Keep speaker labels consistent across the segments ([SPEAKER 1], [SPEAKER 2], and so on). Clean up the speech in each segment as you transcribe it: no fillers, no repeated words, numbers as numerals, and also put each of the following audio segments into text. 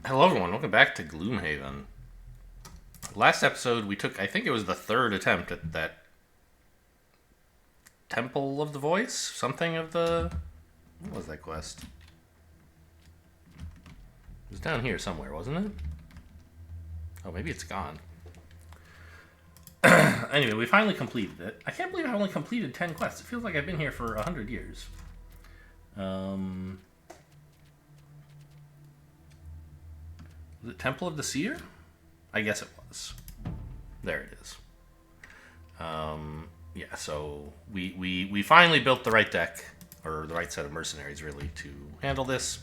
[SPEAKER 1] Hello, everyone. Welcome back to Gloomhaven. Last episode, we took, I think it was the third attempt at that Temple of the Voice? Something of the. What was that quest? It was down here somewhere, wasn't it? Oh, maybe it's gone. Anyway, we finally completed it. I can't believe I only completed 10 quests. It feels like I've been here for 100 years. Was it Temple of the Seer? I guess it was. There it is. Yeah, so we finally built the right deck, or the right set of mercenaries, really, to handle this,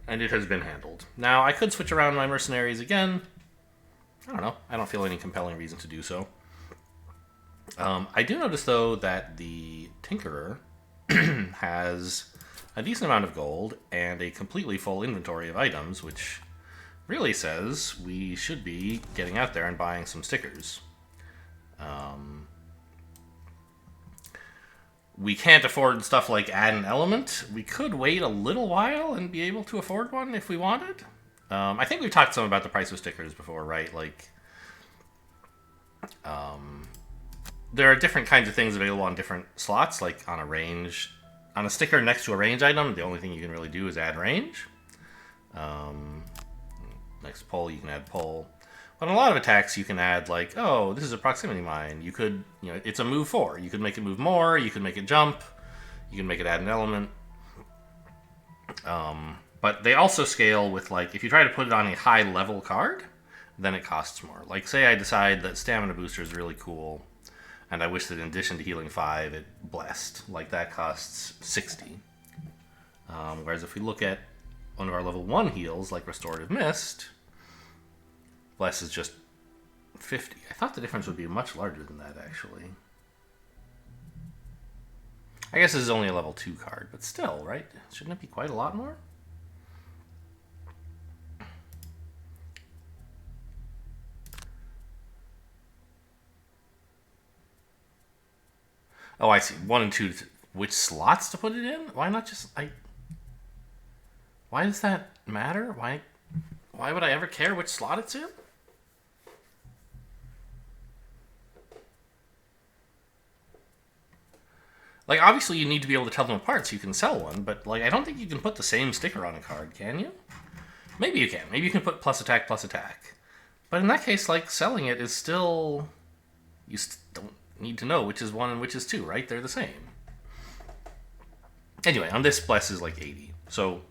[SPEAKER 1] and it has been handled. Now, I could switch around my mercenaries again. I don't know. I don't feel any compelling reason to do so. I do notice, though, that the Tinkerer has a decent amount of gold and a completely full inventory of items, which really says we should be getting out there and buying some stickers. We can't afford stuff like add an element. We could wait a little while and be able to afford one if we wanted. I think we've talked some about the price of stickers before, right? Like, there are different kinds of things available on different slots, like on a range. On a sticker next to a range item, the only thing you can really do is add range. Next to pole, you can add pole. But on a lot of attacks, you can add, like, oh, this is a proximity mine. You could, it's a move 4. You could make it move more. You could make it jump. You can make it add an element. But they also scale with, like, if you try to put it on a high level card, then it costs more. Like, say I decide that Stamina Booster is really cool, and I wish that in addition to healing 5, it blessed. Like, that costs 60. Whereas if we look at one of our level 1 heals, like Restorative Mist, Bless is just 50. I thought the difference would be much larger than that, actually. I guess this is only a level 2 card, but still, right? Shouldn't it be quite a lot more? Oh, I see. 1 and 2. Which slots to put it in? Why not just... Why does that matter? Why would I ever care which slot it's in? Like, obviously you need to be able to tell them apart so you can sell one, but, like, I don't think you can put the same sticker on a card, can you? Maybe you can. Maybe you can put plus attack, plus attack. But in that case, like, selling it is still... You don't need to know which is 1 and which is 2, right? They're the same. Anyway, on this, Bless is like 80. So,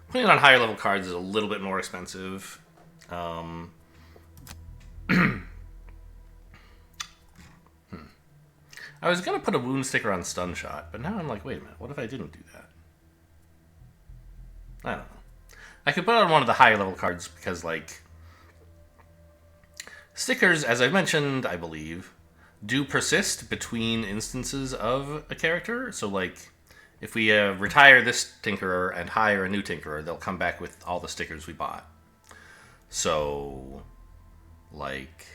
[SPEAKER 1] putting it on higher level cards is a little bit more expensive. I was going to put a wound sticker on stun shot, but now I'm like, wait a minute, what if I didn't do that? I don't know. I could put it on one of the higher level cards because, like, stickers, as I've mentioned, I believe, do persist between instances of a character. So, like, if we retire this Tinkerer and hire a new Tinkerer, they'll come back with all the stickers we bought. So, like,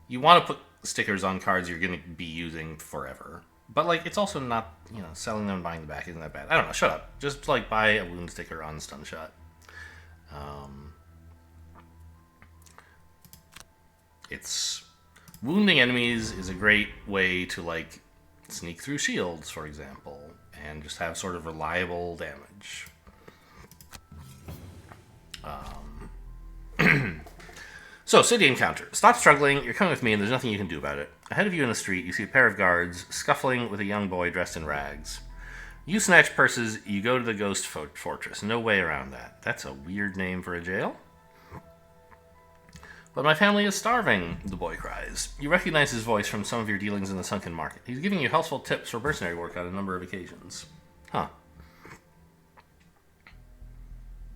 [SPEAKER 1] you want to put stickers on cards you're going to be using forever. But, like, it's also not, selling them and buying them back isn't that bad. I don't know, shut up. Just, like, buy a wound sticker on stun shot. It's... Wounding enemies is a great way to, like, sneak through shields, for example, and just have sort of reliable damage. So, city encounter. Stop struggling, you're coming with me, and there's nothing you can do about it. Ahead of you in the street, you see a pair of guards scuffling with a young boy dressed in rags. You snatch purses, you go to the Ghost Fortress. No way around that. That's a weird name for a jail. But my family is starving, the boy cries. You recognize his voice from some of your dealings in the sunken market. He's giving you helpful tips for mercenary work on a number of occasions. Huh.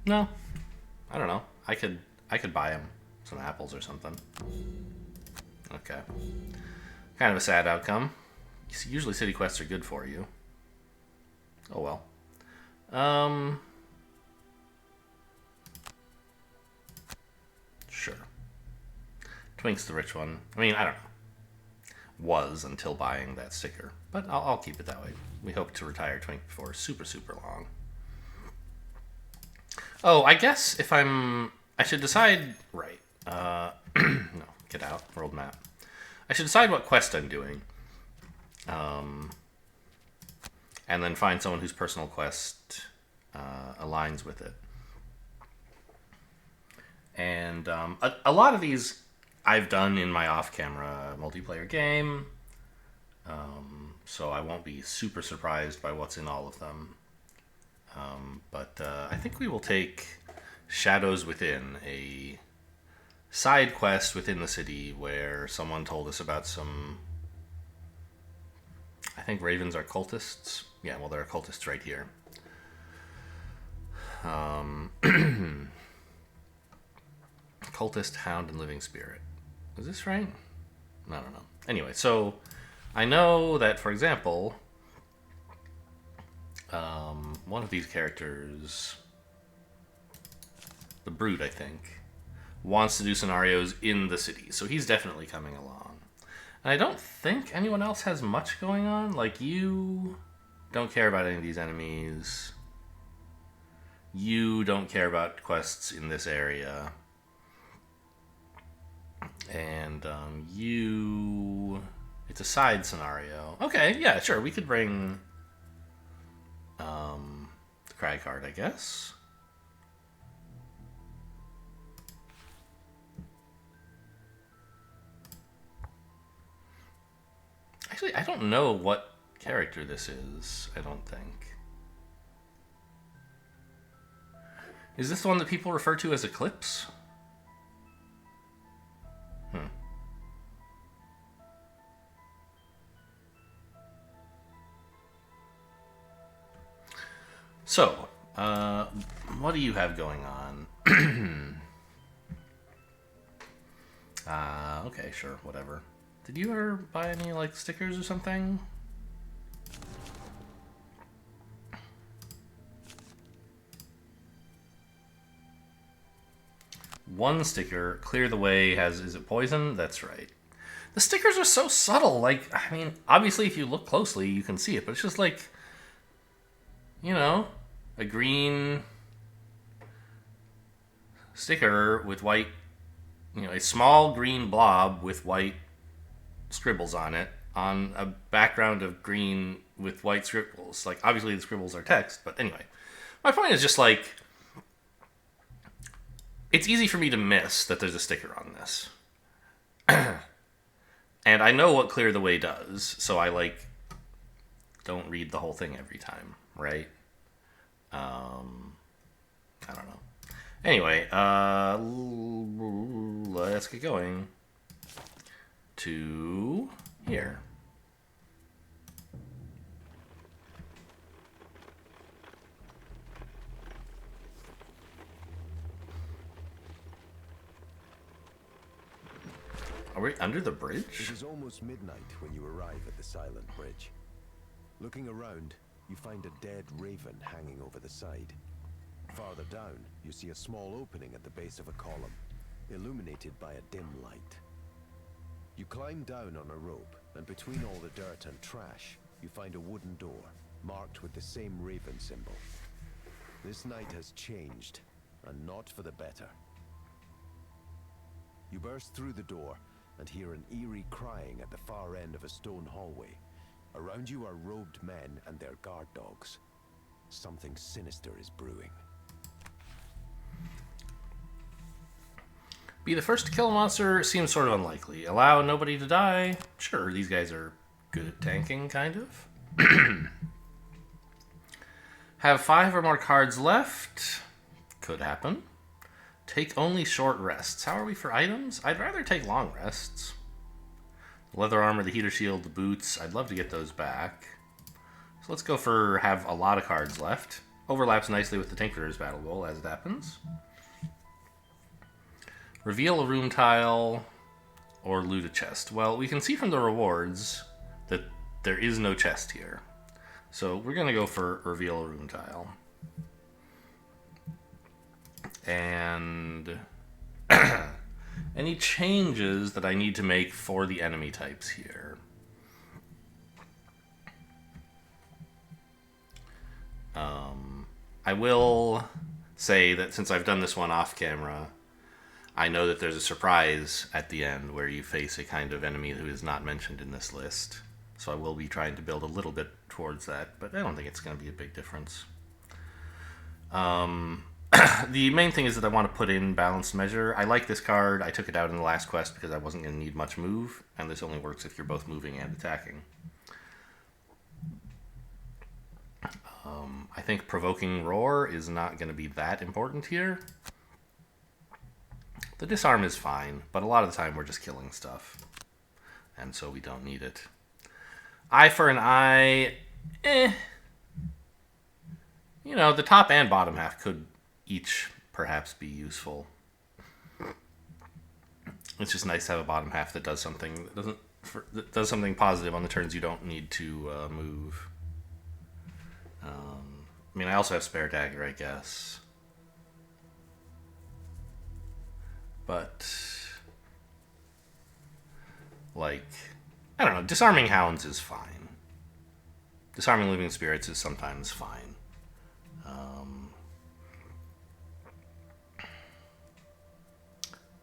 [SPEAKER 1] No. I don't know. I could buy him some apples or something. Okay. Kind of a sad outcome. Usually city quests are good for you. Oh well. Sure. Twink's the rich one. I mean, I don't know. Was until buying that sticker. But I'll keep it that way. We hope to retire Twink before super, super long. Oh, I guess if I'm I should decide... Right. No, get out. World map. I should decide what quest I'm doing. And then find someone whose personal quest aligns with it. And a lot of these I've done in my off-camera multiplayer game. So I won't be super surprised by what's in all of them. But I think we will take Shadows Within, a side quest within the city where someone told us about some... I think ravens are cultists. Yeah, well, there are cultists right here. Cultist, Hound, and Living Spirit. Is this right? I don't know. Anyway, so I know that, for example, one of these characters, the Brute, I think, wants to do scenarios in the city. So he's definitely coming along. And I don't think anyone else has much going on. Like, you don't care about any of these enemies. You don't care about quests in this area. And you... It's a side scenario. Okay, yeah, sure. We could bring the Cry card, I guess. Actually, I don't know what character this is, I don't think. Is this the one that people refer to as Eclipse? So, what do you have going on? Okay, sure, whatever. Did you ever buy any, like, stickers or something? One sticker, clear the way, has, is it poison? That's right. The stickers are so subtle, like, I mean, obviously if you look closely, you can see it, but it's just like, you know, a green sticker with white, you know, a small green blob with white scribbles on it on a background of green with white scribbles. Like, obviously the scribbles are text, but anyway. My point is just like, it's easy for me to miss that there's a sticker on this. And I know what Clear the Way does, so I, like, don't read the whole thing every time, right? I don't know. Anyway, let's get going to here. Are we under the bridge?
[SPEAKER 2] It is almost midnight when you arrive at the silent bridge. Looking around, you find a dead raven hanging over the side. Farther down, you see a small opening at the base of a column, illuminated by a dim light. You climb down on a rope, and between all the dirt and trash, you find a wooden door, marked with the same raven symbol. This night has changed, and not for the better. You burst through the door, and hear an eerie crying at the far end of a stone hallway. Around you are robed men and their guard dogs. Something sinister is brewing.
[SPEAKER 1] Be the first to kill a monster seems sort of unlikely. Allow nobody to die? Sure, these guys are good at tanking, kind of. Have 5 or more cards left? Could happen. Take only short rests. How are we for items? I'd rather take long rests. The leather armor, the heater shield, the boots. I'd love to get those back. So let's go for have a lot of cards left. Overlaps nicely with the Tinkerer's Battle Goal, as it happens. Reveal a room tile or loot a chest. Well, we can see from the rewards that there is no chest here. So we're going to go for reveal a room tile. And any changes that I need to make for the enemy types here. I will say that since I've done this one off camera, I know that there's a surprise at the end where you face a kind of enemy who is not mentioned in this list. So I will be trying to build a little bit towards that, but I don't think it's going to be a big difference. The main thing is that I want to put in balanced measure. I like this card. I took it out in the last quest because I wasn't going to need much move, and this only works if you're both moving and attacking. I think provoking roar is not going to be that important here. The disarm is fine, but a lot of the time we're just killing stuff, and so we don't need it. Eye for an eye, You know, the top and bottom half could each perhaps be useful. It's just nice to have a bottom half that does something that does something positive on the turns you don't need to move. I mean, I also have spare dagger, I guess. But, like, I don't know, disarming hounds is fine. Disarming living spirits is sometimes fine.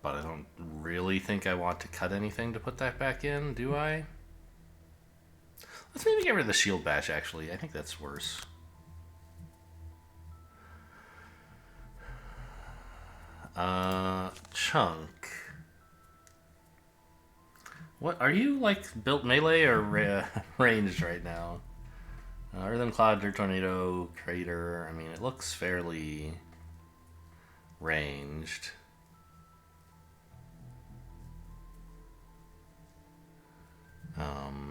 [SPEAKER 1] But I don't really think I want to cut anything to put that back in, do I? Let's maybe get rid of the shield bash, actually. I think that's worse. Chunk. What, are you, like, built melee or ranged right now? Earthen Cloud, Dirt Tornado, Crater. I mean, it looks fairly ranged.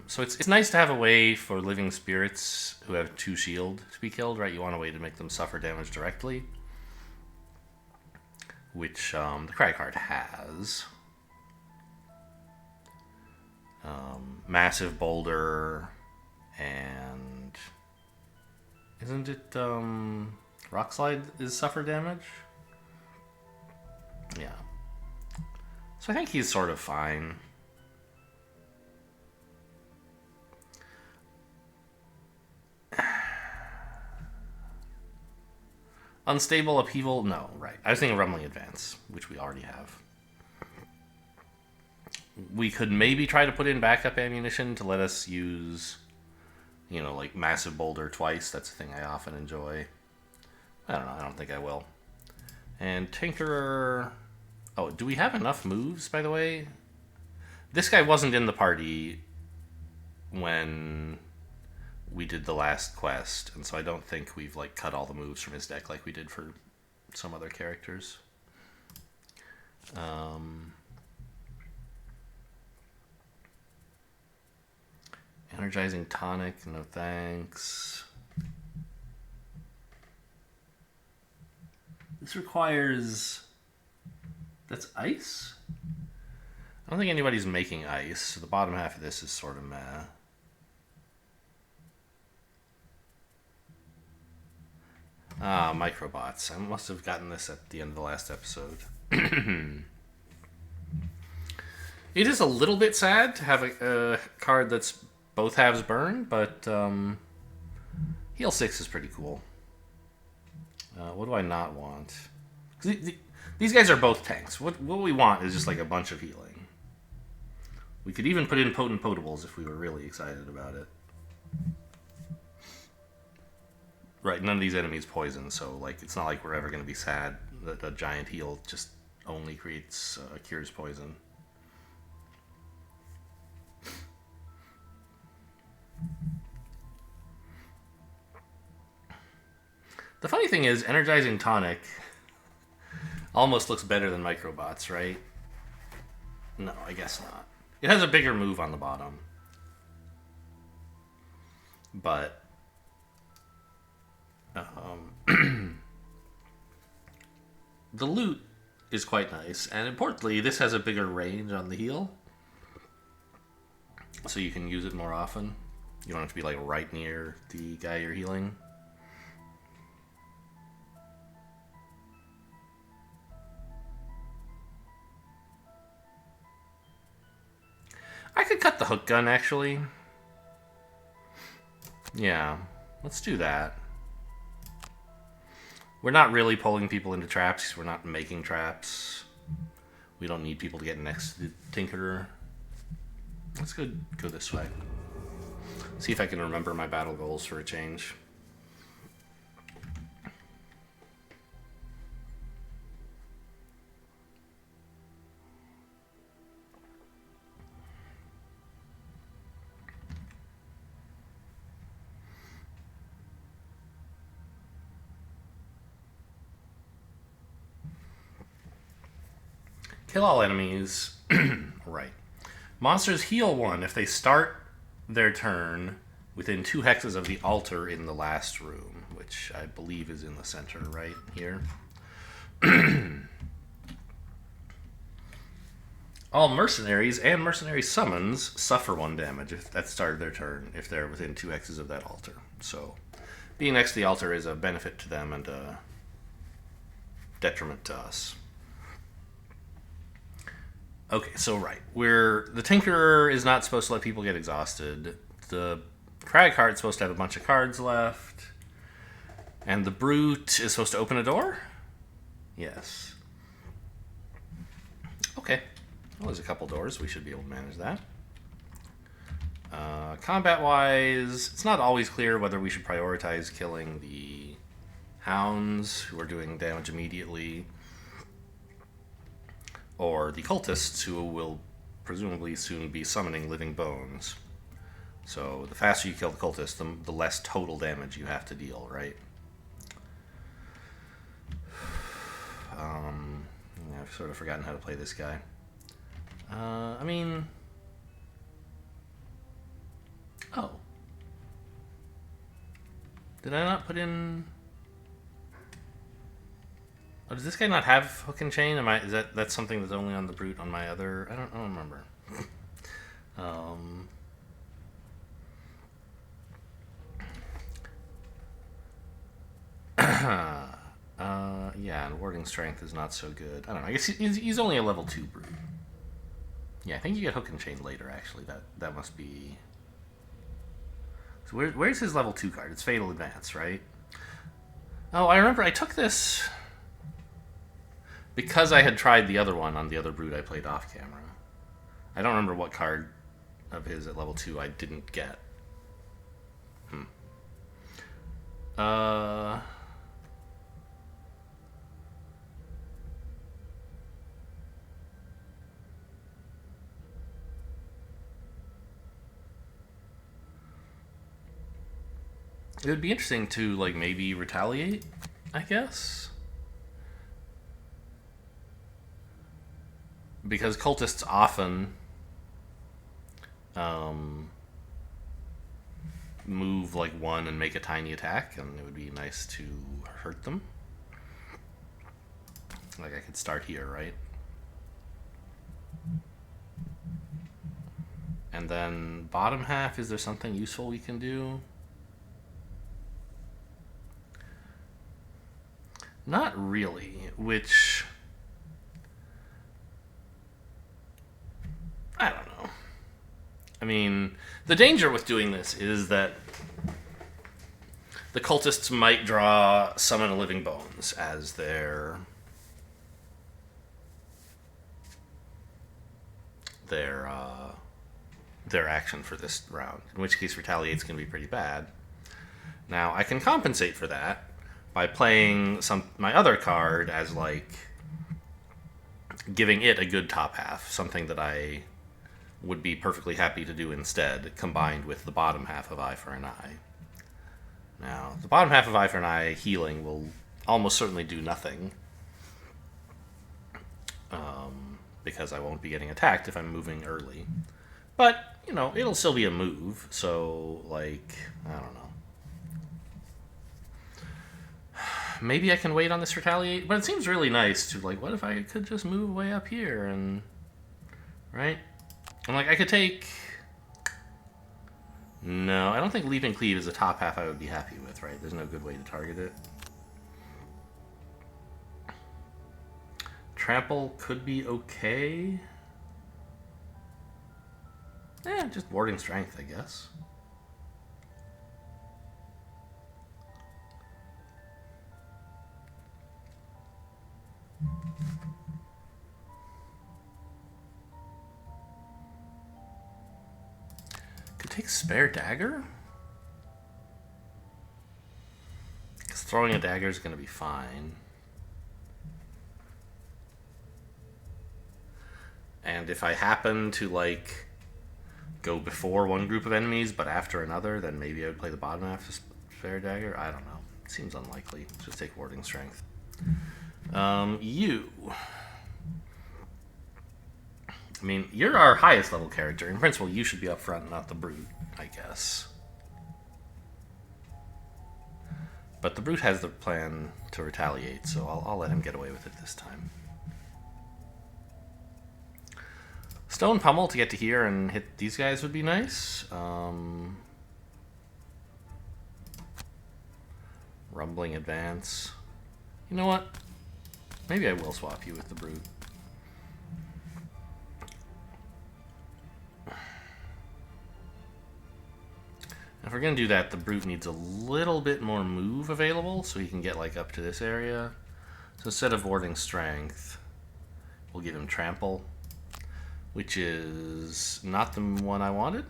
[SPEAKER 1] So it's nice to have a way for living spirits who have 2 shield to be killed, right? You want a way to make them suffer damage directly, which the cry card has. Massive Boulder, and isn't it Rock Slide is suffer damage? Yeah. So I think he's sort of fine. Unstable Upheaval? No, right. I was thinking Rumbling Advance, which we already have. We could maybe try to put in backup ammunition to let us use, you know, like Massive Boulder twice. That's a thing I often enjoy. I don't know. I don't think I will. And Tinkerer... Oh, do we have enough moves, by the way? This guy wasn't in the party when we did the last quest, and so I don't think we've like cut all the moves from his deck like we did for some other characters. Energizing Tonic, no thanks. This requires... That's ice? I don't think anybody's making ice, so the bottom half of this is sort of meh. Ah, microbots. I must have gotten this at the end of the last episode. It is a little bit sad to have a card that's both halves burn, but Heal 6 is pretty cool. What do I not want? These guys are both tanks. What we want is just like a bunch of healing. We could even put in Potent Potables if we were really excited about it. Right, none of these enemies poison, so like it's not like we're ever going to be sad that a giant heal just only creates cures poison. The funny thing is, Energizing Tonic almost looks better than Microbots, right? No, I guess not. It has a bigger move on the bottom. But the loot is quite nice, and importantly, this has a bigger range on the heal, so you can use it more often. You don't have to be like right near the guy you're healing. I could cut the hook gun, actually. Yeah, let's do that. We're not really pulling people into traps because we're not making traps. We don't need people to get next to the Tinkerer. Let's go this way. See if I can remember my battle goals for a change. Kill all enemies. Right. Monsters heal 1 if they start their turn within 2 hexes of the altar in the last room, which I believe is in the center right here. All mercenaries and mercenary summons suffer 1 damage at the start of their turn if they're within 2 hexes of that altar. So being next to the altar is a benefit to them and a detriment to us. Okay, so right. The Tinkerer is not supposed to let people get exhausted. The Cragheart's supposed to have a bunch of cards left. And the Brute is supposed to open a door? Yes. Okay. Well, there's a couple doors. We should be able to manage that. Combat-wise, it's not always clear whether we should prioritize killing the Hounds, who are doing damage immediately, or the cultists, who will presumably soon be summoning living bones. So the faster you kill the cultists, the less total damage you have to deal, right? Yeah, I've sort of forgotten how to play this guy. I mean... Oh. Did I not put in... Oh, does this guy not have hook and chain? Is that's something that's only on the Brute on my other... I don't remember. Yeah, and warding strength is not so good. I don't know. I guess he's only a level 2 Brute. Yeah, I think you get hook and chain later, actually. That must be... So where's his level 2 card? It's Fatal Advance, right? Oh, I remember I took this... because I had tried the other one on the other Brute I played off camera. I don't remember what card of his at level 2 I didn't get. It would be interesting to, like, maybe retaliate, I guess. Because cultists often move like 1 and make a tiny attack, and it would be nice to hurt them. Like I could start here, right? And then bottom half, is there something useful we can do? Not really, which... I don't know. I mean, the danger with doing this is that the cultists might draw Summon a Living Bones as their action for this round, in which case Retaliate's going to be pretty bad. Now, I can compensate for that by playing my other card as, like, giving it a good top half, something that I would be perfectly happy to do instead, combined with the bottom half of Eye for an Eye. Now, the bottom half of Eye for an Eye healing will almost certainly do nothing, because I won't be getting attacked if I'm moving early. But, you know, it'll still be a move, so, like, I don't know. Maybe I can wait on this Retaliate, but it seems really nice to, like, what if I could just move way up here and... Right? And, like, I could take... No, I don't think Leaping Cleave is a top half I would be happy with, right? There's no good way to target it. Trample could be okay. Just Warding Strength, I guess. Could take spare dagger? Because throwing a dagger is going to be fine. And if I happen to, like, go before one group of enemies, but after another, then maybe I would play the bottom half of spare dagger. I don't know. Seems unlikely. Just take warding strength. You. I mean, you're our highest level character. In principle, you should be up front, not the brute, I guess. But the brute has the plan to retaliate, so I'll let him get away with it this time. Stone Pummel to get to here and hit these guys would be nice. Rumbling Advance. You know what? Maybe I will swap you with the brute. If we're going to do that, the brute needs a little bit more move available so he can get like up to this area. So instead of warding strength, we'll give him trample, which is not the one I wanted.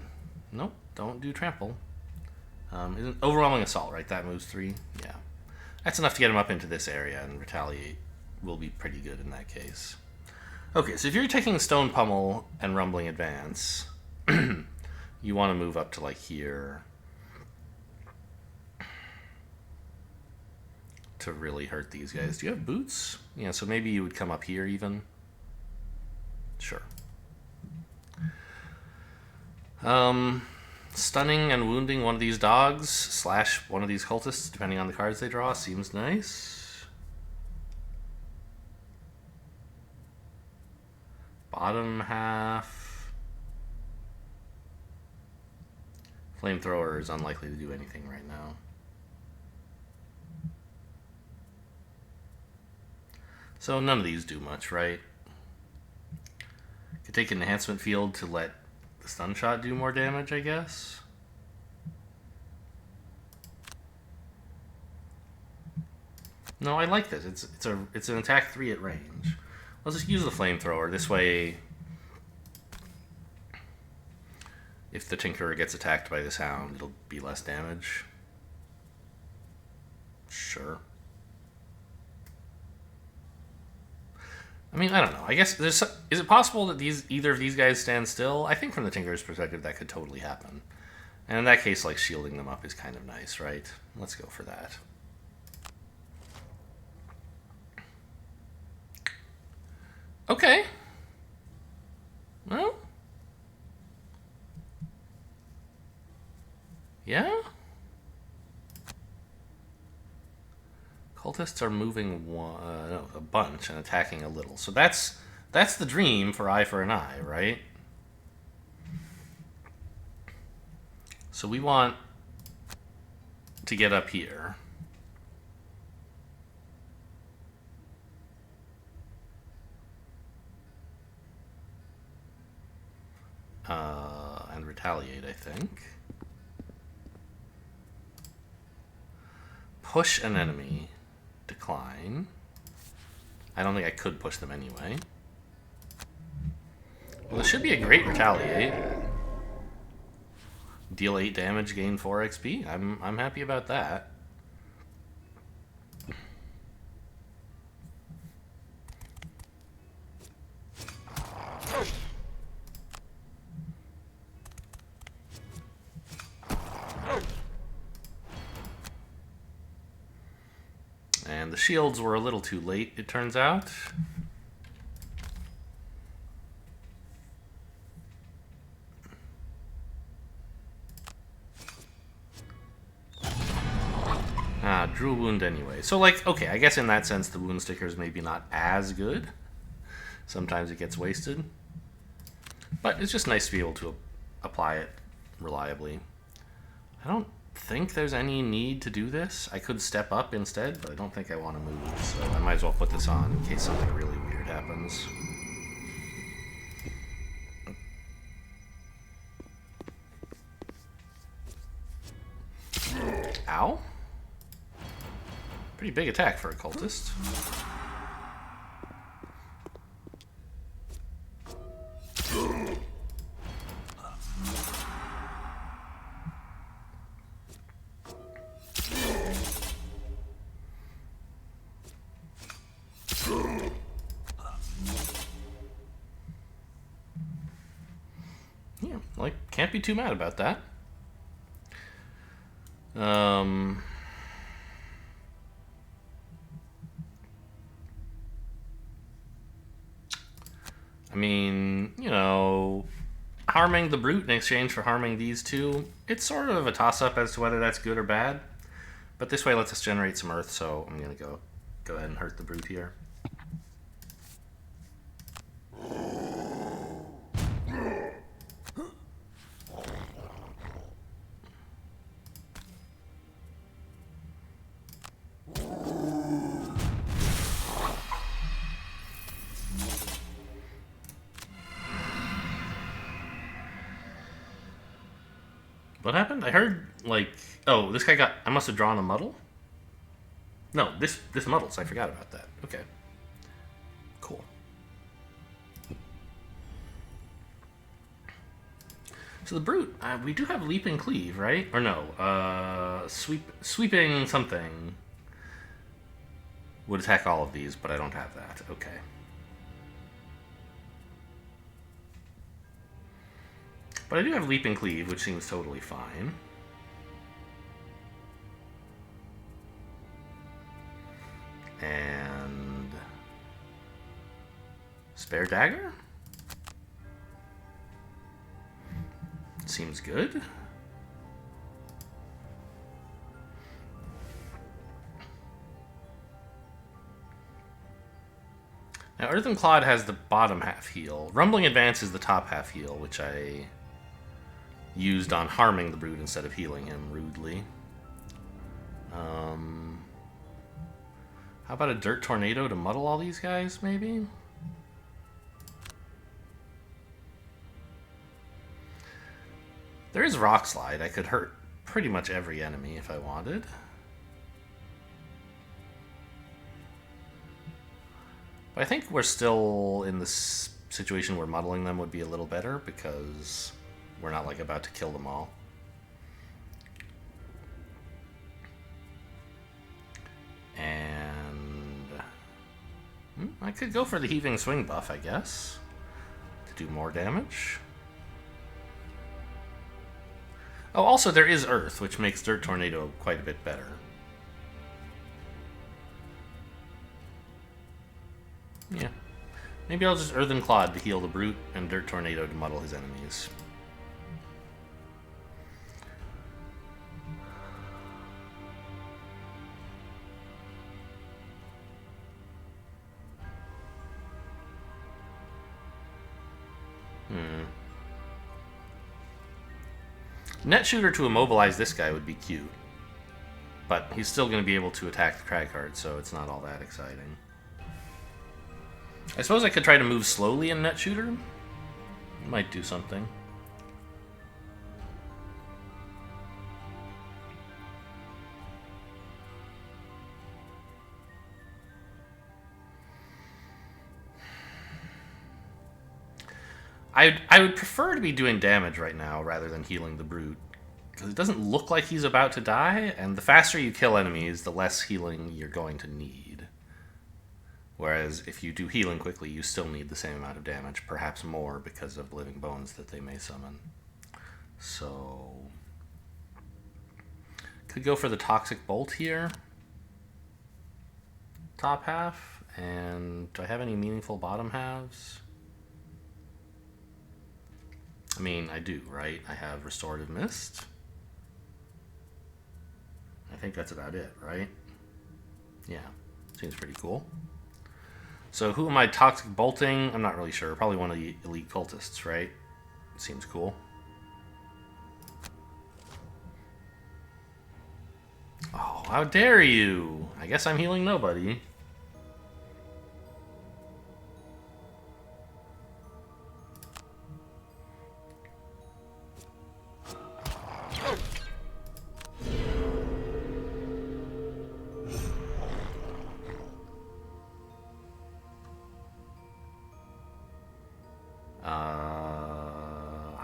[SPEAKER 1] Nope, don't do trample. Overwhelming assault, right? That moves 3. Yeah, that's enough to get him up into this area, and retaliate will be pretty good in that case. Okay, so if you're taking Stone Pummel and Rumbling Advance, you want to move up to like here to really hurt these guys. Do you have boots? Yeah, so maybe you would come up here even. Sure. Stunning and wounding one of these dogs / one of these cultists, depending on the cards they draw, seems nice. Bottom half. Flamethrower is unlikely to do anything right now. So none of these do much, right? Could take Enhancement Field to let the stun shot do more damage, I guess. No, I like this. It's an attack 3 at range. Let's just use the flamethrower. This way, if the Tinkerer gets attacked by this hound, it'll be less damage. Sure. I mean, I don't know. I guess is it possible that either of these guys stand still? I think from the Tinkerer's perspective, that could totally happen. And in that case, like, shielding them up is kind of nice, right? Let's go for that. Okay. Well. Yeah? Cultists are moving a bunch and attacking a little. So that's the dream for eye for an eye, right? So we want to get up here. And retaliate, I think. Push an enemy. Decline. I don't think I could push them anyway. Well, this should be a great retaliate. Deal 8 damage, gain 4 XP. I'm happy about that. And the shields were a little too late, it turns out. Drew a wound anyway. So, like, okay, I guess in that sense the wound sticker is maybe not as good. Sometimes it gets wasted. But it's just nice to be able to apply it reliably. I don't think there's any need to do this. I could step up instead, but I don't think I want to move, so I might as well put this on in case something really weird happens. Ow. Pretty big attack for a cultist. Yeah, like, can't be too mad about that. I mean, you know, harming the brute in exchange for harming these two, it's sort of a toss-up as to whether that's good or bad. But this way lets us generate some earth, so I'm gonna go ahead and hurt the brute here. What happened? I heard, like... Oh, this guy got... I must have drawn a muddle? No, this muddles. I forgot about that. Okay. Cool. So the brute, we do have leap and cleave, right? Or no, sweeping something would attack all of these, but I don't have that. Okay. But I do have leap and cleave, which seems totally fine. And spare dagger? Seems good. Now, Earthen Clod has the bottom half heal. Rumbling Advance is the top half heal, which I used on harming the brute instead of healing him rudely. How about a Dirt Tornado to muddle all these guys, maybe? There is Rock Slide. I could hurt pretty much every enemy if I wanted. But I think we're still in this situation where muddling them would be a little better because we're not like about to kill them all. And I could go for the Heaving Swing buff, I guess, to do more damage. Oh, also there is Earth, which makes Dirt Tornado quite a bit better. Yeah. Maybe I'll just Earthen Clod to heal the brute and Dirt Tornado to muddle his enemies. Net Shooter to immobilize this guy would be cute. But he's still going to be able to attack the Crag card, so it's not all that exciting. I suppose I could try to move slowly in Net Shooter. Might do something. I would prefer to be doing damage right now rather than healing the brute, because it doesn't look like he's about to die, and the faster you kill enemies, the less healing you're going to need. Whereas if you do healing quickly, you still need the same amount of damage, perhaps more because of living bones that they may summon. So could go for the Toxic Bolt here. Top half. And do I have any meaningful bottom halves? I mean, I do, right? I have Restorative Mist. I think that's about it, right? Yeah, seems pretty cool. So who am I Toxic Bolting? I'm not really sure. Probably one of the elite cultists, right? Seems cool. Oh, how dare you! I guess I'm healing nobody.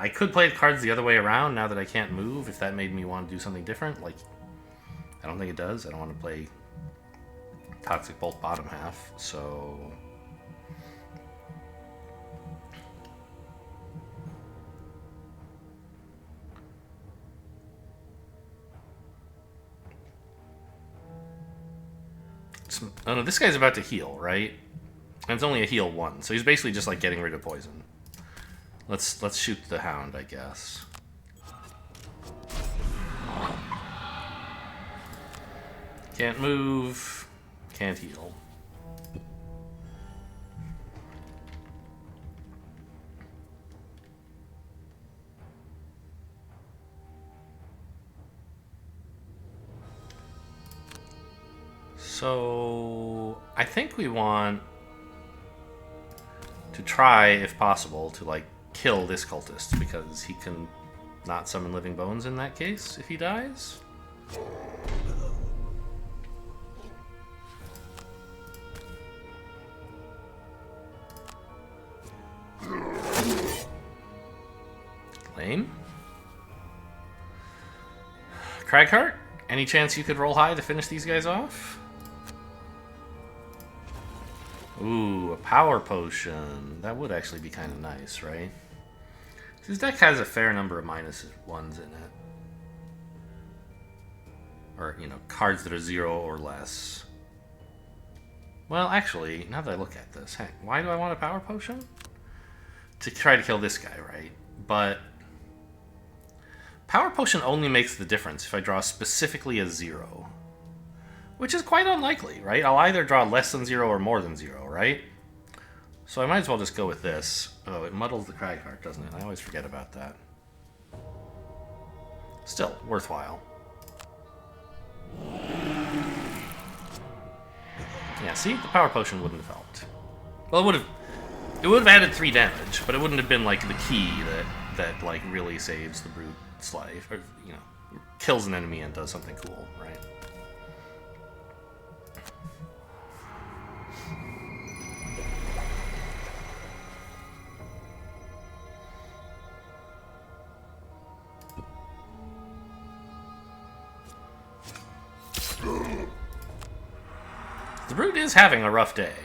[SPEAKER 1] I could play the cards the other way around now that I can't move, if that made me want to do something different. Like, I don't think it does. I don't want to play Toxic Bolt bottom half, so... Oh no, this guy's about to heal, right? And it's only a heal 1, so he's basically just like getting rid of poison. Let's shoot the hound, I guess. Can't move. Can't heal. So I think we want to try, if possible, to like kill this cultist because he can not summon living bones in that case if he dies. Lame. Cragheart, any chance you could roll high to finish these guys off? Ooh, a power potion. That would actually be kind of nice, right? This deck has a fair number of -1s in it. Or, you know, cards that are 0 or less. Well, actually, now that I look at this, heck, why do I want a power potion? To try to kill this guy, right? But power potion only makes the difference if I draw specifically a 0. Which is quite unlikely, right? I'll either draw less than 0 or more than 0, right? So I might as well just go with this. Oh, it muddles the Cragheart, doesn't it? I always forget about that. Still, worthwhile. Yeah, see? The power potion wouldn't have helped. Well, it would have added 3 damage, but it wouldn't have been like the key that like really saves the brute's life, or you know, kills an enemy and does something cool, right? The brute is having a rough day.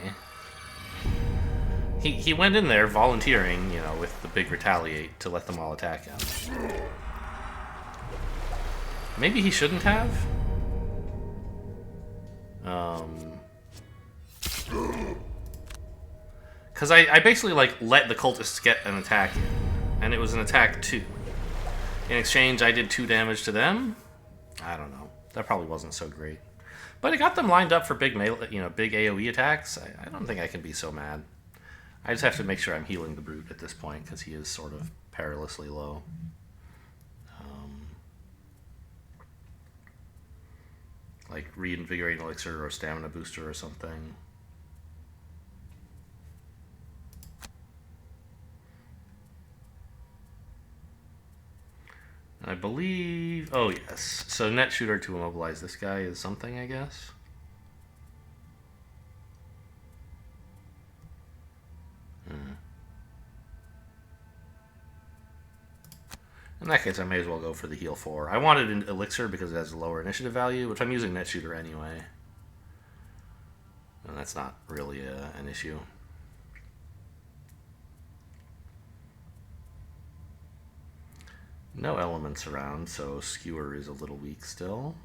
[SPEAKER 1] He went in there volunteering, you know, with the big retaliate to let them all attack him. Maybe he shouldn't have. Because I basically, like, let the cultists get an attack in. And it was an attack 2. In exchange, I did 2 damage to them. I don't know. That probably wasn't so great. But it got them lined up for big melee, you know, big AoE attacks. I don't think I can be so mad. I just have to make sure I'm healing the brute at this point, because he is sort of perilously low. Like reinvigorating elixir or stamina booster or something. I believe... Oh, yes. So net shooter to immobilize this guy is something, I guess. In that case, I may as well go for the heal 4. I wanted an elixir because it has a lower initiative value, which I'm using net shooter anyway. And that's not really an issue. No elements around, so skewer is a little weak still.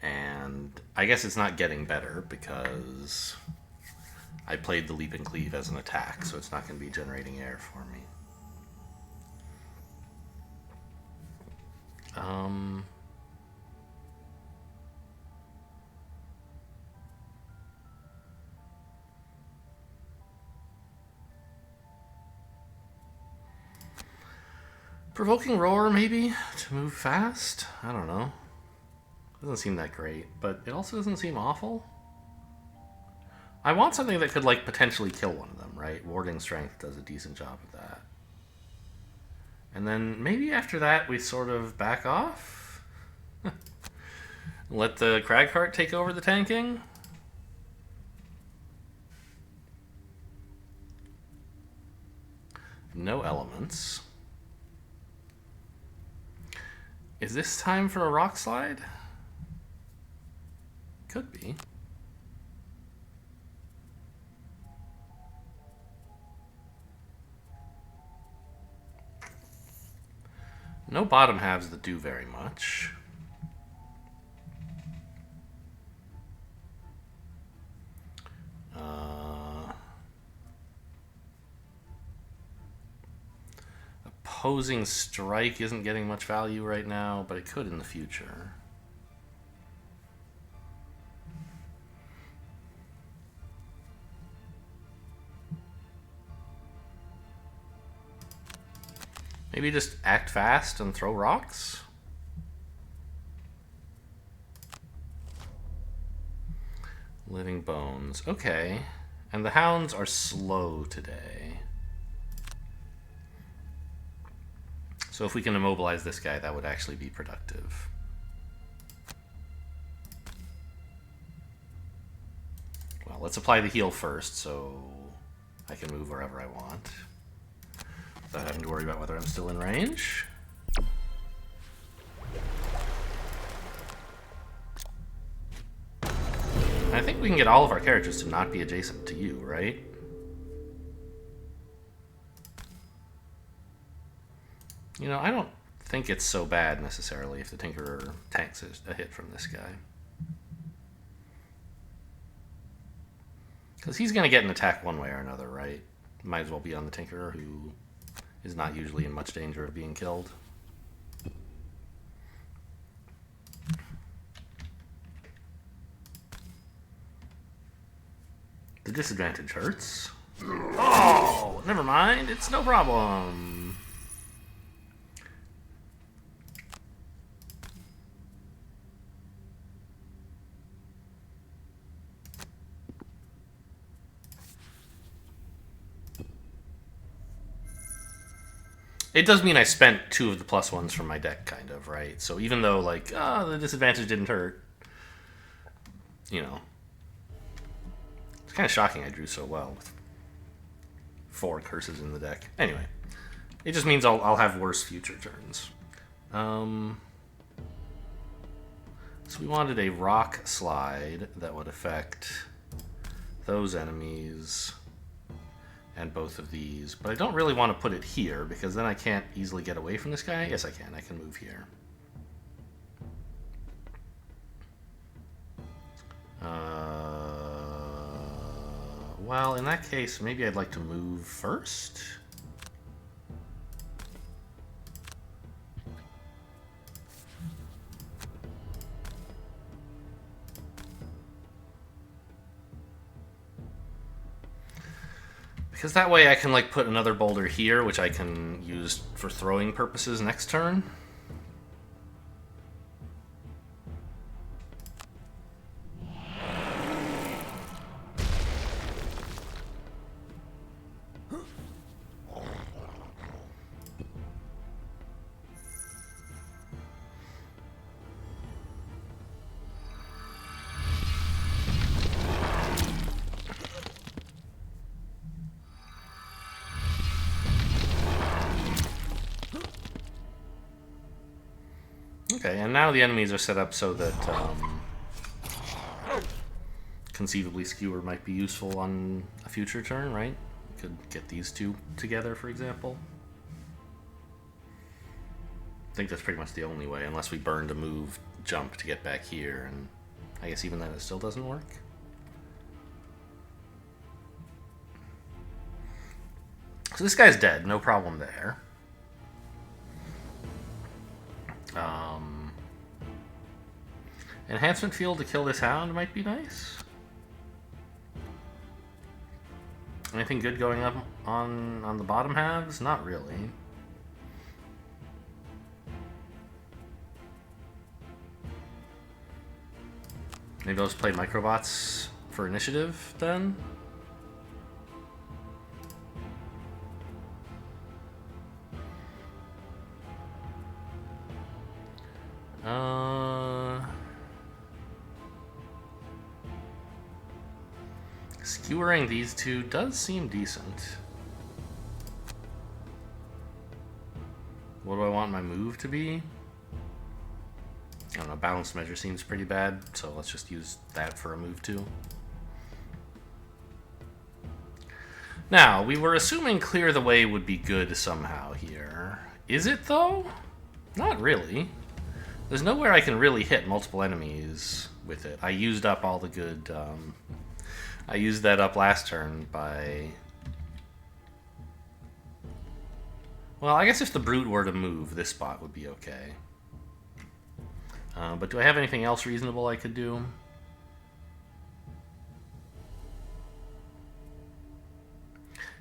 [SPEAKER 1] And I guess it's not getting better because I played the Leap and Cleave as an attack, so it's not going to be generating air for me. Provoking Roar, maybe, to move fast? I don't know. Doesn't seem that great, but it also doesn't seem awful. I want something that could, like, potentially kill one of them, right? Warding Strength does a decent job of that. And then maybe after that we sort of back off? Let the Cragheart take over the tanking? No elements. Is this time for a rock slide? Could be. No bottom halves that do very much. Opposing strike isn't getting much value right now, but it could in the future. Maybe just act fast and throw rocks? Living bones. Okay. And the hounds are slow today. So if we can immobilize this guy, that would actually be productive. Well, let's apply the heal first so I can move wherever I want without having to worry about whether I'm still in range. I think we can get all of our characters to not be adjacent to you, right? You know, I don't think it's so bad necessarily if the Tinkerer tanks a hit from this guy. Because he's going to get an attack one way or another, right? Might as well be on the Tinkerer, who is not usually in much danger of being killed. The disadvantage hurts. Oh, never mind. It's no problem. It does mean I spent 2 of the plus ones from my deck, kind of, right? So even though, like, the disadvantage didn't hurt, you know. It's kind of shocking I drew so well with 4 curses in the deck. Anyway, it just means I'll have worse future turns. So we wanted a rock slide that would affect those enemies and both of these, but I don't really want to put it here because then I can't easily get away from this guy. Yes, I can. I can move here. Well, in that case, maybe I'd like to move first. Because that way I can like put another boulder here, which I can use for throwing purposes next turn. Okay, and now the enemies are set up so that conceivably Skewer might be useful on a future turn, right? We could get these two together, for example. I think that's pretty much the only way, unless we burn to move, jump to get back here, and I guess even then it still doesn't work. So this guy's dead, no problem there. Enhancement field to kill this hound might be nice. Anything good going up on the bottom halves? Not really. Maybe I'll just play Microbots for initiative then? Skewering these two does seem decent. What do I want my move to be? I don't know, balance measure seems pretty bad, so let's just use that for a move too. Now, we were assuming clear the way would be good somehow here. Is it though? Not really. There's nowhere I can really hit multiple enemies with it. I used up all the good... I used that up last turn by... Well, I guess if the brute were to move, this spot would be okay. But do I have anything else reasonable I could do?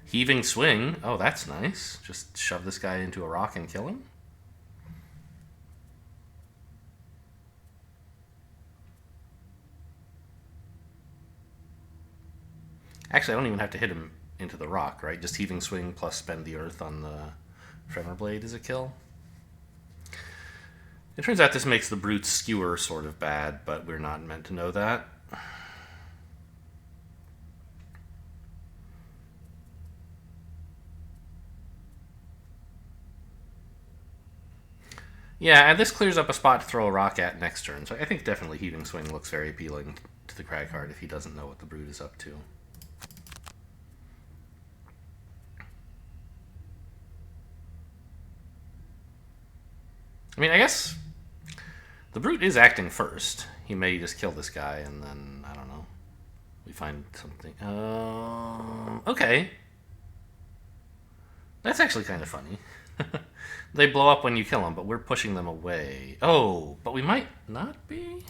[SPEAKER 1] Heaving swing. Oh, that's nice. Just shove this guy into a rock and kill him. Actually, I don't even have to hit him into the rock, right? Just heaving swing plus spend the earth on the tremor blade is a kill. It turns out this makes the brute's skewer sort of bad, but we're not meant to know that. Yeah, and this clears up a spot to throw a rock at next turn, so I think definitely Heaving Swing looks very appealing to the Crag card if he doesn't know what the brute is up to. I mean, I guess the brute is acting first. He may just kill this guy and then, I don't know, we find something. Okay. That's actually kind of funny. They blow up when you kill them, but we're pushing them away. Oh, but we might not be?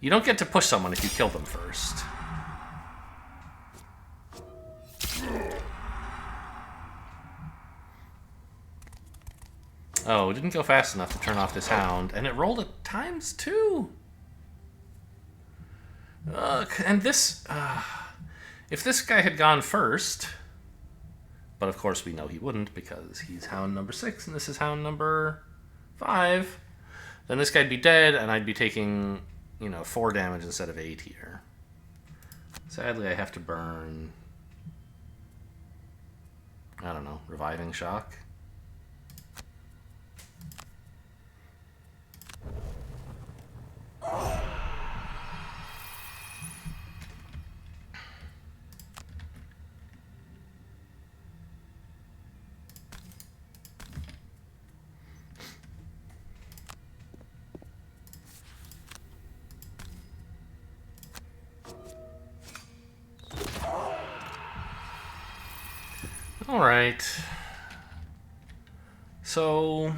[SPEAKER 1] You don't get to push someone if you kill them first. Oh, it didn't go fast enough to turn off this hound, and it rolled at ×2. And this... if this guy had gone first... But of course we know he wouldn't because he's hound number 6 and this is hound number 5. Then this guy'd be dead and I'd be taking, 4 damage instead of 8 here. Sadly, I have to burn... I don't know, Reviving Shock. All right. So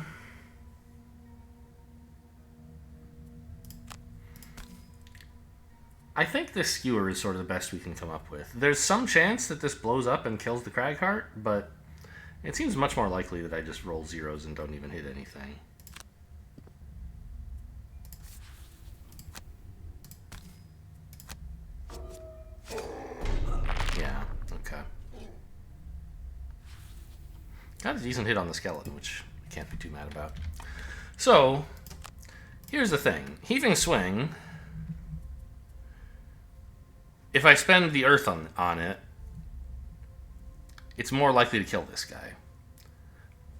[SPEAKER 1] I think this skewer is sort of the best we can come up with. There's some chance that this blows up and kills the Cragheart, but it seems much more likely that I just roll zeros and don't even hit anything. Yeah, okay. Got a decent hit on the skeleton, which I can't be too mad about. So, here's the thing. Heaving Swing, if I spend the earth on it, it's more likely to kill this guy.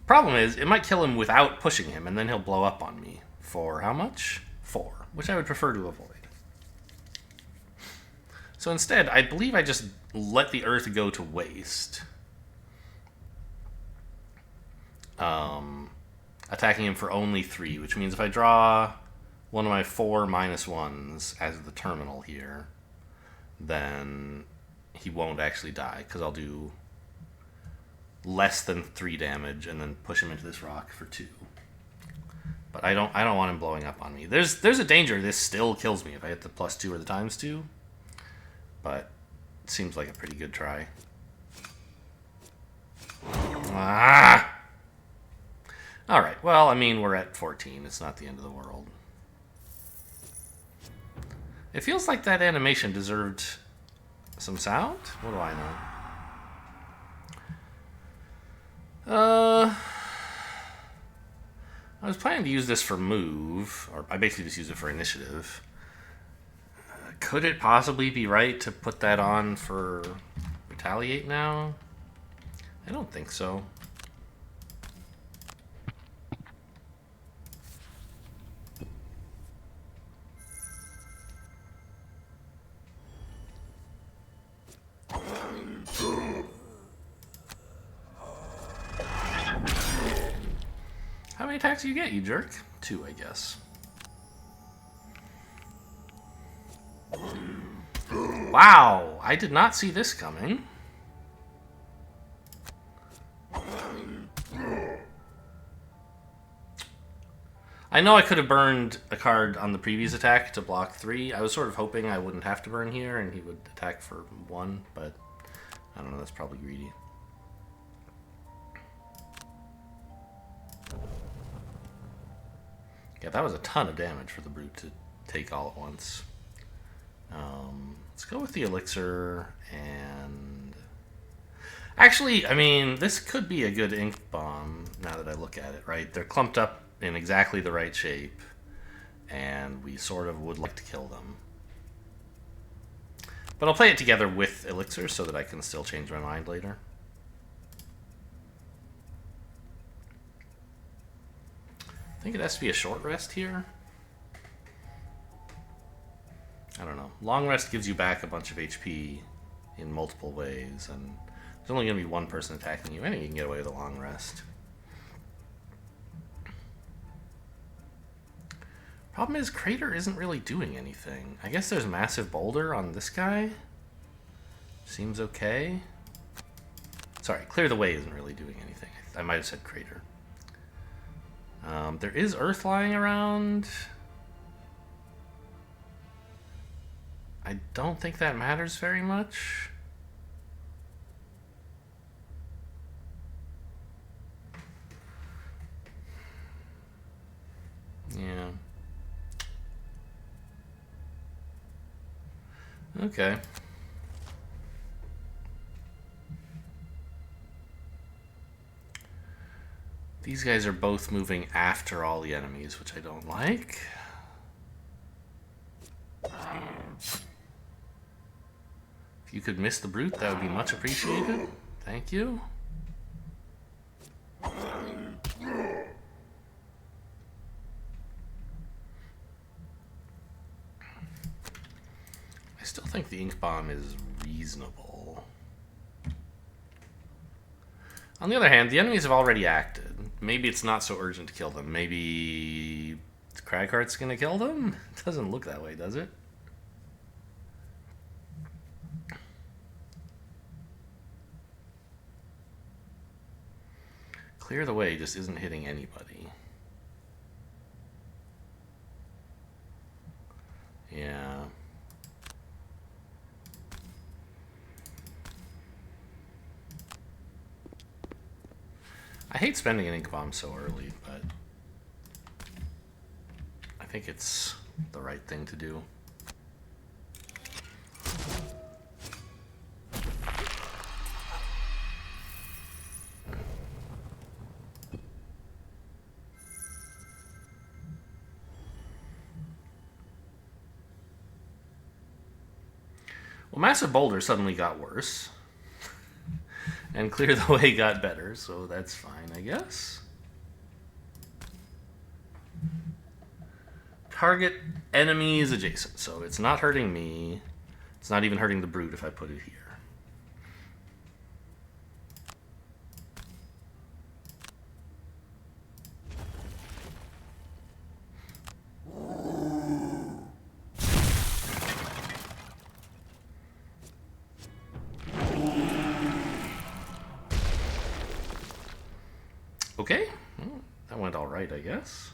[SPEAKER 1] Problem is, it might kill him without pushing him, and then he'll blow up on me. For how much? 4, which I would prefer to avoid. So instead, I believe I just let the earth go to waste. Attacking him for only 3, which means if I draw one of my 4 -1s as the terminal here, then he won't actually die, because I'll do less than 3 damage and then push him into this rock for 2. But I don't want him blowing up on me. There's a danger this still kills me if I hit the +2 or the ×2, but it seems like a pretty good try. Ah! Alright, well, I mean, we're at 14. It's not the end of the world. It feels like that animation deserved some sound? What do I know? I was planning to use this for move, or I basically just use it for initiative. Could it possibly be right to put that on for retaliate now? I don't think so. How many attacks do you get, you jerk? 2, I guess. Wow, I did not see this coming. I know I could have burned a card on the previous attack to block 3. I was sort of hoping I wouldn't have to burn here and he would attack for 1, but I don't know, that's probably greedy. Yeah, that was a ton of damage for the brute to take all at once. Let's go with the elixir and... Actually, I mean, this could be a good ink bomb now that I look at it, right? They're clumped up in exactly the right shape, and we sort of would like to kill them. But I'll play it together with elixir so that I can still change my mind later. I think it has to be a short rest here. I don't know. Long rest gives you back a bunch of HP in multiple ways, and there's only going to be one person attacking you. I think you can get away with a long rest. Problem is, Crater isn't really doing anything. I guess there's Massive Boulder on this guy. Seems okay. Sorry, Clear the Way isn't really doing anything. I might have said Crater. There is Earth lying around. I don't think that matters very much. Yeah. Okay. These guys are both moving after all the enemies, which I don't like. If you could miss the brute, that would be much appreciated. Thank you. I still think the ink bomb is reasonable. On the other hand, the enemies have already acted. Maybe it's not so urgent to kill them. Maybe Cragheart's gonna kill them? It doesn't look that way, does it? Clear the Way just isn't hitting anybody. Yeah. I hate spending an ink bomb so early, but I think it's the right thing to do. Well, Massive Boulder suddenly got worse. And Clear the Way got better, so that's fine, I guess. Target enemies adjacent, so it's not hurting me. It's not even hurting the brute if I put it here. Okay, well, that went all right, I guess.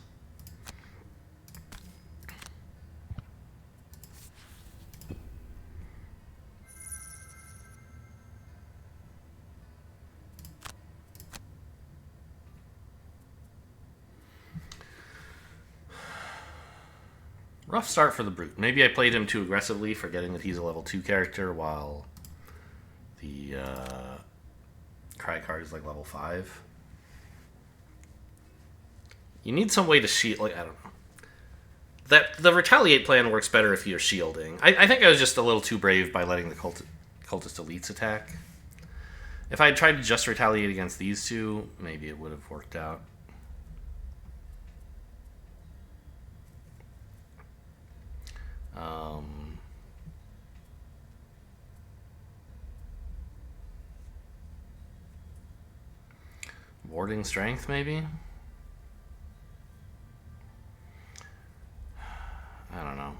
[SPEAKER 1] Rough start for the brute. Maybe I played him too aggressively, forgetting that he's a level 2 character, while the Cragheart is like level 5. You need some way to shield, like, I don't know. The retaliate plan works better if you're shielding. I think I was just a little too brave by letting the cultist elites attack. If I had tried to just retaliate against these two, maybe it would have worked out. Warding strength, maybe? I don't know.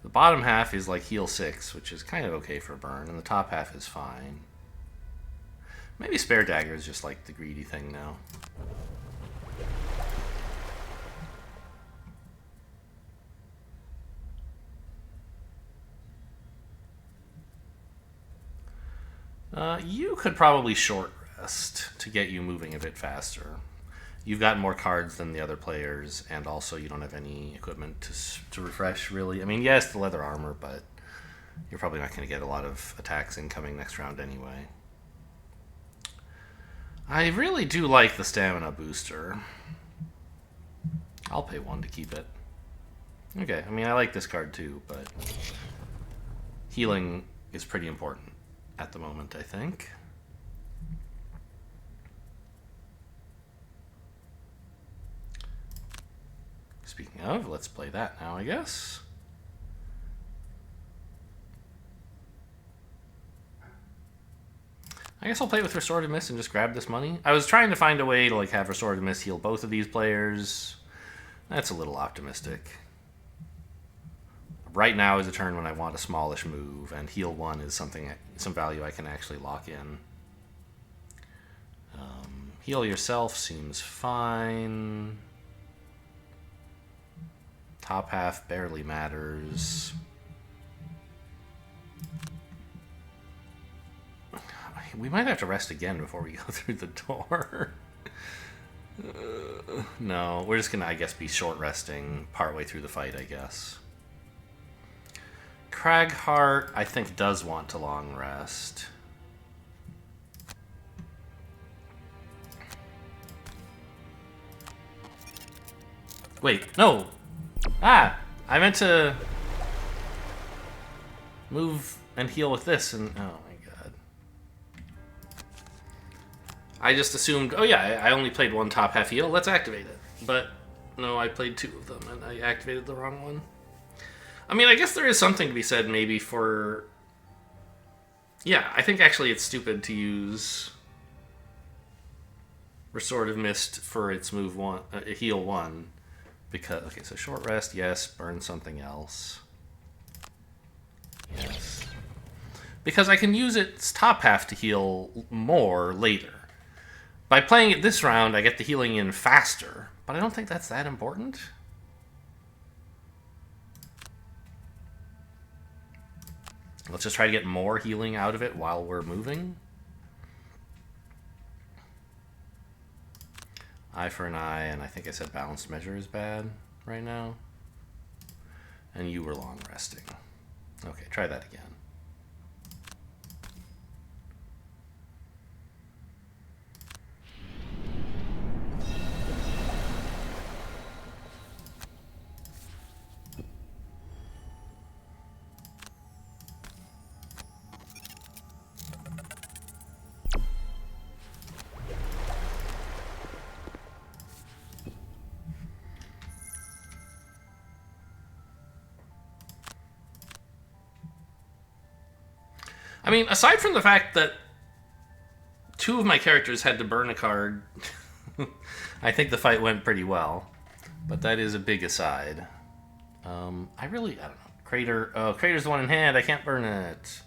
[SPEAKER 1] The bottom half is like heal 6, which is kind of okay for burn, and the top half is fine. Maybe Spare Dagger is just like the greedy thing now. You could probably short rest to get you moving a bit faster. You've got more cards than the other players, and also you don't have any equipment to refresh, really. I mean, yes, the leather armor, but you're probably not going to get a lot of attacks incoming next round anyway. I really do like the stamina booster. I'll pay 1 to keep it. Okay, I mean, I like this card too, but healing is pretty important at the moment, I think. Speaking of, let's play that now, I guess. I guess I'll play with Restorative Mist and just grab this money. I was trying to find a way to like have Restorative Mist heal both of these players. That's a little optimistic. Right now is a turn when I want a smallish move, and heal 1 is some value I can actually lock in. Heal yourself seems fine. Top half barely matters. We might have to rest again before we go through the door. No, we're just gonna, I guess, be short resting partway through the fight, I guess. Cragheart, I think, does want to long rest. Wait, no! Ah! I meant to move and heal with this, and oh my god. I just assumed, oh yeah, I only played 1 top half heal, let's activate it. But no, I played 2 of them, and I activated the wrong one. I mean, I guess there is something to be said maybe for... Yeah, I think actually it's stupid to use Restorative Mist for its move 1, heal 1. Because, okay, so short rest, yes. Burn something else. Yes. Because I can use its top half to heal more later. By playing it this round, I get the healing in faster. But I don't think that's that important. Let's just try to get more healing out of it while we're moving. Eye for an eye, and I think I said balanced measure is bad right now. And you were long resting. Okay, try that again. I mean, aside from the fact that 2 of my characters had to burn a card, I think the fight went pretty well. But that is a big aside. I don't know. Crater. Oh, Crater's the one in hand. I can't burn it.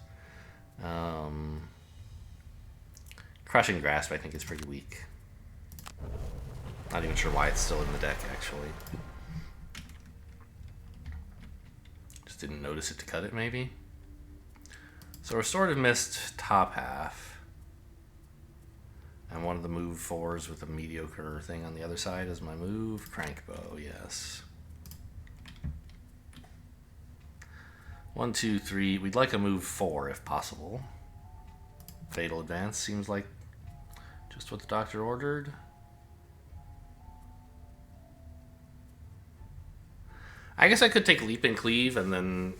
[SPEAKER 1] Crushing Grasp, I think, is pretty weak. Not even sure why it's still in the deck, actually. Just didn't notice it to cut it, maybe? So Restorative Mist, top half. And one of the move 4s with a mediocre thing on the other side is my move. Crankbow, yes. 1, 2, 3. We'd like a move 4 if possible. Fatal Advance seems like just what the doctor ordered. I guess I could take Leap and Cleave and then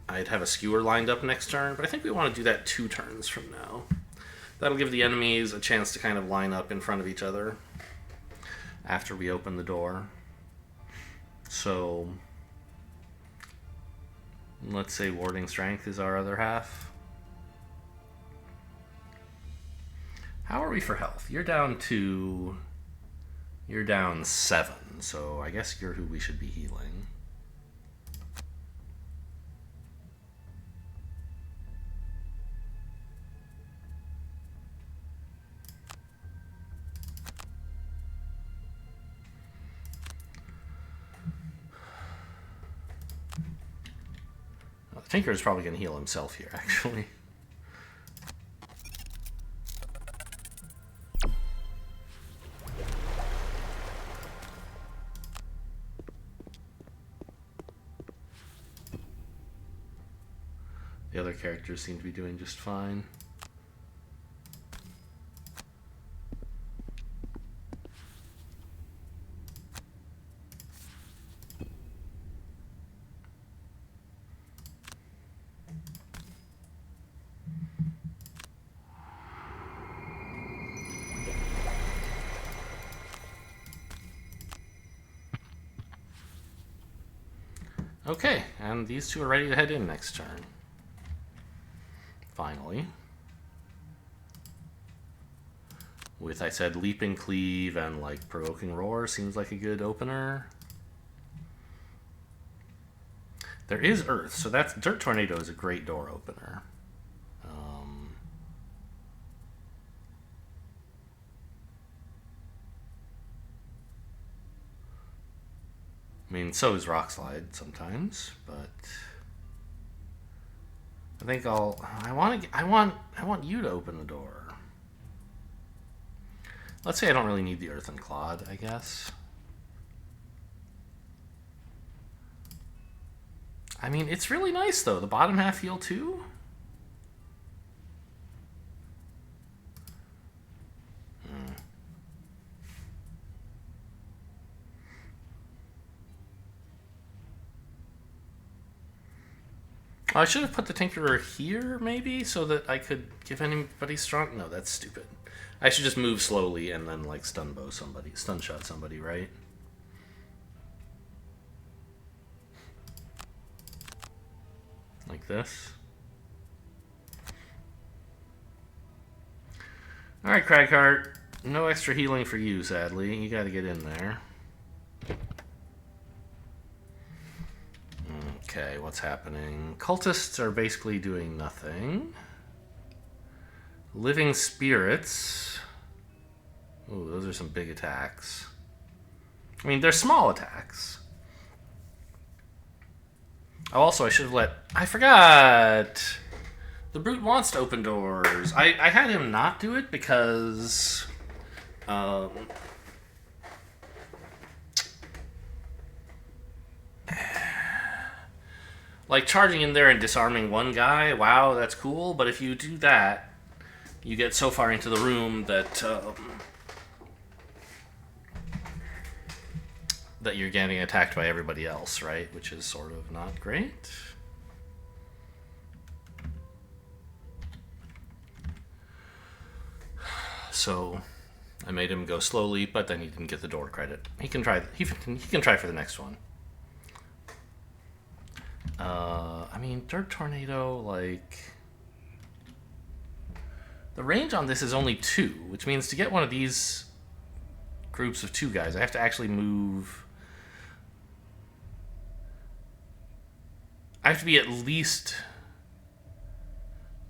[SPEAKER 1] I'd have a Skewer lined up next turn, but I think we want to do that 2 turns from now. That'll give the enemies a chance to kind of line up in front of each other after we open the door. So, let's say Warding Strength is our other half. How are we for health? You're down 7, so I guess you're who we should be healing. Tinker is probably going to heal himself here, actually. The other characters seem to be doing just fine. Okay, and these two are ready to head in next turn. Finally. With, I said, Leaping Cleave and, like, Provoking Roar seems like a good opener. There is Earth, so that's... Dirt Tornado is a great door opener. I mean, so is Rock Slide sometimes, but... I think I want you to open the door. Let's say I don't really need the Earthen Clod, I guess. I mean, it's really nice, though. The bottom half heal, too? I should have put the Tinkerer here, maybe, so that I could give anybody strong... No, that's stupid. I should just move slowly and then, like, stun shot somebody, right? Like this. Alright, Cragheart. No extra healing for you, sadly. You gotta get in there. Okay, what's happening? Cultists are basically doing nothing. Living Spirits. Ooh, those are some big attacks. I mean, they're small attacks. Oh, also, I should have let... I forgot! The Brute wants to open doors. I had him not do it because... like, charging in there and disarming one guy, wow, that's cool. But if you do that, you get so far into the room that... that you're getting attacked by everybody else, right? Which is sort of not great. So I made him go slowly, but then he didn't get the door credit. He can try. He can try for the next one. I mean, Dirt Tornado, like... The range on this is only 2, which means to get one of these groups of 2 guys, I have to actually move... I have to be at least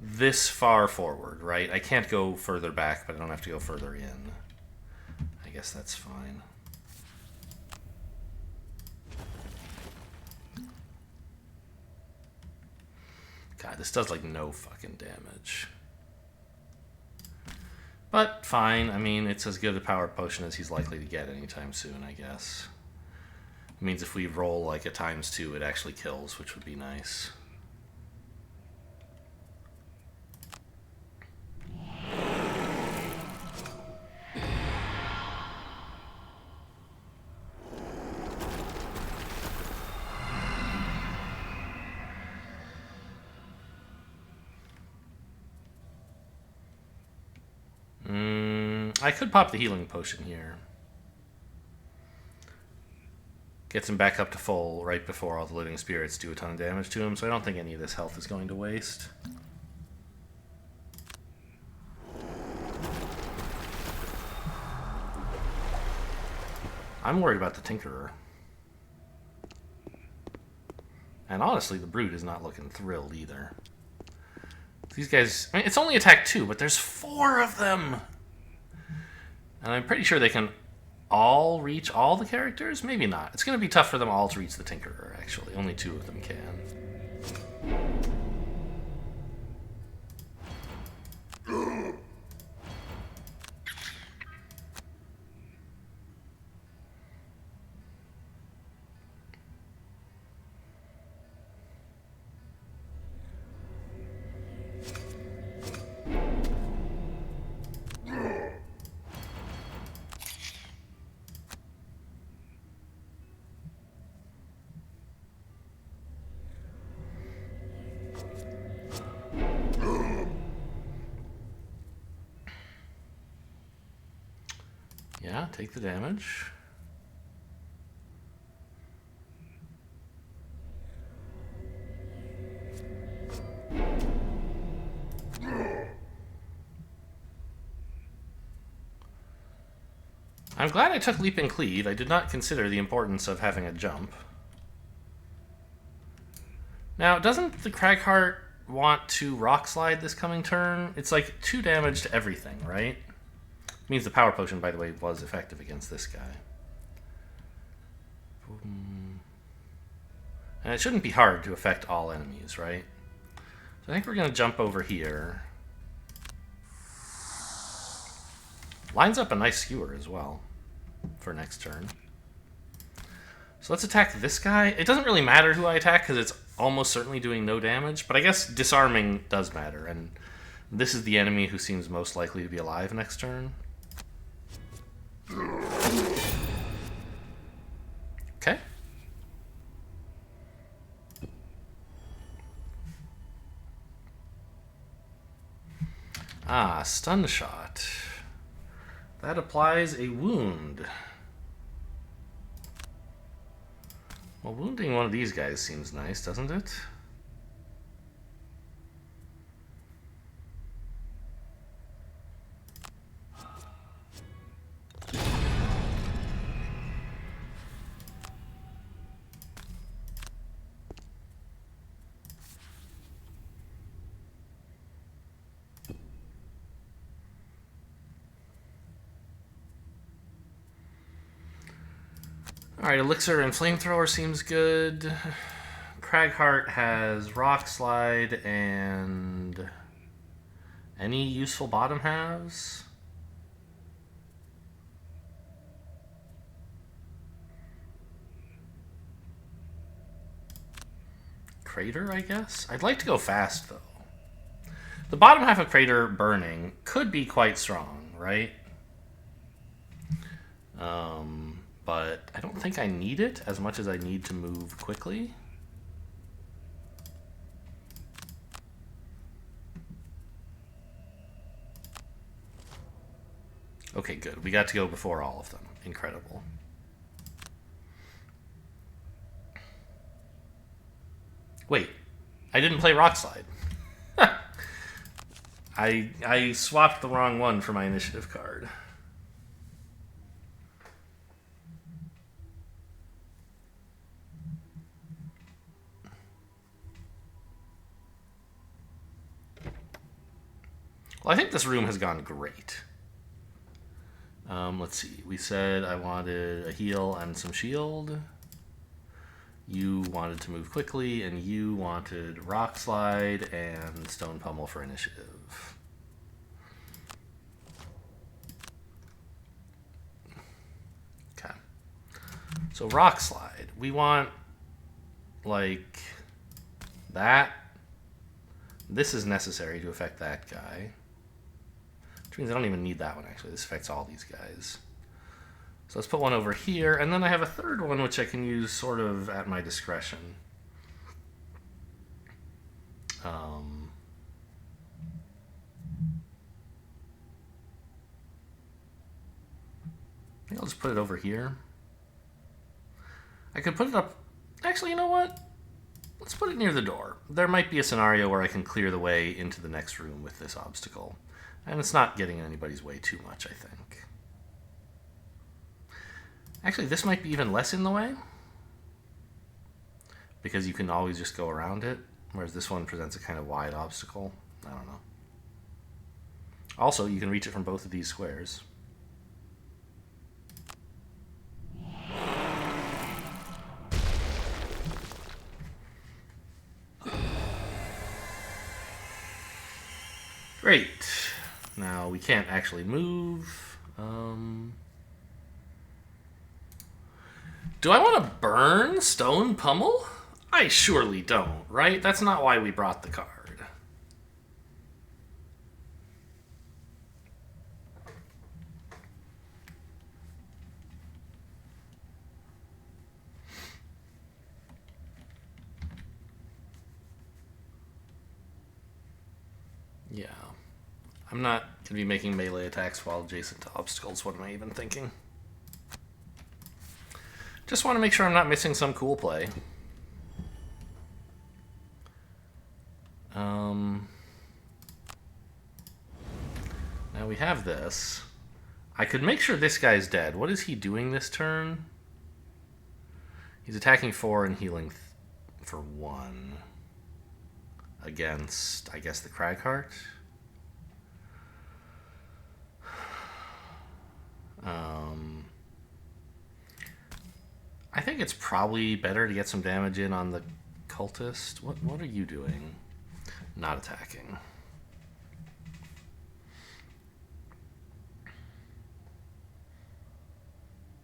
[SPEAKER 1] this far forward, right? I can't go further back, but I don't have to go further in. I guess that's fine. God, this does, like, no fucking damage. But, fine. I mean, it's as good a power potion as he's likely to get anytime soon, I guess. It means if we roll, like, a ×2, it actually kills, which would be nice. I could pop the healing potion here. Gets him back up to full right before all the living spirits do a ton of damage to him, so I don't think any of this health is going to waste. I'm worried about the Tinkerer. And honestly, the Brute is not looking thrilled either. These guys... I mean, it's only attack 2, but there's 4 of them! And I'm pretty sure they can all reach all the characters? Maybe not. It's going to be tough for them all to reach the Tinkerer, actually. Only 2 of them can. Yeah, take the damage. I'm glad I took Leap and Cleave. I did not consider the importance of having a jump. Now, doesn't the Cragheart want to Rock Slide this coming turn? It's like 2 damage to everything, right? It means the Power Potion, by the way, was effective against this guy. And it shouldn't be hard to affect all enemies, right? So I think we're going to jump over here. Lines up a nice skewer as well for next turn. So let's attack this guy. It doesn't really matter who I attack because it's almost certainly doing no damage, but I guess disarming does matter, and this is the enemy who seems most likely to be alive next turn. Okay. Ah, stun shot. That applies a wound. Well, wounding one of these guys seems nice, doesn't it? Alright, Elixir and Flamethrower seems good. Cragheart has Rock Slide and any useful bottom halves. Crater, I guess? I'd like to go fast, though. The bottom half of Crater burning could be quite strong, right? But I don't think I need it as much as I need to move quickly. Okay, good. We got to go before all of them. Incredible. Wait, I didn't play Rock Slide. I swapped the wrong one for my initiative card. Well, I think this room has gone great. Let's see. We said I wanted a heal and some shield. You wanted to move quickly, and you wanted Rock Slide and Stone Pummel for initiative. Okay. So Rock Slide. We want, like, that. This is necessary to affect that guy. Which means I don't even need that one, actually. This affects all these guys. So let's put one over here, and then I have a third one which I can use sort of at my discretion. I think I'll just put it over here. I could put it up... Actually, you know what? Let's put it near the door. There might be a scenario where I can clear the way into the next room with this obstacle. And it's not getting in anybody's way too much, I think. Actually, this might be even less in the way, because you can always just go around it, whereas this one presents a kind of wide obstacle. I don't know. Also, you can reach it from both of these squares. Great. Now, we can't actually move. Do I want to burn Stone Pummel? I surely don't, right? That's not why we brought the card. Yeah. I'm not going to be making melee attacks while adjacent to obstacles. What am I even thinking? Just want to make sure I'm not missing some cool play. Now we have this. I could make sure this guy's dead. What is he doing this turn? He's attacking 4 and healing for 1. Against, I guess, the Cragheart. I think it's probably better to get some damage in on the cultist. What are you doing? Not attacking.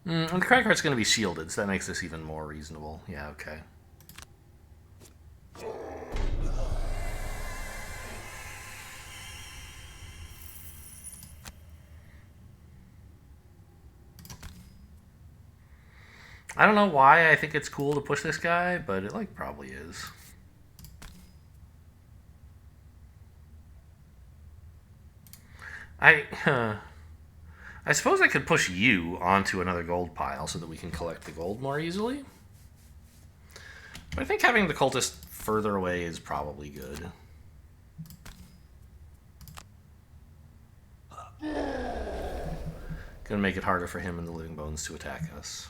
[SPEAKER 1] And the Cragheart's going to be shielded, so that makes this even more reasonable. Yeah, okay. I don't know why I think it's cool to push this guy, but it like probably is. I suppose I could push you onto another gold pile so that we can collect the gold more easily. But I think having the cultist further away is probably good. Gonna make it harder for him and the living bones to attack us.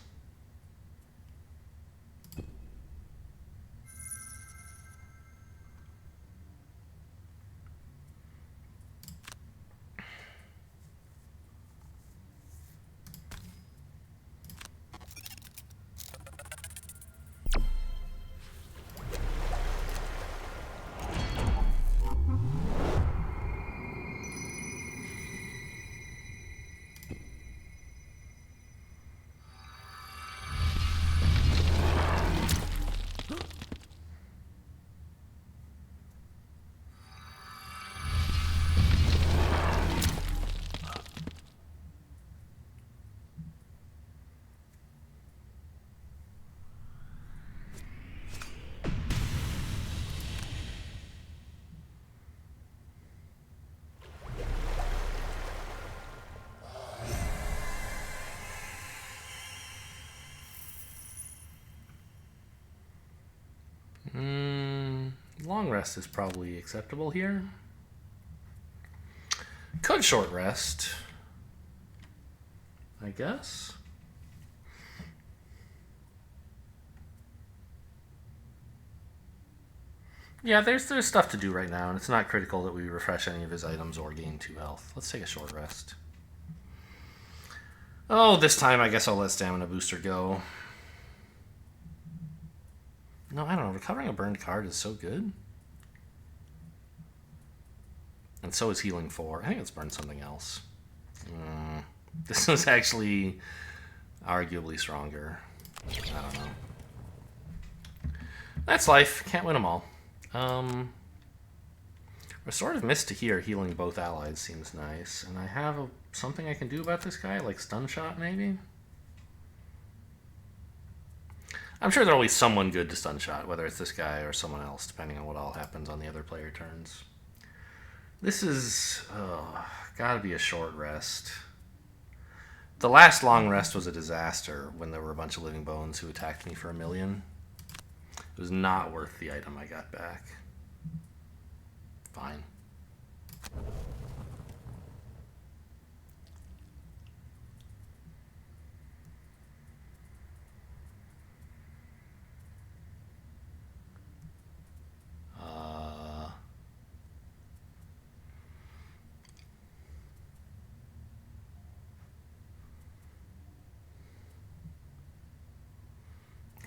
[SPEAKER 1] Long rest is probably acceptable here. Could short rest, I guess. Yeah, there's stuff to do right now, and it's not critical that we refresh any of his items or gain 2 health. Let's take a short rest. Oh, this time I guess I'll let Stamina Booster go. No, I don't know. Recovering a burned card is so good. And so is healing 4. I think it's burned something else. This was actually arguably stronger. I don't know. That's life. Can't win them all. Restorative Mist to here, healing both allies seems nice. And I have something I can do about this guy, like Stun Shot maybe? I'm sure there'll be someone good to Stun Shot, whether it's this guy or someone else, depending on what all happens on the other player turns. This is... gotta be a short rest. The last long rest was a disaster when there were a bunch of living bones who attacked me for 1,000,000. It was not worth the item I got back. Fine.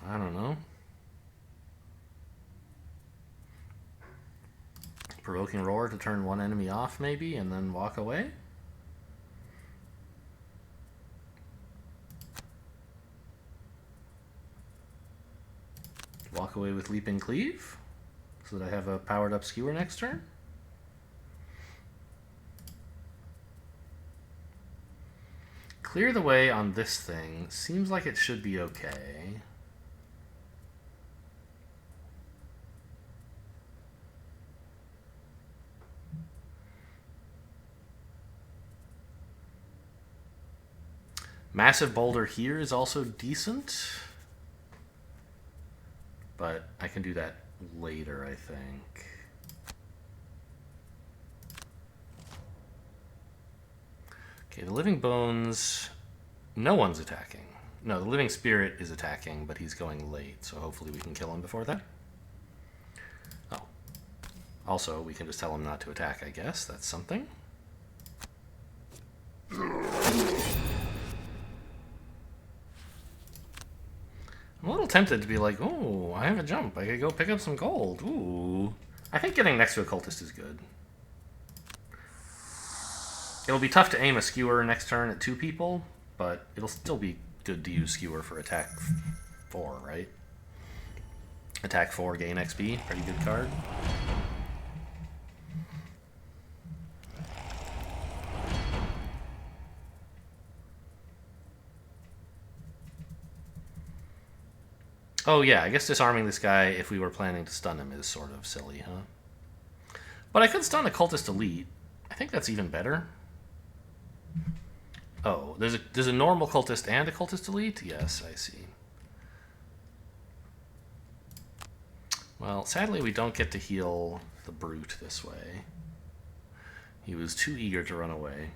[SPEAKER 1] I don't know. Provoking Roar to turn one enemy off, maybe, and then walk away? Walk away with Leaping Cleave, so that I have a powered up Skewer next turn? Clear the way on this thing. Seems like it should be okay. Massive Boulder here is also decent. but I can do that later, I think. Okay, the living bones, no one's attacking. No, the living spirit is attacking, but he's going late, so hopefully we can kill him before that. Oh. Also, we can just tell him not to attack, I guess. That's something. I'm a little tempted to be like, oh, I have a jump. I could go pick up some gold. Ooh. I think getting next to a cultist is good. It'll be tough to aim a skewer next turn at 2 people, but it'll still be good to use skewer for attack 4, right? Attack 4, gain XP. Pretty good card. Oh yeah, I guess disarming this guy if we were planning to stun him is sort of silly, huh? But I could stun a cultist elite. I think that's even better. Oh, there's a normal cultist and a cultist elite? Yes, I see. Well, sadly we don't get to heal the brute this way. He was too eager to run away.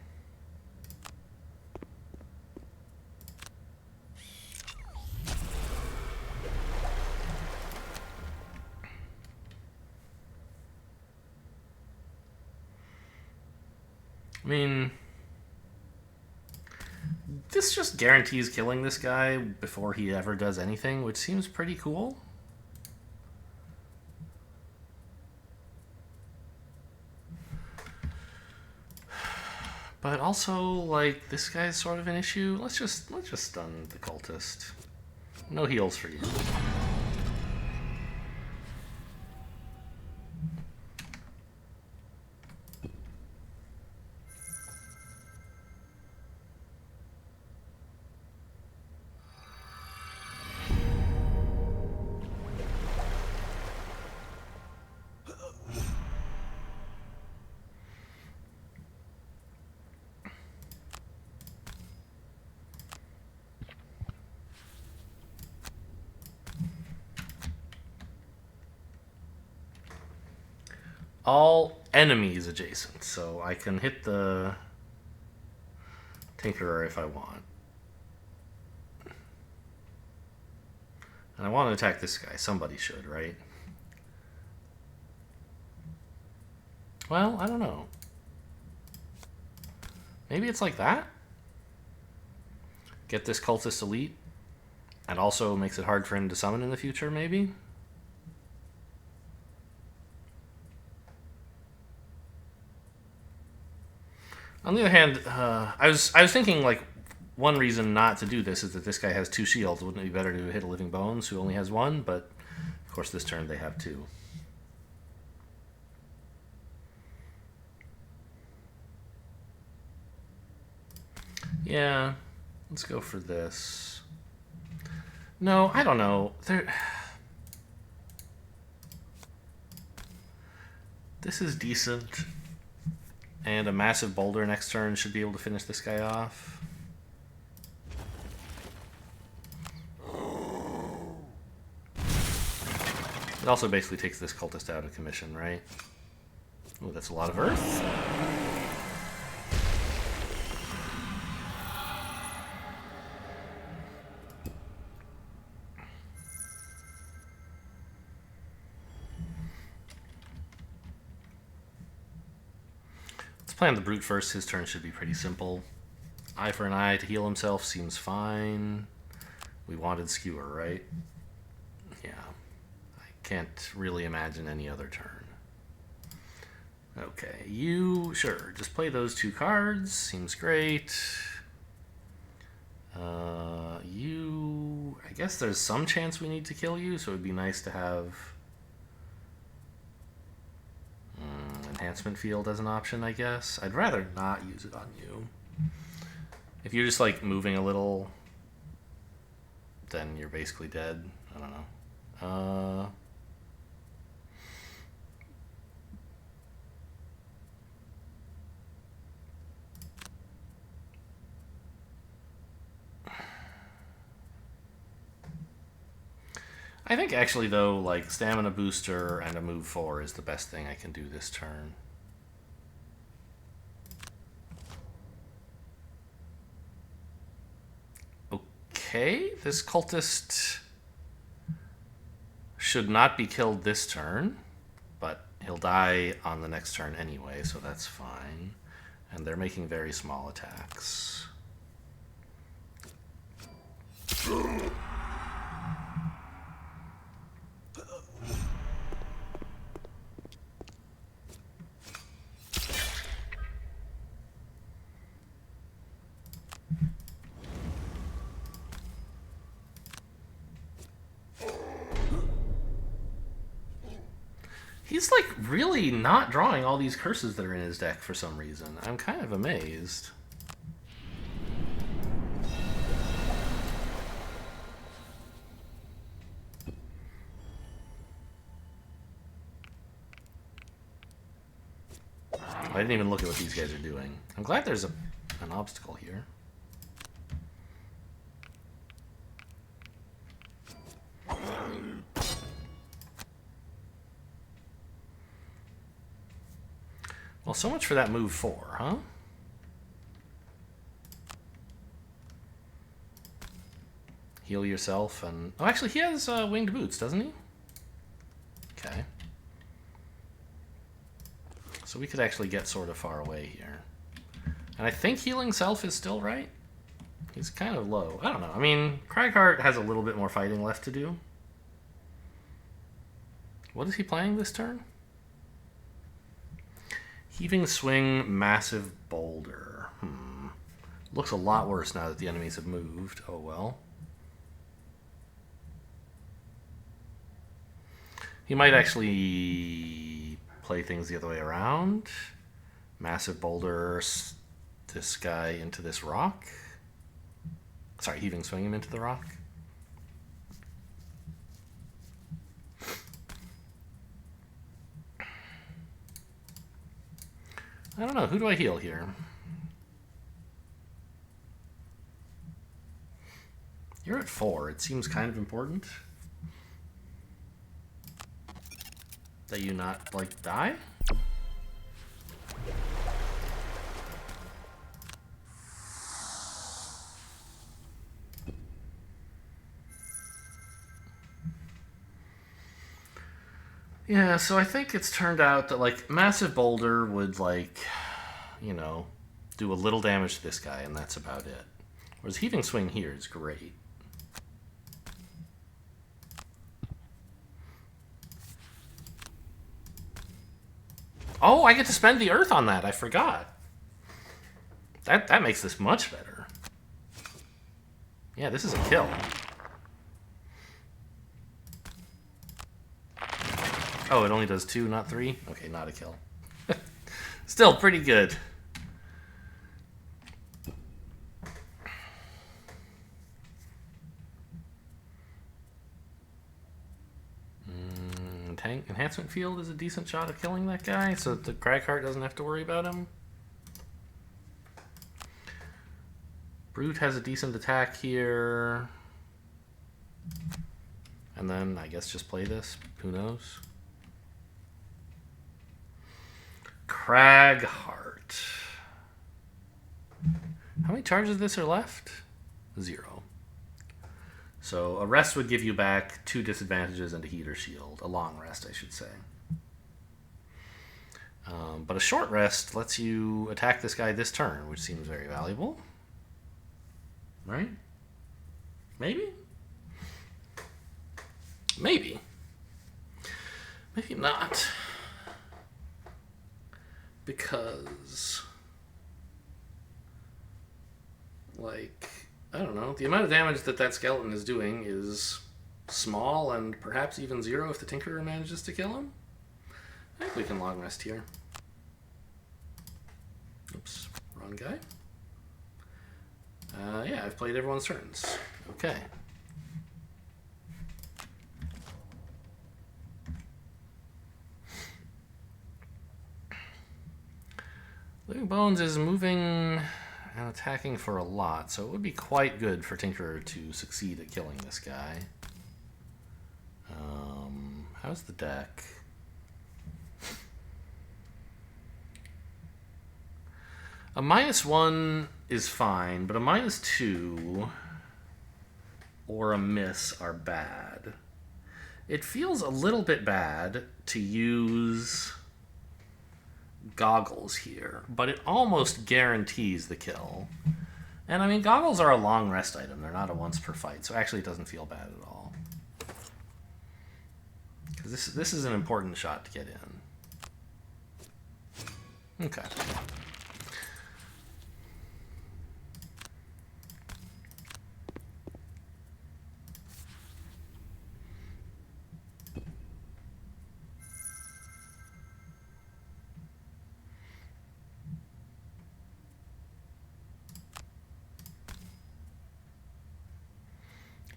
[SPEAKER 1] I mean, this just guarantees killing this guy before he ever does anything, which seems pretty cool. But also, like, this guy's sort of an issue. Let's just stun the cultist. No heals for you. All enemies adjacent, so I can hit the Tinkerer if I want. And I want to attack this guy. Somebody should, right? Well, I don't know. Maybe it's like that? Get this cultist elite, and also makes it hard for him to summon in the future, maybe? On the other hand, I was thinking, like, one reason not to do this is that this guy has 2 shields. Wouldn't it be better to hit a Living Bones who only has 1? But, of course, this turn they have 2. Yeah, let's go for this. No, I don't know. This is decent. And a massive boulder next turn should be able to finish this guy off. It also basically takes this cultist out of commission, right? Oh, that's a lot of earth. Let's plan the brute first. His turn should be pretty simple. Eye for an eye to heal himself seems fine. We wanted skewer, right? Yeah. I can't really imagine any other turn. Okay, sure, just play those 2 cards. Seems great. I guess there's some chance we need to kill you, so it'd be nice to have enhancement field as an option, I guess. I'd rather not use it on you. If you're just, like, moving a little, then you're basically dead. I don't know. I think actually though, like stamina booster and a move 4 is the best thing I can do this turn. Okay, this cultist should not be killed this turn, but he'll die on the next turn anyway, so that's fine. And they're making very small attacks. He's like really not drawing all these curses that are in his deck for some reason. I'm kind of amazed. I didn't even look at what these guys are doing. I'm glad there's an obstacle here. Well, so much for that move 4, huh? Heal yourself and... Oh, actually, he has winged boots, doesn't he? Okay. So we could actually get sort of far away here. And I think healing self is still right. He's kind of low. I don't know. I mean, Cragheart has a little bit more fighting left to do. What is he playing this turn? Heaving Swing, Massive Boulder. Looks a lot worse now that the enemies have moved. Oh well. He might actually play things the other way around. Massive Boulder this guy into this rock. Sorry, Heaving Swing him into the rock. I don't know. Who do I heal here? You're at 4. It seems kind of important that you not, like, die? Yeah, so I think it's turned out that, like, Massive Boulder would, like, you know, do a little damage to this guy, and that's about it. Whereas Heaving Swing here is great. Oh, I get to spend the earth on that. I forgot. That makes this much better. Yeah, this is a kill. Oh, it only does 2, not 3? Okay, not a kill. Still pretty good. Tank Enhancement Field is a decent shot at killing that guy, so that the Cragheart doesn't have to worry about him. Brute has a decent attack here. And then, I guess, just play this. Who knows? Cragheart. How many charges of this are left? 0. So a rest would give you back 2 disadvantages and a heat or shield. A long rest, I should say. But a short rest lets you attack this guy this turn, which seems very valuable. Right? Maybe? Maybe. Maybe not. Because, like, I don't know, the amount of damage that that skeleton is doing is small and perhaps even 0 if the Tinkerer manages to kill him. I think we can long rest here. Oops, wrong guy. Yeah, I've played everyone's turns. Okay. Living Bones is moving and attacking for a lot, so it would be quite good for Tinkerer to succeed at killing this guy. How's the deck? A -1 is fine, but a -2 or a miss are bad. It feels a little bit bad to use goggles here, but it almost guarantees the kill. And I mean, goggles are a long rest item. They're not a once per fight, so actually it doesn't feel bad at all. Because this is an important shot to get in. Okay.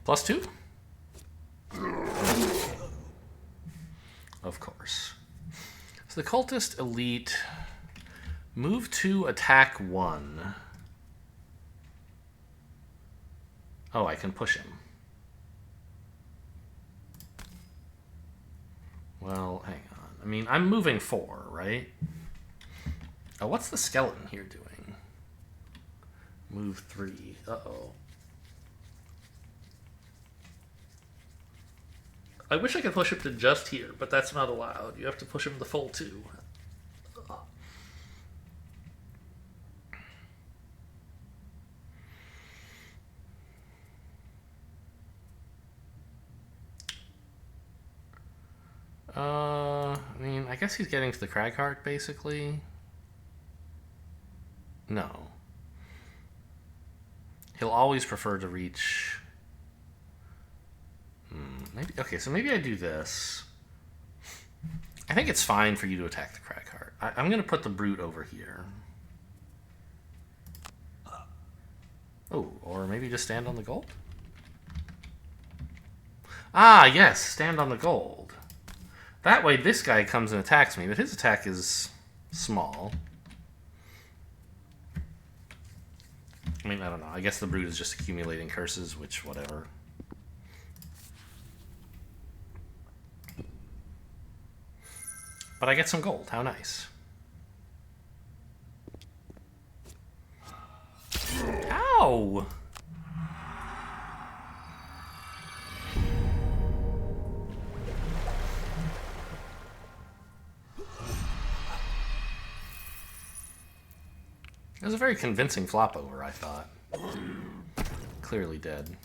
[SPEAKER 1] +2? Of course. So the Cultist Elite, move 2, attack 1. Oh, I can push him. Well, hang on. I mean, I'm moving 4, right? Oh, what's the skeleton here doing? Move 3. Uh-oh. I wish I could push him to just here, but that's not allowed. You have to push him the full 2. I mean, I guess he's getting to the Cragheart, basically. No. He'll always prefer to reach... Maybe, okay, so maybe I do this. I think it's fine for you to attack the Cragheart. I'm going to put the Brute over here. Oh, or maybe just stand on the gold? Ah, yes, stand on the gold. That way this guy comes and attacks me, but his attack is small. I mean, I don't know. I guess the Brute is just accumulating curses, which, whatever. But I get some gold. How nice. Ow! It was a very convincing flop over, I thought. Clearly dead.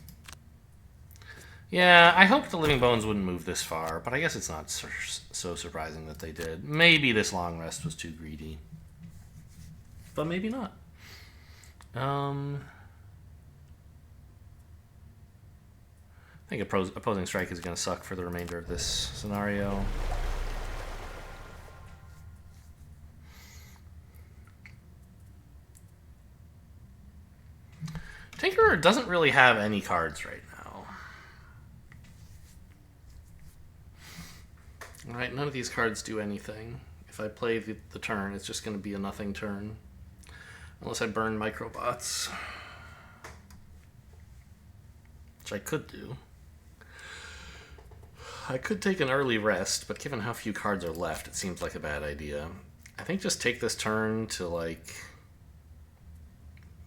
[SPEAKER 1] Yeah, I hoped the Living Bones wouldn't move this far, but I guess it's not so surprising that they did. Maybe this long rest was too greedy. But maybe not. I think opposing strike is going to suck for the remainder of this scenario. Tinkerer doesn't really have any cards right now. Alright, none of these cards do anything. If I play the turn, it's just going to be a nothing turn. Unless I burn Microbots. Which I could do. I could take an early rest, but given how few cards are left, it seems like a bad idea. I think just take this turn to, like,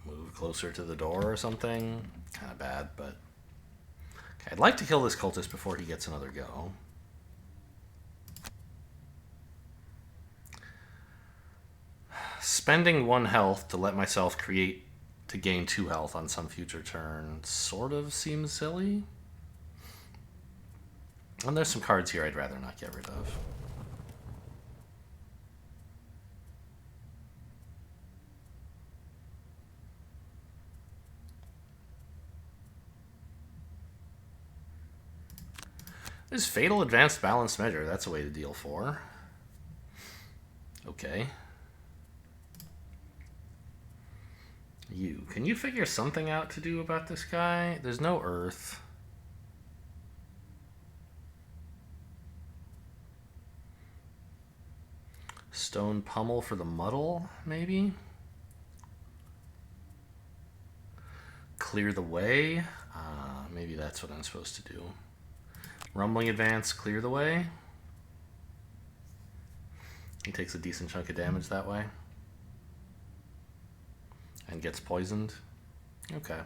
[SPEAKER 1] move closer to the door or something. Kind of bad, but... Okay, I'd like to kill this cultist before he gets another go. Spending 1 health to let myself create to gain 2 health on some future turn sort of seems silly. And there's some cards here I'd rather not get rid of. There's Fatal Advanced Balanced Measure. That's a way to deal 4. Okay. Can you figure something out to do about this guy? There's no earth. Stone Pummel for the muddle, maybe? Clear the way? Maybe that's what I'm supposed to do. Rumbling Advance, clear the way? He takes a decent chunk of damage that way. And gets poisoned. Okay.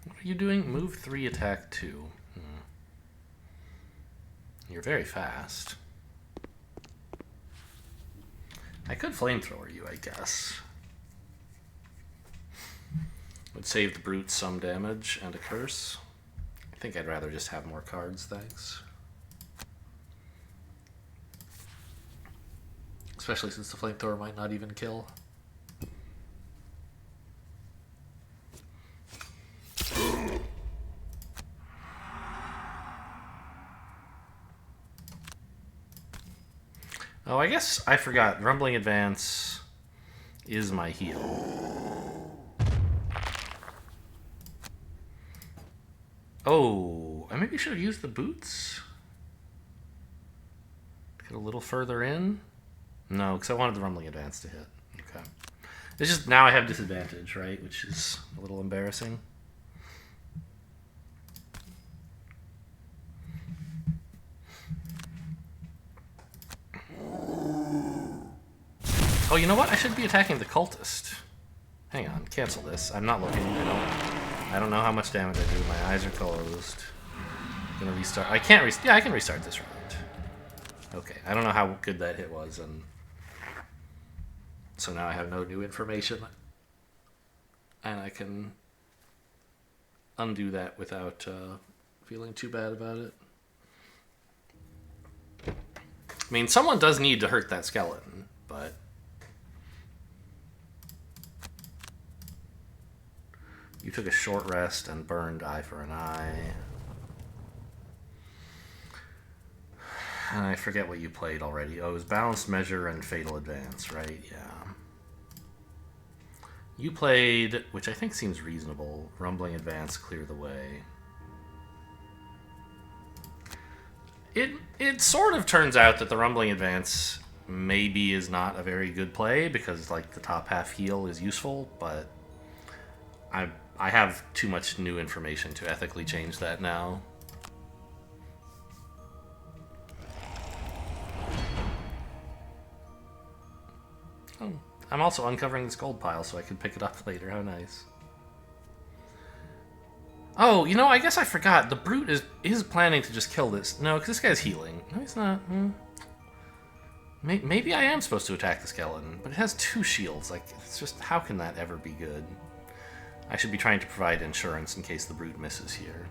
[SPEAKER 1] What are you doing? Move 3, attack 2. You're very fast. I could flamethrower you, I guess. Would save the brute some damage and a curse. I think I'd rather just have more cards, thanks. Especially since the flamethrower might not even kill. Oh, I guess I forgot. Rumbling Advance is my heal. Oh, I maybe should have used the boots? Get a little further in? No, because I wanted the Rumbling Advance to hit. Okay. It's just now I have disadvantage, right? Which is a little embarrassing. Oh, you know what? I should be attacking the cultist. Hang on, cancel this. I'm not looking. I don't know how much damage I do. My eyes are closed. I'm gonna restart. I can't restart. Yeah, I can restart this round. Okay, I don't know how good that hit was, and so now I have no new information, and I can undo that without feeling too bad about it. I mean, someone does need to hurt that skeleton, but you took a short rest and burned eye for an eye. And I forget what you played already. Oh, it was Balanced Measure and Fatal Advance, right? Yeah. You played, which I think seems reasonable, Rumbling Advance, Clear the Way. It sort of turns out that the Rumbling Advance maybe is not a very good play because, like, the top half heal is useful, but I have too much new information to ethically change that now. Oh, I'm also uncovering this gold pile so I can pick it up later. How nice. Oh, you know, I guess I forgot. The brute is planning to just kill this. No, because this guy's healing. No, he's not. Maybe I am supposed to attack the skeleton, but it has 2 shields. Like, it's just, how can that ever be good? I should be trying to provide insurance in case the brute misses here.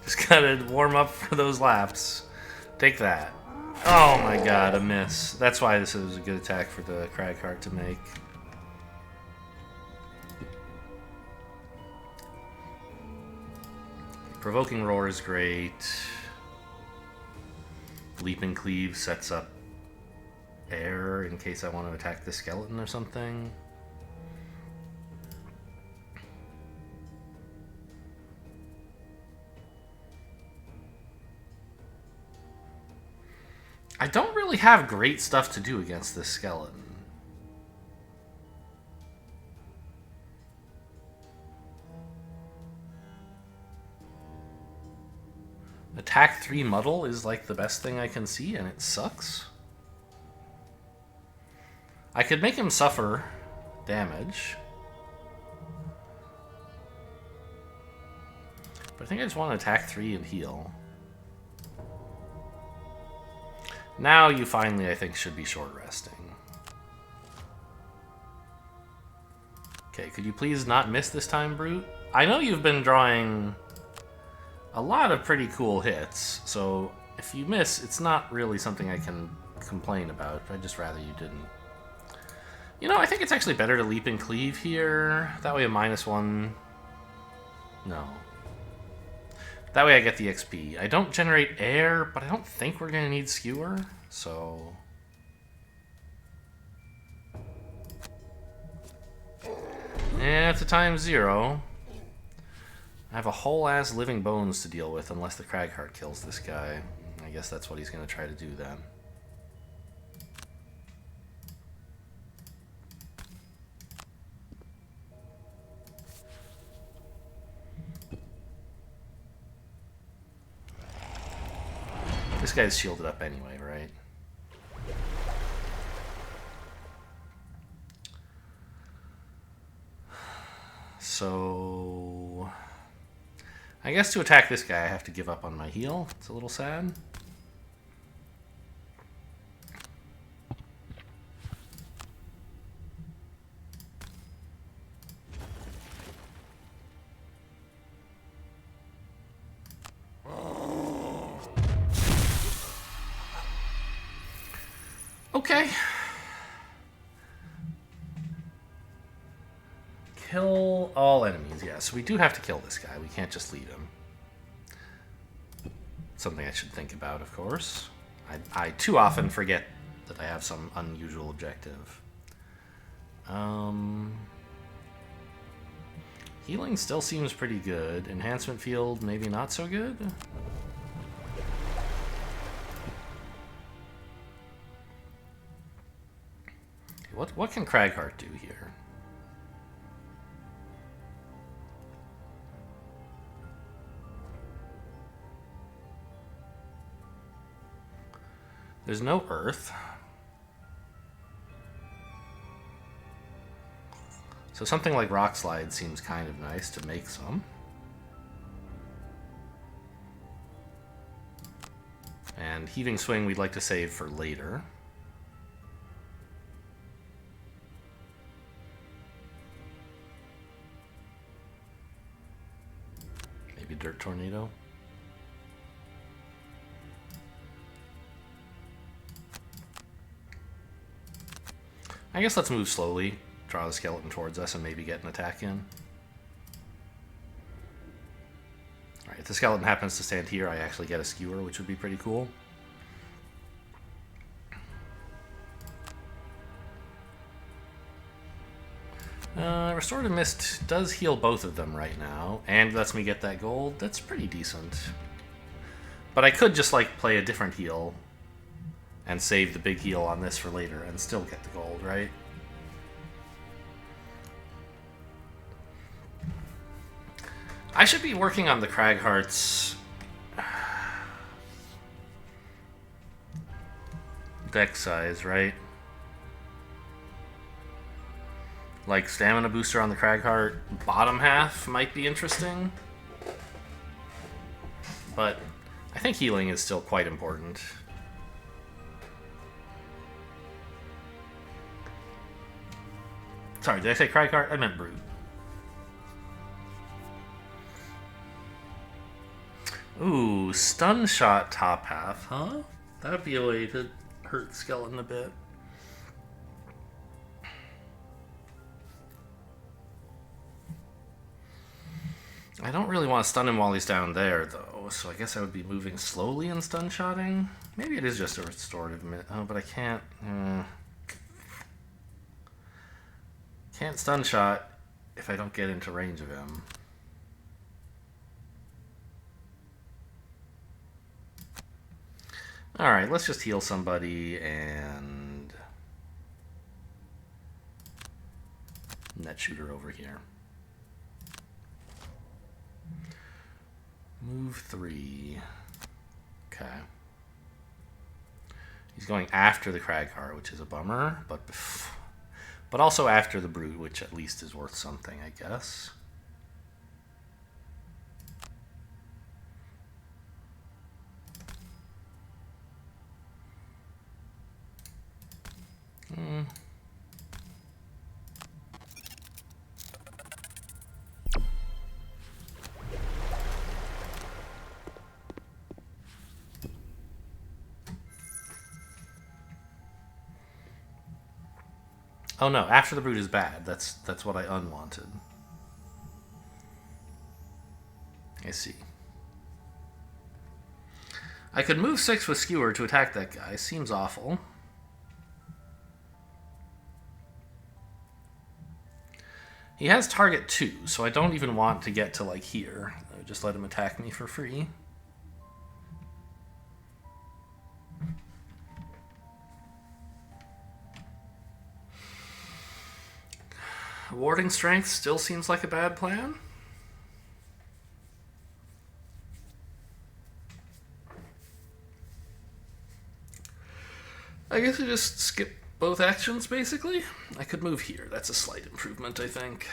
[SPEAKER 1] Just gotta warm up for those laps. Take that. Oh my god, a miss. That's why this is a good attack for the Crag Heart to make. Provoking Roar is great. Leaping Cleave sets up air in case I want to attack the skeleton or something. I don't really have great stuff to do against this skeleton. Attack 3 Muddle is like the best thing I can see, and it sucks. I could make him suffer damage. But I think I just want to attack 3 and heal. Now you finally, I think, should be short resting. Okay, could you please not miss this time, Brute? I know you've been drawing a lot of pretty cool hits, so if you miss, it's not really something I can complain about. I'd just rather you didn't. You know, I think it's actually better to leap and cleave here. That way a -1... No. That way I get the XP. I don't generate air, but I don't think we're going to need skewer, so... Yeah, it's a ×0. I have a whole ass living bones to deal with unless the Cragheart kills this guy. I guess that's what he's going to try to do then. This guy's shielded up anyway, right? So... I guess to attack this guy, I have to give up on my heal. It's a little sad. Okay. Kill all enemies, yeah. So we do have to kill this guy. We can't just lead him. Something I should think about, of course. I too often forget that I have some unusual objective. Healing still seems pretty good. Enhancement field, maybe not so good. What can Cragheart do here? There's no earth. So something like Rock Slide seems kind of nice to make some. And Heaving Swing we'd like to save for later. Maybe Dirt Tornado. I guess let's move slowly, draw the skeleton towards us, and maybe get an attack in. Alright, if the skeleton happens to stand here, I actually get a skewer, which would be pretty cool. Restorative Mist does heal both of them right now, and lets me get that gold. That's pretty decent. But I could just, like, play a different heal and save the big heal on this for later and still get the gold, right? I should be working on the Cragheart's deck size, right? Like, stamina booster on the Cragheart bottom half might be interesting. But I think healing is still quite important. Sorry, did I say Cragheart? I meant Brute. Ooh, stun shot top half, huh? That would be a way to hurt the skeleton a bit. I don't really want to stun him while he's down there, though, so I guess I would be moving slowly and stun shotting. Maybe it is just a restorative oh, but I can't... Can't stun shot if I don't get into range of him. Alright, let's just heal somebody and... net shooter over here. Move 3. Okay. He's going after the Cragheart, which is a bummer, but also after the Brute, which at least is worth something, I guess. Oh no, after the brute is bad. That's what I unwanted. I see. I could move 6 with Skewer to attack that guy. Seems awful. He has target 2, so I don't even want to get to, like, here. I would just let him attack me for free. Warding strength still seems like a bad plan. I guess I just skip both actions, basically. I could move here. That's a slight improvement, I think.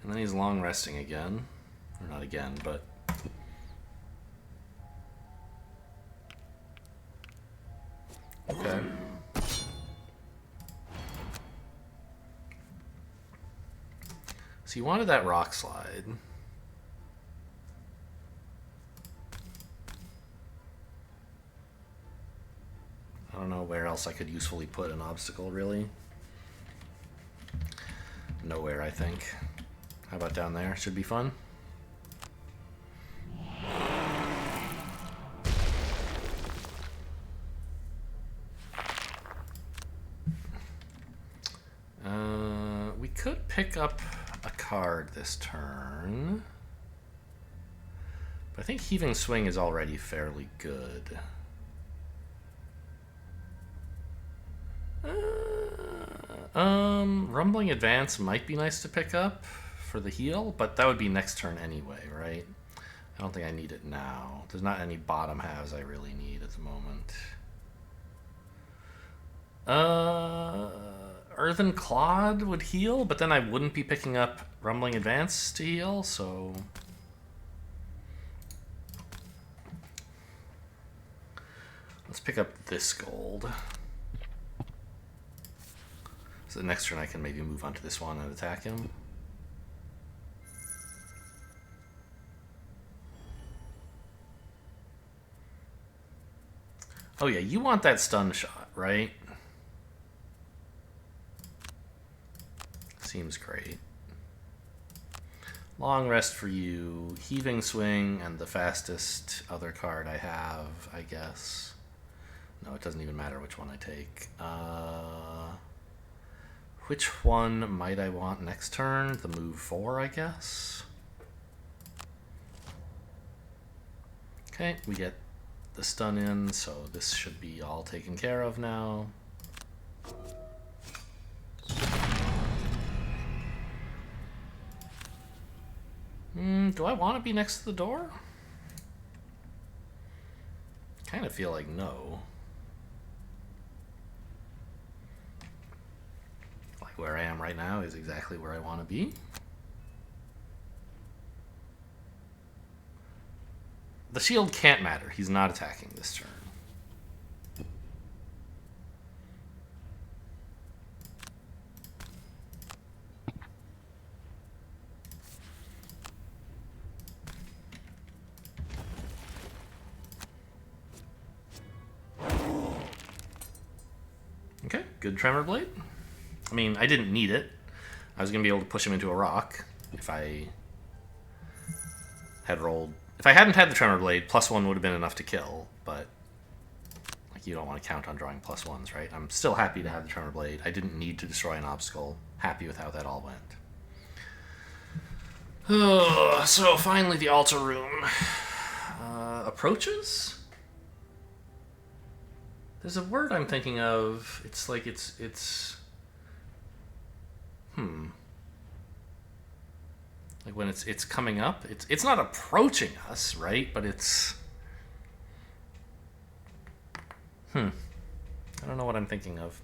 [SPEAKER 1] And then he's long resting again. Or not again, but... Okay. So you wanted that rock slide. I don't know where else I could usefully put an obstacle, really. Nowhere, I think. How about down there? Should be fun. We could pick up a card this turn. But I think Heaving Swing is already fairly good. Rumbling Advance might be nice to pick up for the heal, but that would be next turn anyway, right? I don't think I need it now. There's not any bottom halves I really need at the moment. Earthen Clod would heal, but then I wouldn't be picking up Rumbling Advance to heal, so... Let's pick up this gold. So the next turn I can maybe move onto this one and attack him. Oh yeah, you want that stun shot, right? Seems great. Long rest for you, Heaving Swing, and the fastest other card I have, I guess. No, it doesn't even matter which one I take. Which one might I want next turn? The move 4, I guess. Okay, we get the stun in, so this should be all taken care of now. Do I want to be next to the door? Kind of feel like no. Like where I am right now is exactly where I want to be. The shield can't matter. He's not attacking this turn. Okay, good Tremor Blade. I mean, I didn't need it. I was going to be able to push him into a rock if I had rolled. If I hadn't had the Tremor Blade, +1 would have been enough to kill, but like you don't want to count on drawing +1s, right? I'm still happy to have the Tremor Blade. I didn't need to destroy an obstacle. Happy with how that all went. So finally the altar room approaches. There's a word I'm thinking of. It's like it's like when it's coming up. It's not approaching us, right? But it's I don't know what I'm thinking of.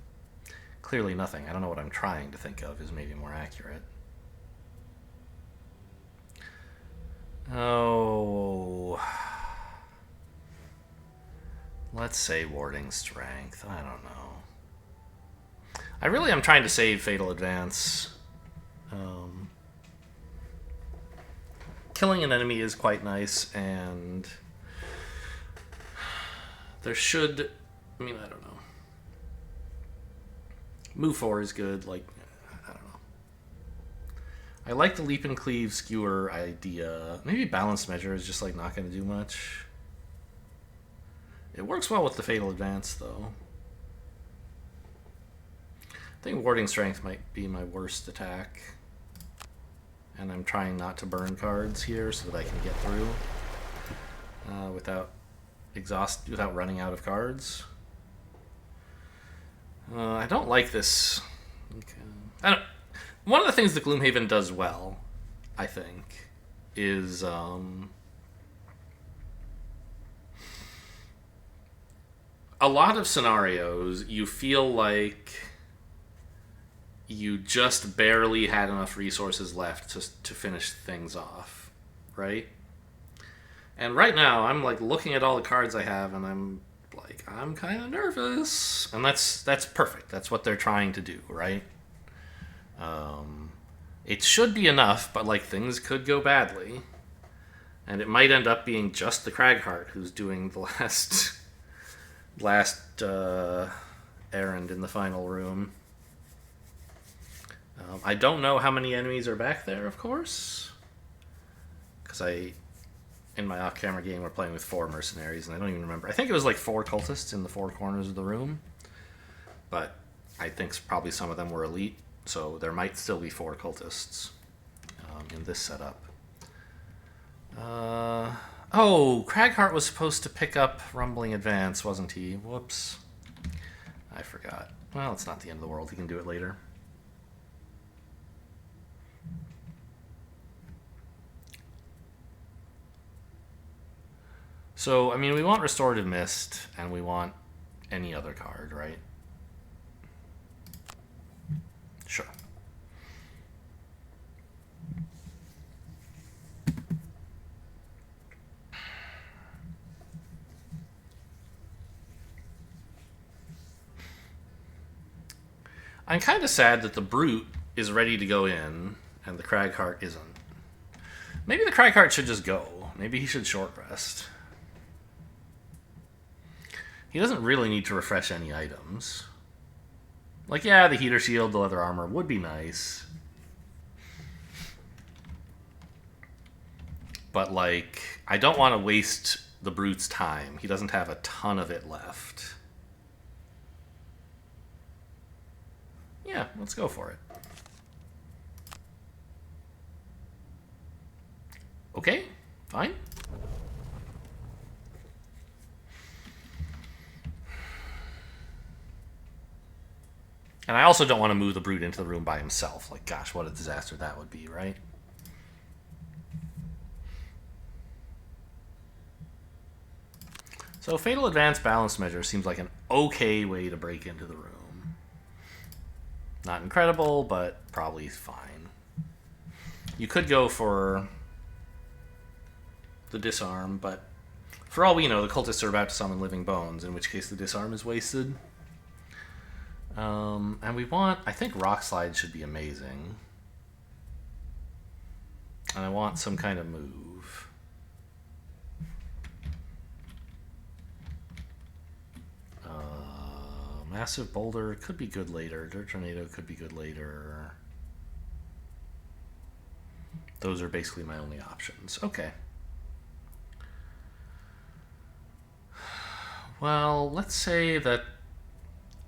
[SPEAKER 1] Clearly nothing. I don't know what I'm trying to think of is maybe more accurate. Oh, let's say warding strength. I don't know. I really am trying to save Fatal Advance. killing an enemy is quite nice, and there should... I mean, I don't know. Move 4 is good, like, I don't know. I like the leap and cleave skewer idea. Maybe balanced measure is just, like, not going to do much. It works well with the fatal advance, though. I think warding strength might be my worst attack. And I'm trying not to burn cards here so that I can get through without running out of cards. I don't like this. Okay. One of the things that Gloomhaven does well, I think, is a lot of scenarios you feel like you just barely had enough resources left to finish things off, right? And right now, I'm like looking at all the cards I have, and I'm like, I'm kind of nervous, and that's perfect. That's what they're trying to do, right? It should be enough, but like things could go badly, and it might end up being just the Cragheart who's doing the last errand in the final room. I don't know how many enemies are back there, of course, because in my off-camera game, we're playing with 4 mercenaries, and I don't even remember. I think it was like 4 cultists in the 4 corners of the room, but I think probably some of them were elite, so there might still be 4 cultists in this setup. Oh, Cragheart was supposed to pick up Rumbling Advance, wasn't he? Whoops. I forgot. Well, it's not the end of the world. He can do it later. So, I mean, we want Restorative Mist, and we want any other card, right? Sure. I'm kind of sad that the Brute is ready to go in, and the Cragheart isn't. Maybe the Cragheart should just go. Maybe he should short rest. He doesn't really need to refresh any items. Like, yeah, the heater shield, the leather armor would be nice. But, like, I don't want to waste the Brute's time. He doesn't have a ton of it left. Yeah, let's go for it. Okay, fine. And I also don't want to move the Brute into the room by himself. Like, gosh, what a disaster that would be, right? So Fatal Advance Balance Measure seems like an okay way to break into the room. Not incredible, but probably fine. You could go for the Disarm, but for all we know, the cultists are about to summon Living Bones, in which case the Disarm is wasted. And we want... I think Rock Slide should be amazing. And I want some kind of move. Massive Boulder could be good later. Dirt Tornado could be good later. Those are basically my only options. Okay. Well, let's say that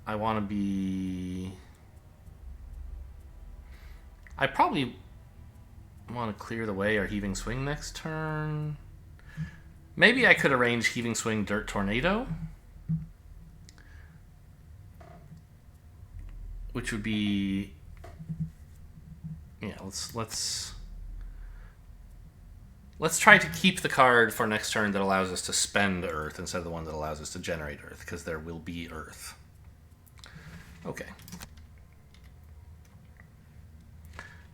[SPEAKER 1] I want to be... I probably want to clear the way or Heaving Swing next turn. Maybe I could arrange Heaving Swing, Dirt Tornado, which would be... Yeah, let's try to keep the card for next turn that allows us to spend Earth instead of the one that allows us to generate Earth, because there will be Earth. Okay.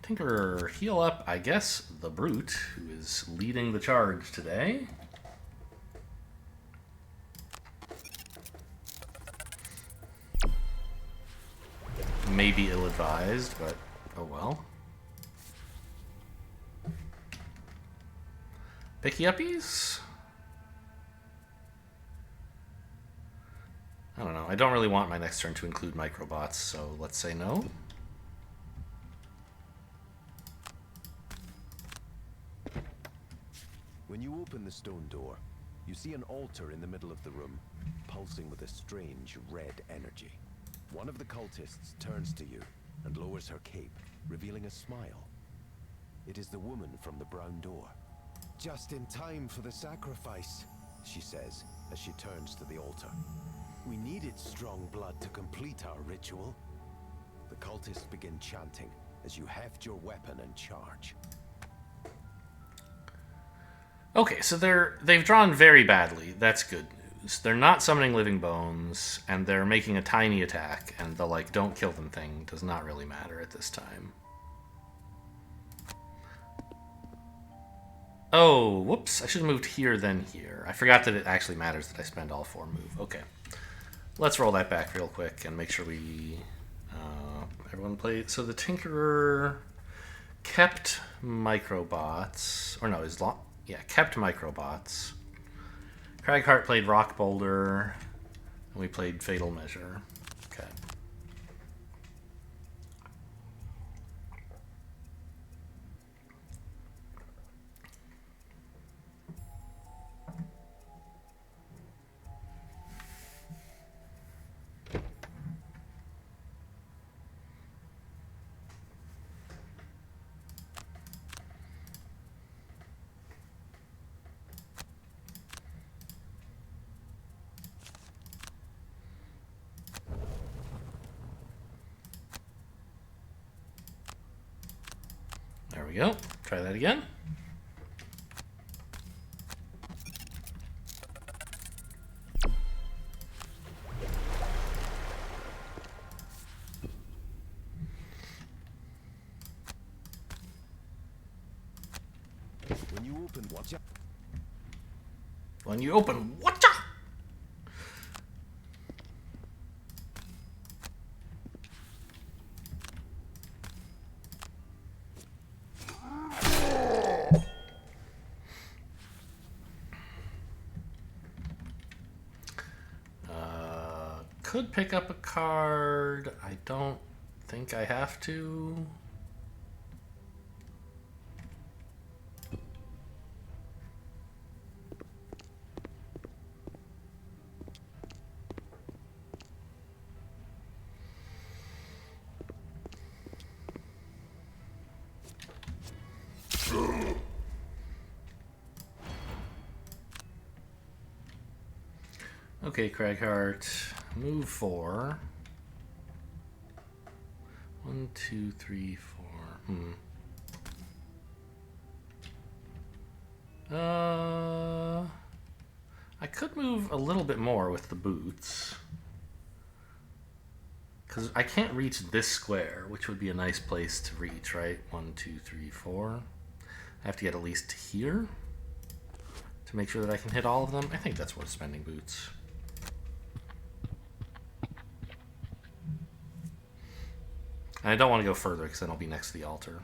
[SPEAKER 1] Tinkerer, heal up, I guess, the Brute, who is leading the charge today. Maybe ill-advised, but oh well. Picky uppies? I don't know. I don't really want my next turn to include microbots, so let's say no.
[SPEAKER 2] When you open the stone door, you see an altar in the middle of the room, pulsing with a strange red energy. One of the cultists turns to you and lowers her cape, revealing a smile. It is the woman from the brown door. Just in time for the sacrifice, she says as she turns to the altar. We needed strong blood to complete our ritual. The cultists begin chanting as you heft your weapon and charge.
[SPEAKER 1] Okay, so they've drawn very badly. That's good news. They're not summoning living bones, and they're making a tiny attack, and the like don't kill them thing does not really matter at this time. Oh, whoops. I should have moved here then here. I forgot that it actually matters that I spend all 4 move. Okay. Let's roll that back real quick and make sure we... everyone played... So the Tinkerer kept microbots. Or no, kept microbots. Craghart played Rock Boulder. And we played Fatal Measure. Okay. There we go. Try that again.
[SPEAKER 2] When you open, watch out.
[SPEAKER 1] When you open, watcha! Could pick up a card. I don't think I have to. Okay, Craghart. Move 4. 1, 2, 3, 4. I could move a little bit more with the boots. Because I can't reach this square, which would be a nice place to reach, right? 1, 2, 3, 4. I have to get at least here to make sure that I can hit all of them. I think that's worth spending boots. And I don't want to go further because then I'll be next to the altar.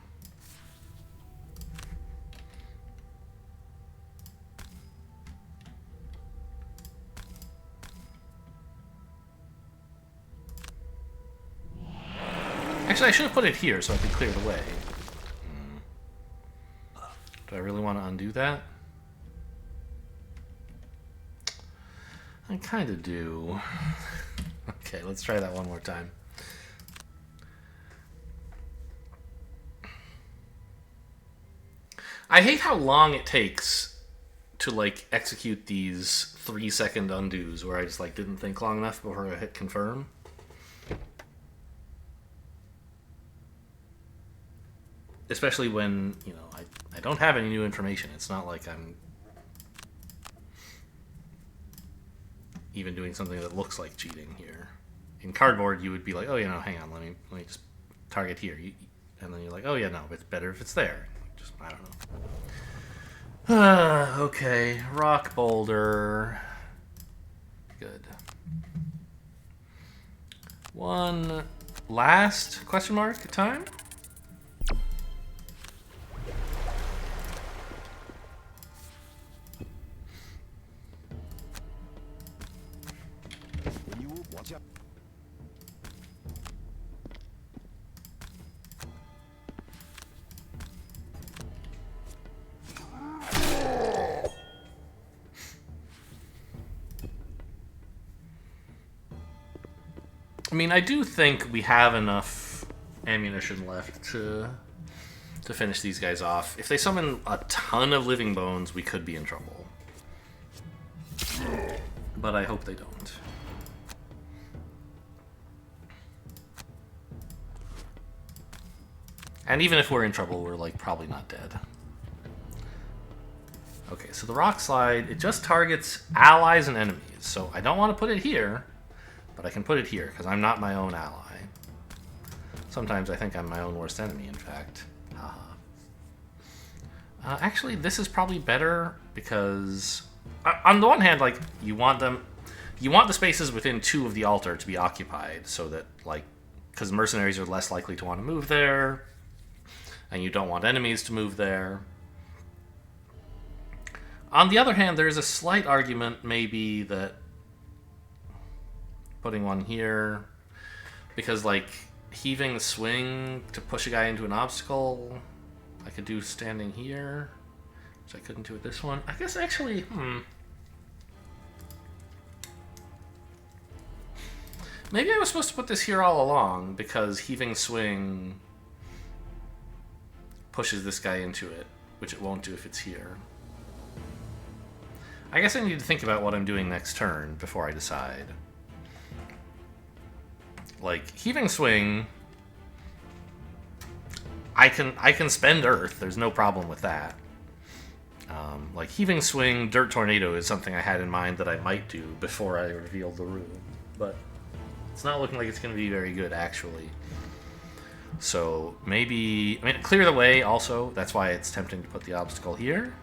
[SPEAKER 1] Actually, I should have put it here so I could clear the way. Do I really want to undo that? I kind of do. Okay, let's try that one more time. I hate how long it takes to like execute these 3-second undos where I just like didn't think long enough before I hit confirm. Especially when, you know, I don't have any new information. It's not like I'm even doing something that looks like cheating here. In Cardboard, you would be like, oh, you know, hang on, let me just target here. And then you're like, oh, yeah, no, it's better if it's there. Just, I don't know. Okay, Rock Boulder. Good. One last question mark time? I mean, I do think we have enough ammunition left to finish these guys off. If they summon a ton of living bones, we could be in trouble. But I hope they don't. And even if we're in trouble, we're like probably not dead. Okay, so the rock slide, it just targets allies and enemies. So I don't want to put it here, but I can put it here because I'm not my own ally. Sometimes I think I'm my own worst enemy, in fact. Haha. Actually, this is probably better because, on the one hand, like you want the spaces within 2 of the altar to be occupied, so that like, because mercenaries are less likely to want to move there, and you don't want enemies to move there. On the other hand, there is a slight argument maybe that putting one here, because like heaving the swing to push a guy into an obstacle, I could do standing here, which I couldn't do with this one. I guess actually, maybe I was supposed to put this here all along, because heaving swing pushes this guy into it, which it won't do if it's here. I guess I need to think about what I'm doing next turn before I decide. Like, heaving swing, I can spend earth. There's no problem with that. Like, heaving swing, dirt tornado is something I had in mind that I might do before I revealed the rune. But it's not looking like it's going to be very good, actually. So maybe, I mean, clear the way also. That's why it's tempting to put the obstacle here.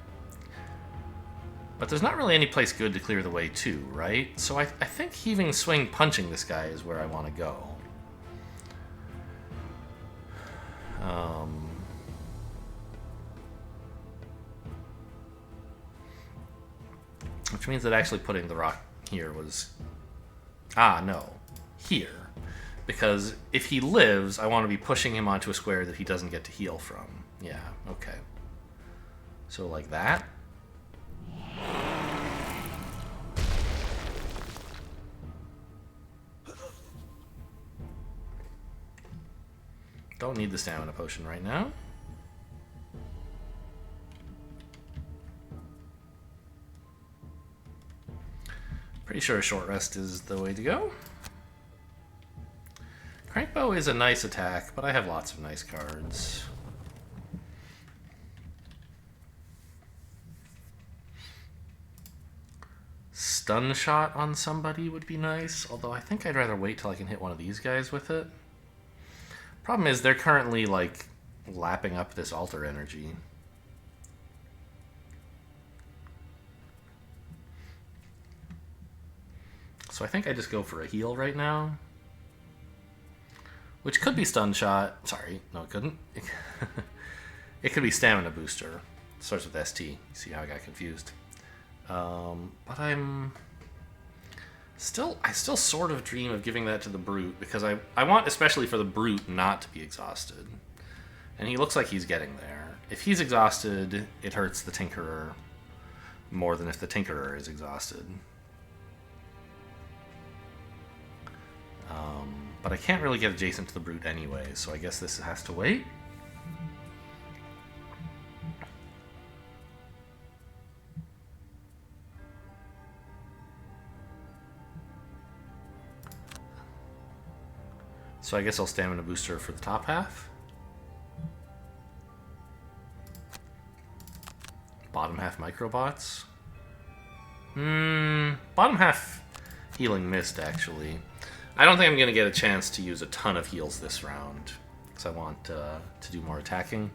[SPEAKER 1] But there's not really any place good to clear the way to, right? So I think heaving swing punching this guy is where I want to go. Which means that actually putting the rock here was... Ah, no. Here. Because if he lives, I want to be pushing him onto a square that he doesn't get to heal from. Yeah, okay. So like that. Don't need the stamina potion right now. Pretty sure a short rest is the way to go. Crankbow is a nice attack, but I have lots of nice cards. Stun shot on somebody would be nice, although I think I'd rather wait till I can hit one of these guys with it. Problem is, they're currently, like, lapping up this altar energy. So I think I just go for a heal right now. Which could be stun shot. Sorry, no it couldn't. It could be stamina booster. It starts with ST. You see how I got confused. But I still sort of dream of giving that to the Brute, because I want especially for the Brute not to be exhausted. And he looks like he's getting there. If he's exhausted, it hurts the Tinkerer more than if the Tinkerer is exhausted. But I can't really get adjacent to the Brute anyway, so I guess this has to wait. So I guess I'll stamina booster for the top half. Bottom half microbots. Bottom half healing mist, actually. I don't think I'm going to get a chance to use a ton of heals this round, because I want to do more attacking.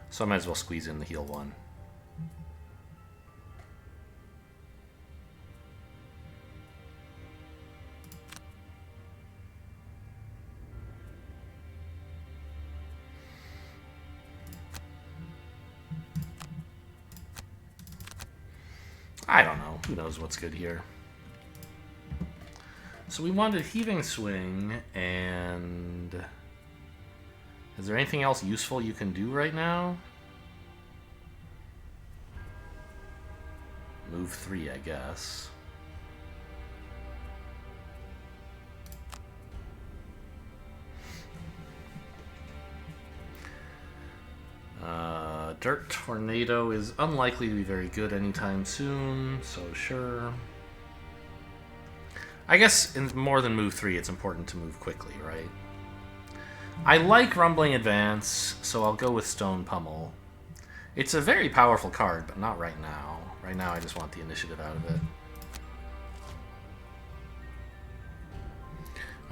[SPEAKER 1] So I might as well squeeze in the heal one. I don't know. Who knows what's good here? So we wanted heaving swing, and is there anything else useful you can do right now? Move 3, I guess. Dirt Tornado is unlikely to be very good anytime soon, so sure. I guess in more than move 3, it's important to move quickly, right? I like Rumbling Advance, so I'll go with Stone Pummel. It's a very powerful card, but not right now. Right now, I just want the initiative out of it.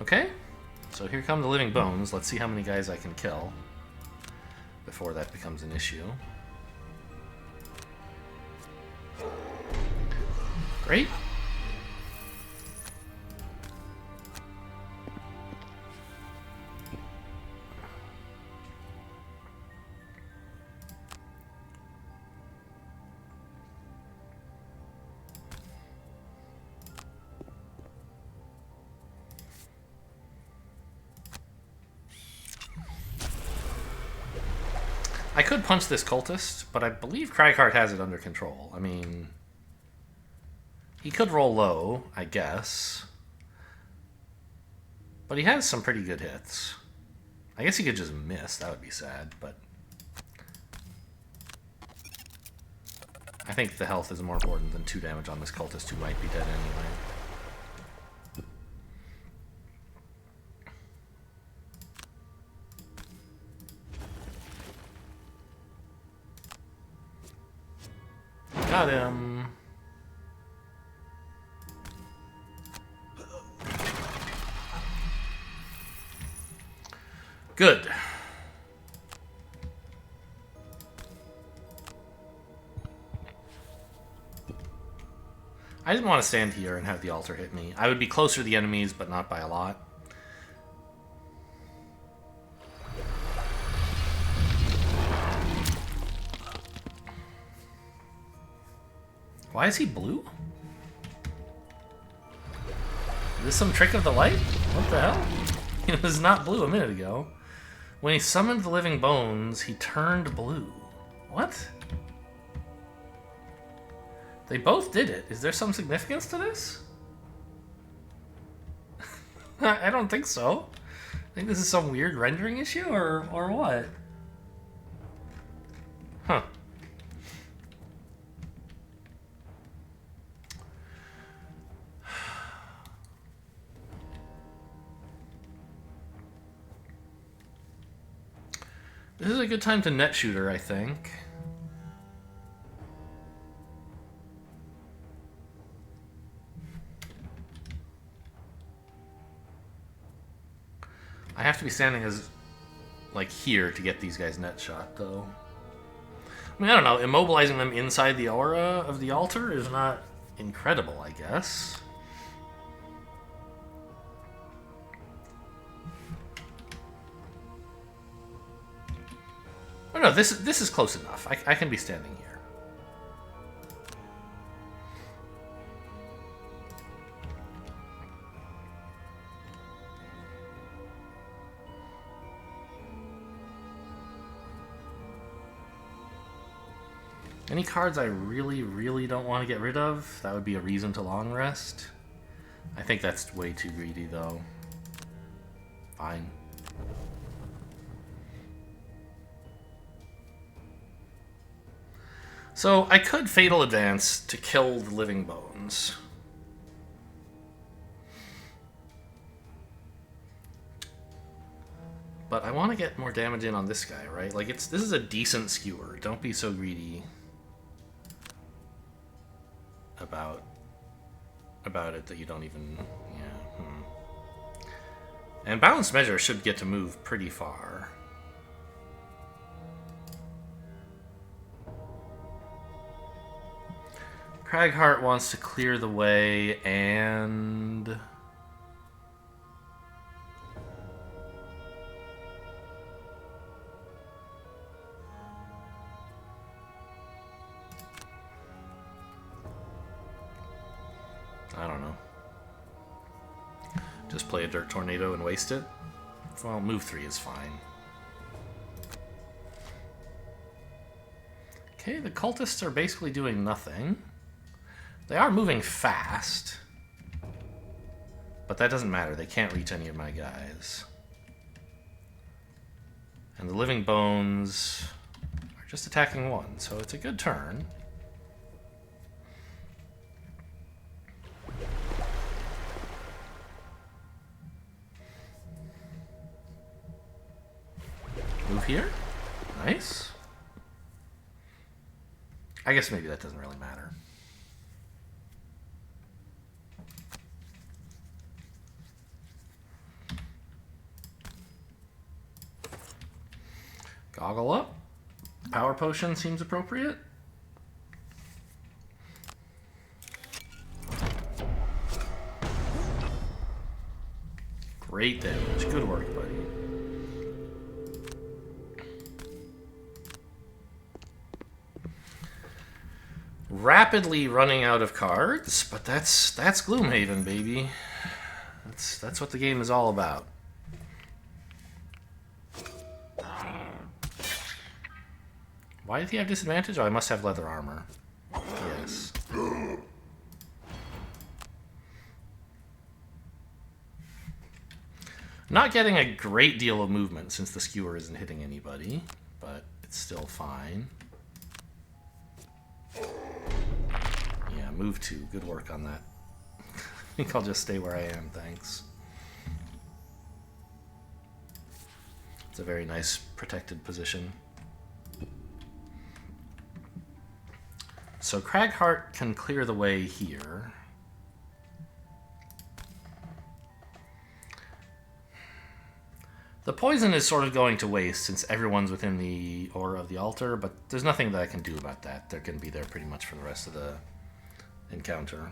[SPEAKER 1] Okay, so here come the Living Bones. Let's see how many guys I can kill before that becomes an issue. Great. I could punch this cultist, but I believe Cragheart has it under control. I mean, he could roll low, I guess. But he has some pretty good hits. I guess he could just miss. That would be sad, but I think the health is more important than 2 damage on this cultist who might be dead anyway. Got him. Good. I didn't want to stand here and have the altar hit me. I would be closer to the enemies, but not by a lot. Why is he blue? Is this some trick of the light? What the hell? He was not blue a minute ago. When he summoned the Living Bones, he turned blue. What? They both did it. Is there some significance to this? I don't think so. I think this is some weird rendering issue, or what? Huh. This is a good time to net shooter, I think. I have to be standing as, like, here to get these guys net shot, though. I mean, I don't know. Immobilizing them inside the aura of the altar is not incredible, I guess. Oh no, this is close enough. I can be standing here. Any cards I really, really don't want to get rid of? That would be a reason to long rest. I think that's way too greedy, though. Fine. So I could Fatal Advance to kill the Living Bones. But I want to get more damage in on this guy, right? Like, this is a decent skewer. Don't be so greedy about it that you don't even... Yeah. And Balanced Measure should get to move pretty far. Cragheart wants to clear the way, and... I don't know. Just play a Dirt Tornado and waste it? Well, move 3 is fine. Okay, the cultists are basically doing nothing. They are moving fast. But that doesn't matter. They can't reach any of my guys. And the Living Bones are Just attacking one, so it's a good turn. Move here. Nice. I guess maybe that doesn't really matter. Goggle up. Power potion seems appropriate. Great damage. Good work, buddy. Rapidly running out of cards, but that's Gloomhaven, baby. That's what the game is all about. Why did he have disadvantage? Oh, I must have leather armor. Yes. Not getting a great deal of movement since the skewer isn't hitting anybody, but it's still fine. Yeah, move 2. Good work on that. I think I'll just stay where I am, thanks. It's a very nice protected position. So Cragheart can clear the way here. The poison is sort of going to waste since everyone's within the aura of the altar, but there's nothing that I can do about that. They're going to be there pretty much for the rest of the encounter.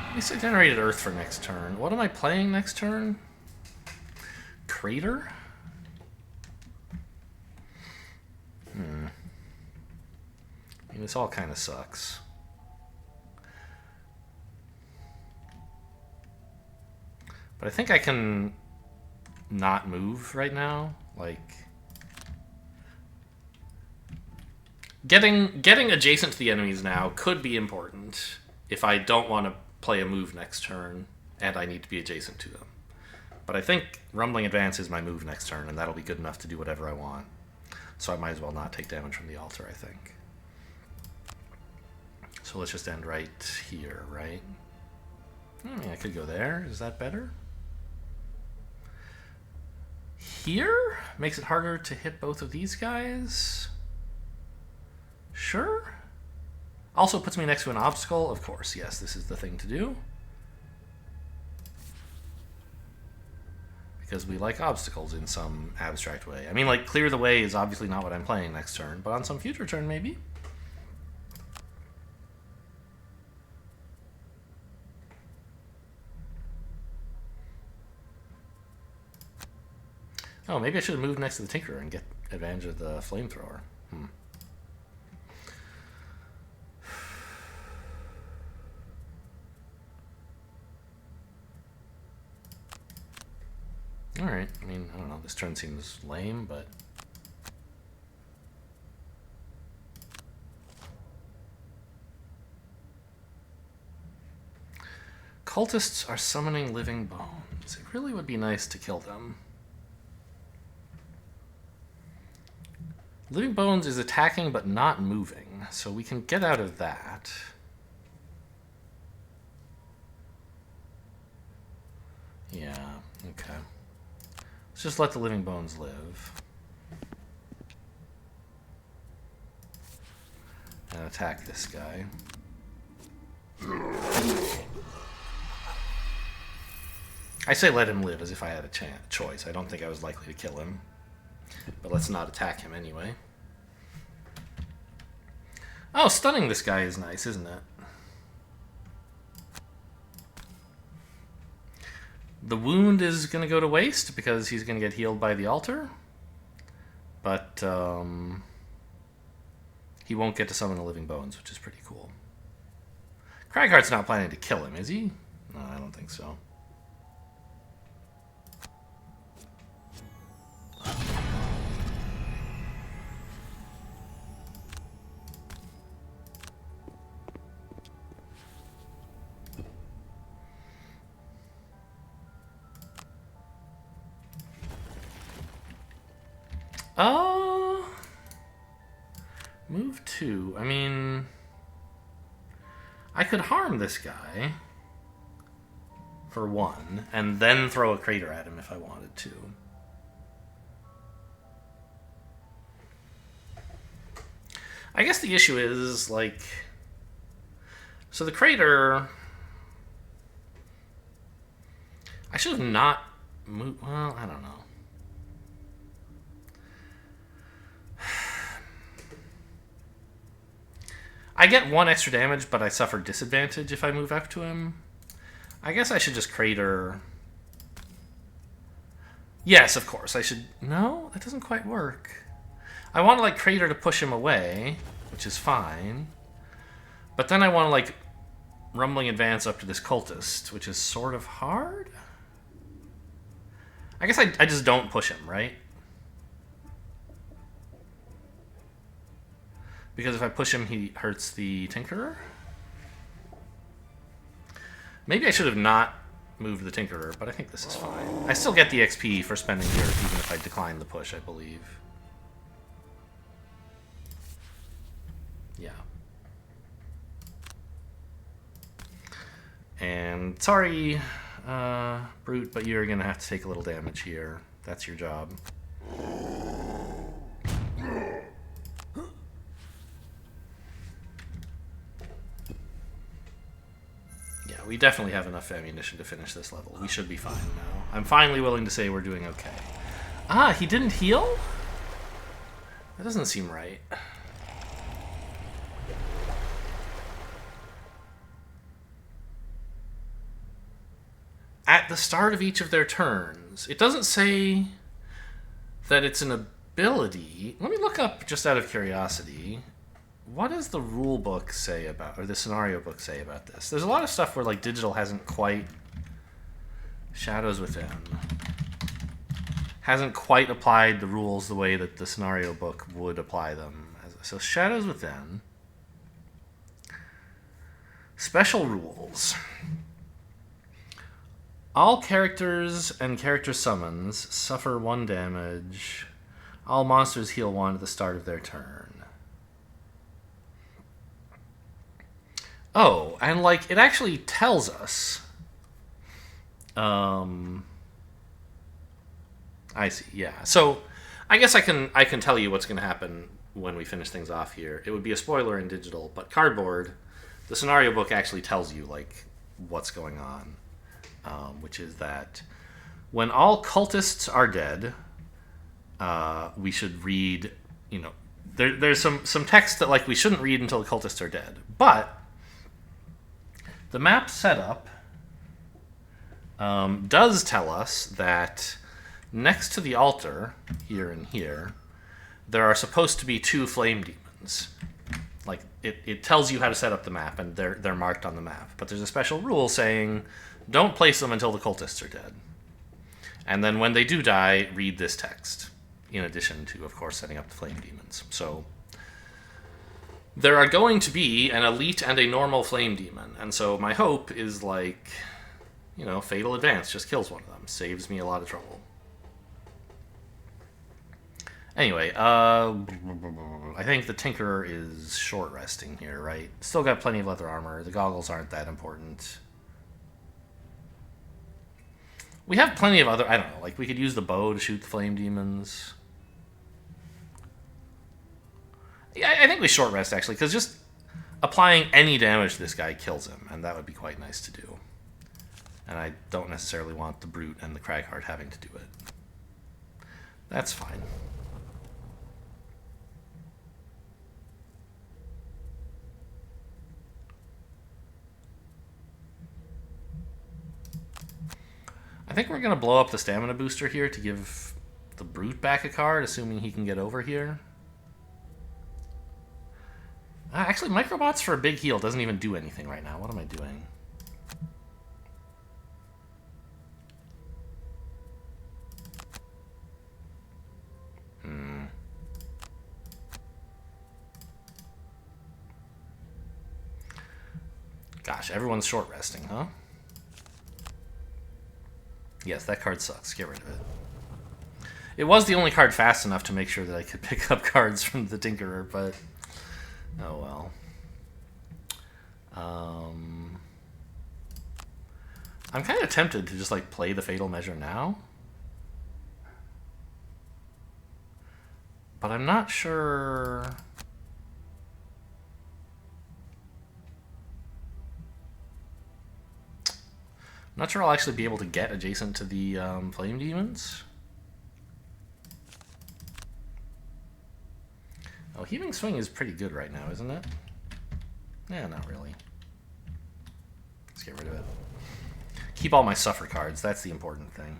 [SPEAKER 1] At least I generated Earth for next turn. What am I playing next turn? Crater? I mean, this all kind of sucks. But I think I can not move right now. Like, getting adjacent to the enemies now could be important if I don't want to play a move next turn and I need to be adjacent to them. But I think Rumbling Advance is my move next turn, and that'll be good enough to do whatever I want. So I might as well not take damage from the altar, I think. So let's just end right here, right? I mean, I could go there. Is that better? Here? Makes it harder to hit both of these guys? Sure. Also puts me next to an obstacle. Of course, yes, this is the thing to do. Because we like obstacles in some abstract way. I mean, like, clear the way is obviously not what I'm playing next turn, but on some future turn, maybe. Oh, maybe I should have moved next to the Tinkerer and get advantage of the Flamethrower. Alright, I mean, I don't know, this turn seems lame, but... Cultists are summoning living bones. It really would be nice to kill them. Living bones is attacking but not moving, so we can get out of that. Yeah, okay. Let's just let the living bones live. And attack this guy. I say let him live as if I had a choice. I don't think I was likely to kill him. But let's not attack him anyway. Oh, stunning this guy is nice, isn't it? The wound is going to go to waste because he's going to get healed by the altar. But he won't get to summon the living bones, which is pretty cool. Cragheart's not planning to kill him, is he? No, I don't think so. Uh, move 2. I mean, I could harm this guy for 1, and then throw a crater at him if I wanted to. I guess the issue is, like... So the crater... I should have not moved... Well, I don't know. I get 1 extra damage, but I suffer disadvantage if I move up to him. I guess I should just crater... Yes, of course, I should... No, that doesn't quite work. I want to, like, crater to push him away, which is fine. But then I want to, like, rumbling advance up to this cultist, which is sort of hard? I guess I just don't push him, right? Because if I push him, he hurts the Tinkerer? Maybe I should have not moved the Tinkerer, but I think this is fine. I still get the XP for spending the Earth, even if I decline the push, I believe. Yeah. And sorry, Brute, but you're gonna have to take a little damage here. That's your job. Yeah, we definitely have enough ammunition to finish this level. We should be fine now. I'm finally willing to say we're doing okay. Ah, he didn't heal? That doesn't seem right. At the start of each of their turns. It doesn't say that it's an ability. Let me look up, just out of curiosity, what does the rule book say about, or the scenario book say about this? There's a lot of stuff where, like, digital hasn't quite... Shadows Within hasn't quite applied the rules the way that the scenario book would apply them. So Shadows Within. Special rules. All characters and character summons suffer 1 damage. All monsters heal 1 at the start of their turn. Oh, and like it actually tells us. I see. Yeah. So, I guess I can tell you what's going to happen when we finish things off here. It would be a spoiler in digital, but cardboard, the scenario book actually tells you like what's going on. Which is that when all cultists are dead, we should read, you know, there's some text that like we shouldn't read until the cultists are dead. But the map setup does tell us that next to the altar, here and here, there are supposed to be 2 flame demons. Like it tells you how to set up the map, and they're marked on the map. But there's a special rule saying don't place them until the cultists are dead. And then when they do die, read this text. In addition to, of course, setting up the flame demons. So there are going to be an elite and a normal flame demon. And so my hope is like, you know, Fatal Advance just kills one of them. Saves me a lot of trouble. Anyway, I think the Tinkerer is short resting here, right? Still got plenty of leather armor. The goggles aren't that important. We have plenty of other... I don't know, like, we could use the bow to shoot the flame demons. Yeah, I think we short rest, actually, because just applying any damage to this guy kills him, and that would be quite nice to do. And I don't necessarily want the Brute and the Cragheart having to do it. That's fine. I think we're going to blow up the stamina booster here to give the Brute back a card, assuming he can get over here. Actually, Microbots for a big heal doesn't even do anything right now. What am I doing? Gosh, everyone's short resting, huh? Yes, that card sucks. Get rid of it. It was the only card fast enough to make sure that I could pick up cards from the Tinkerer, but oh well. I'm kind of tempted to just like play the Fatal Measure now, but I'm not sure. I'm not sure I'll actually be able to get adjacent to the Flame Demons. Oh, Heaving Swing is pretty good right now, isn't it? Yeah, not really. Let's get rid of it. Keep all my suffer cards. That's the important thing.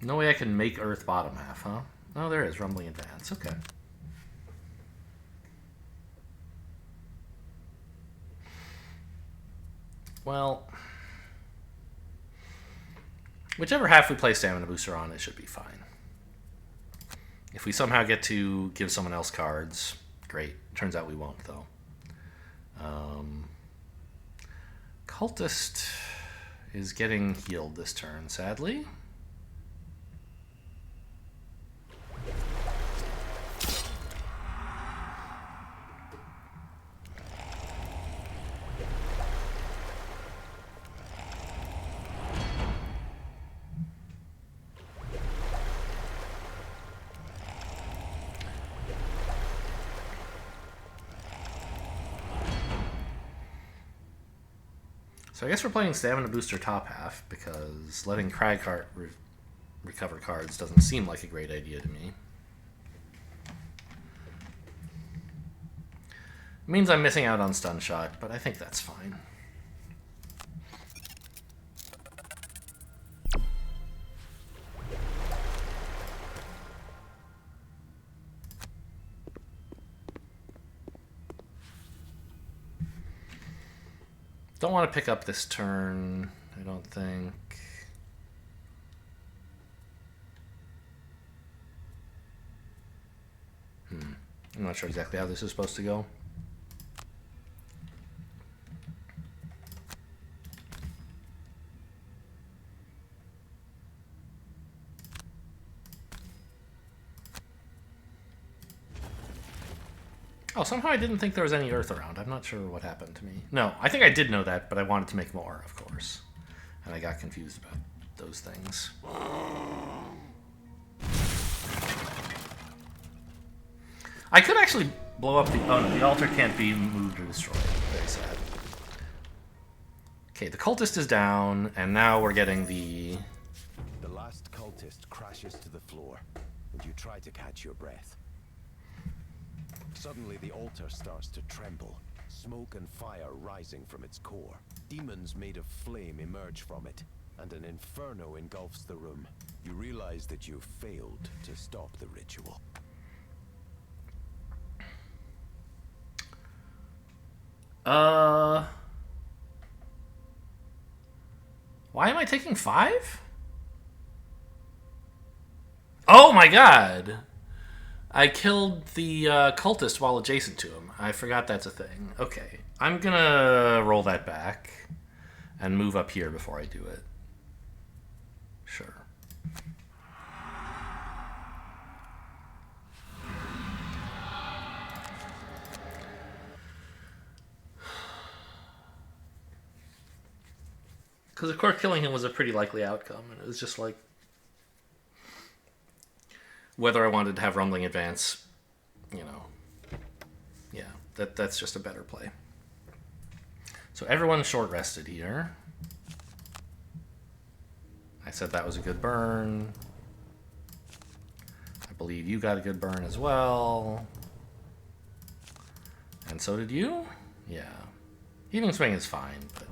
[SPEAKER 1] No way I can make Earth bottom half, huh? Oh, there is Rumbling Advance. Okay. Well, whichever half we play Stamina Booster on, it should be fine. If we somehow get to give someone else cards, great. Turns out we won't, though. Cultist is getting healed this turn, sadly. So I guess we're playing Stamina Booster top half, because letting Cragheart recover cards doesn't seem like a great idea to me. It means I'm missing out on Stun Shot, but I think that's fine. Don't want to pick up this turn, I don't think. I'm not sure exactly how this is supposed to go. Oh, somehow I didn't think there was any Earth around. I'm not sure what happened to me. No, I think I did know that, but I wanted to make more, of course. And I got confused about those things. I could actually blow up the... Oh, no, the altar can't be moved or destroyed. Very sad. Okay, the cultist is down, and now we're getting the...
[SPEAKER 2] The last cultist crashes to the floor, and you try to catch your breath. Suddenly, the altar starts to tremble, smoke and fire rising from its core. Demons made of flame emerge from it, and an inferno engulfs the room. You realize that you failed to stop the ritual.
[SPEAKER 1] Why am I taking 5? Oh my god! I killed the cultist while adjacent to him. I forgot that's a thing. Okay. I'm gonna roll that back and move up here before I do it. Sure. Because of course killing him was a pretty likely outcome, and it was just like whether I wanted to have Rumbling Advance, you know, yeah, that's just a better play. So everyone's short rested here. I said that was a good burn. I believe you got a good burn as well. And so did you? Yeah. Heaving Swing is fine, but...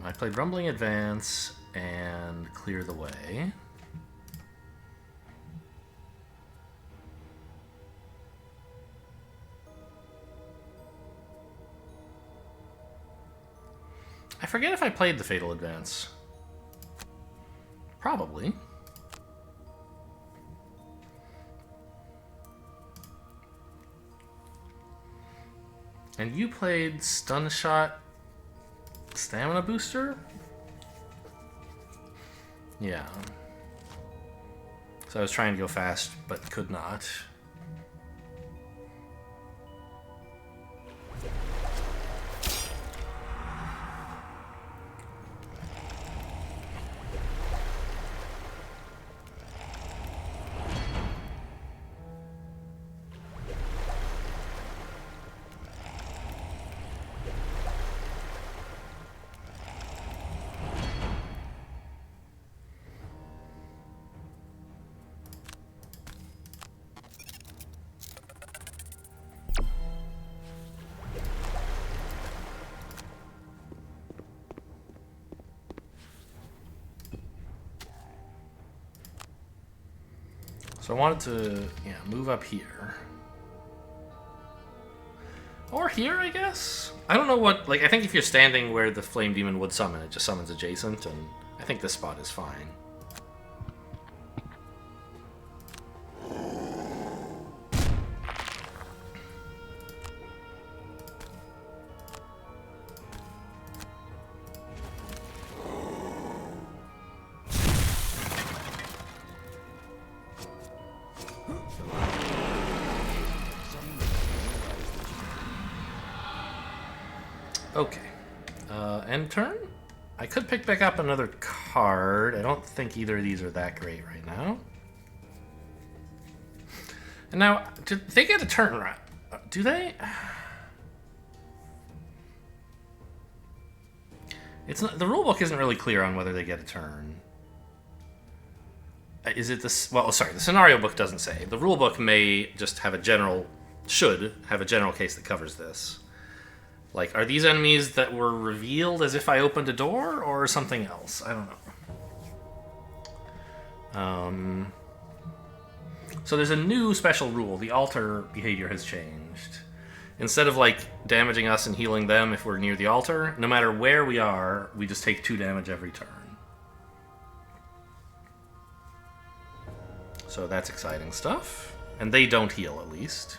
[SPEAKER 1] I played Rumbling Advance and Clear the Way. I forget if I played the Fatal Advance. Probably. And you played Stun Shot Stamina Booster? Yeah. So I was trying to go fast, but could not. So I wanted to, move up here. Or here, I guess? I don't know what, I think if you're standing where the Flame Demon would summon, it just summons adjacent, and I think this spot is fine. Okay. End turn? I could pick back up another card. I don't think either of these are that great right now. And now, do they get a turn right? Do they? It's not, the rulebook isn't really clear on whether they get a turn. Is it this? Well, sorry, the scenario book doesn't say. The rulebook may just have a general, should have a general case that covers this. Like, are these enemies that were revealed as if I opened a door, or something else? I don't know. So there's a new special rule. The altar behavior has changed. Instead of, damaging us and healing them if we're near the altar, no matter where we are, we just take 2 damage every turn. So that's exciting stuff. And they don't heal, at least.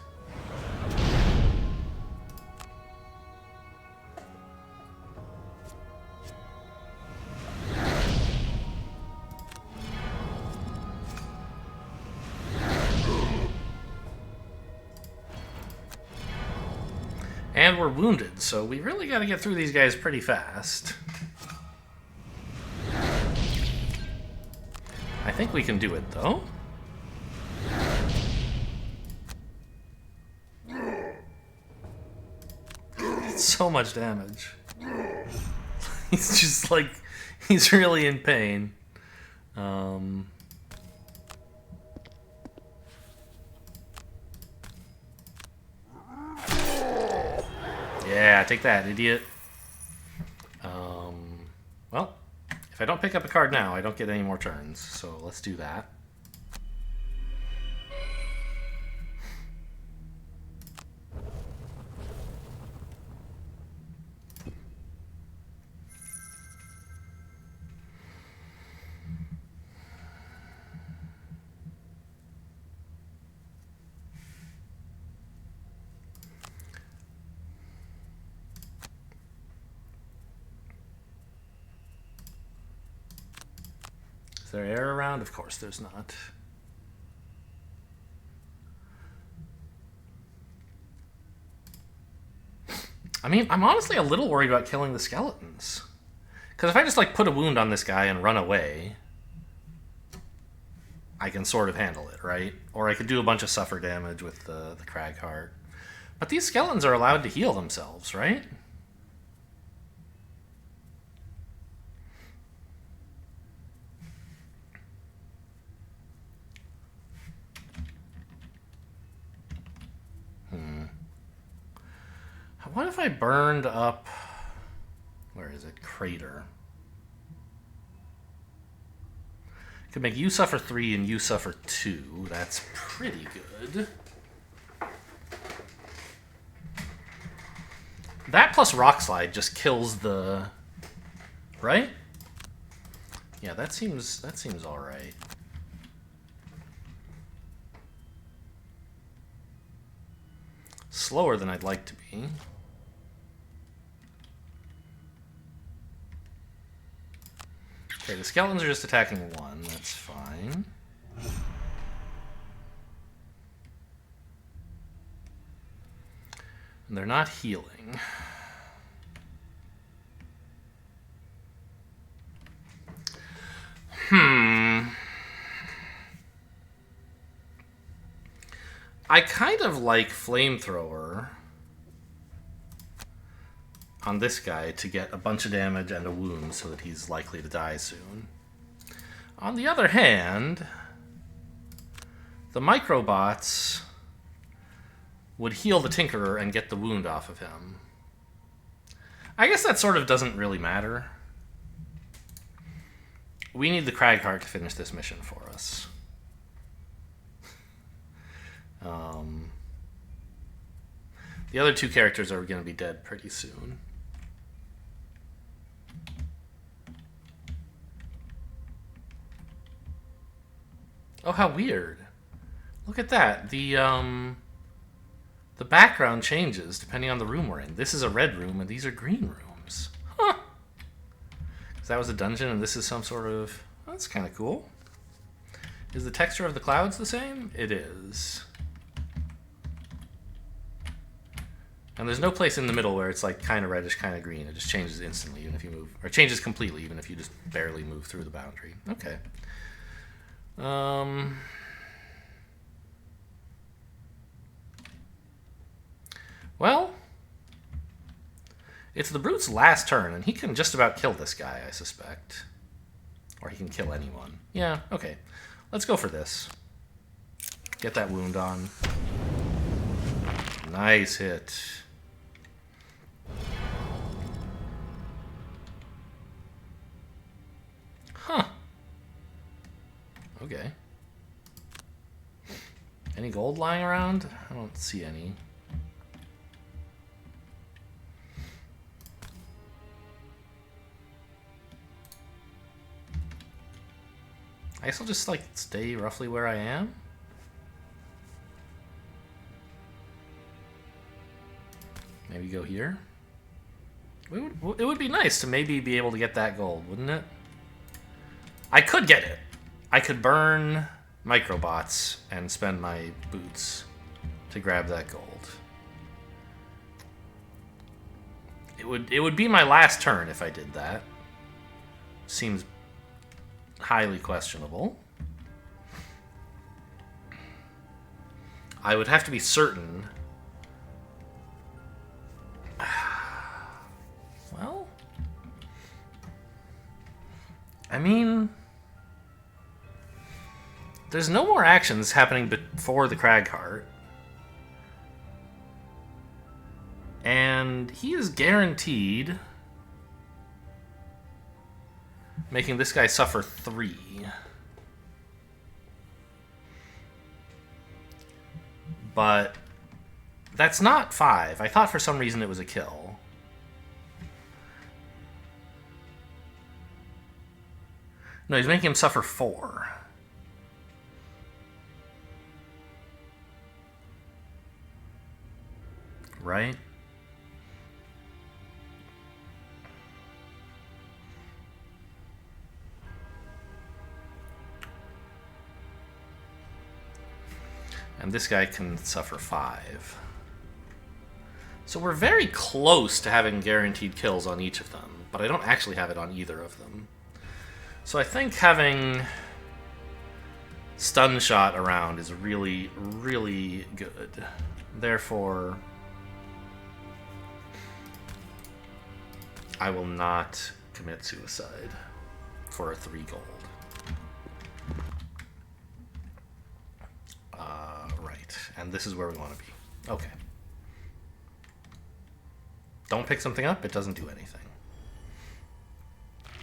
[SPEAKER 1] And we're wounded, so we really got to get through these guys pretty fast. I think we can do it, though. It's so much damage. He's just he's really in pain. Yeah, take that, idiot. Well, if I don't pick up a card now, I don't get any more turns, so let's do that. Is there air around? Of course there's not. I mean, I'm honestly a little worried about killing the skeletons. Because if I just, put a wound on this guy and run away, I can sort of handle it, right? Or I could do a bunch of suffer damage with the Crag Heart. But these skeletons are allowed to heal themselves, right? What if I burned up... Where is it? Crater. Could make you suffer 3 and you suffer 2. That's pretty good. That plus Rock Slide just kills the right? Yeah, that seems all right. Slower than I'd like to be. Okay, the skeletons are just attacking one. That's fine. And they're not healing. I kind of like Flamethrower on this guy to get a bunch of damage and a wound so that he's likely to die soon. On the other hand, the Microbots would heal the Tinkerer and get the wound off of him. I guess that sort of doesn't really matter. We need the Cragheart to finish this mission for us. The other two characters are going to be dead pretty soon. Oh, how weird. Look at that. The background changes depending on the room we're in. This is a red room and these are green rooms. Huh. So that was a dungeon and this is some sort of... Oh, that's kind of cool. Is the texture of the clouds the same? It is. And there's no place in the middle where it's like kind of reddish, kind of green. It just changes instantly even if you move... Or changes completely even if you just barely move through the boundary. Okay. Well, it's the Brute's last turn, and he can just about kill this guy, I suspect. Or he can kill anyone. Yeah, okay. Let's go for this. Get that wound on. Nice hit. Huh. Okay. Any gold lying around? I don't see any. I guess I'll just, like, stay roughly where I am. Maybe go here. It would be nice to maybe be able to get that gold, wouldn't it? I could get it. I could burn Microbots and spend my boots to grab that gold. It would be my last turn if I did that. Seems highly questionable. I would have to be certain. Well, I mean, there's no more actions happening before the Cragheart. And he is guaranteed making this guy suffer 3. But that's not 5. I thought for some reason it was a kill. No, he's making him suffer 4. Right? And this guy can suffer 5. So we're very close to having guaranteed kills on each of them, but I don't actually have it on either of them. So I think having stun shot around is really, really good. Therefore, I will not commit suicide for a 3 gold. Right, and this is where we want to be. Okay. Don't pick something up, it doesn't do anything.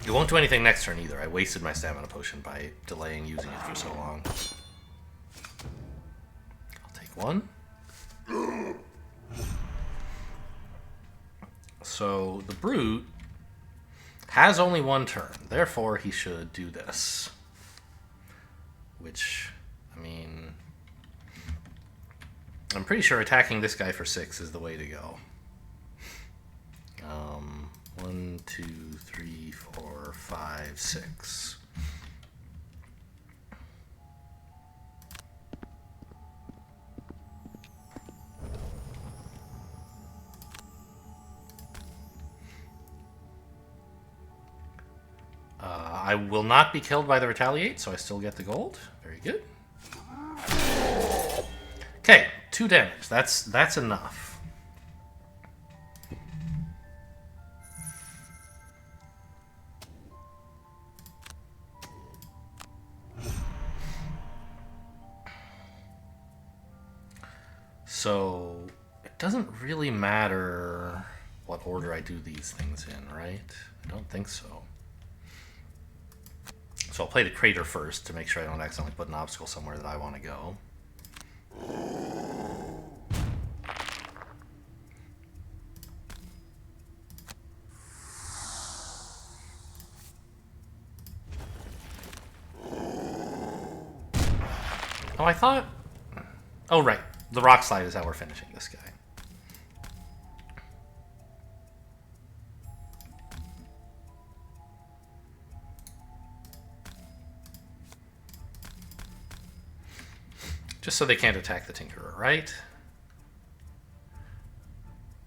[SPEAKER 1] It won't do anything next turn either. I wasted my stamina potion by delaying using it for so long. I'll take 1. So the Brute has only one turn. Therefore, he should do this. Which, I mean, I'm pretty sure attacking this guy for 6 is the way to go. 1, 2, 3, 4, 5, 6. I will not be killed by the retaliate, so I still get the gold. Very good. Okay, 2 damage. That's enough. So it doesn't really matter what order I do these things in, right? I don't think so. So I'll play the crater first to make sure I don't accidentally put an obstacle somewhere that I want to go. Oh, I thought... Oh, right. The rock slide is how we're finishing this guy. Just so they can't attack the Tinkerer, right?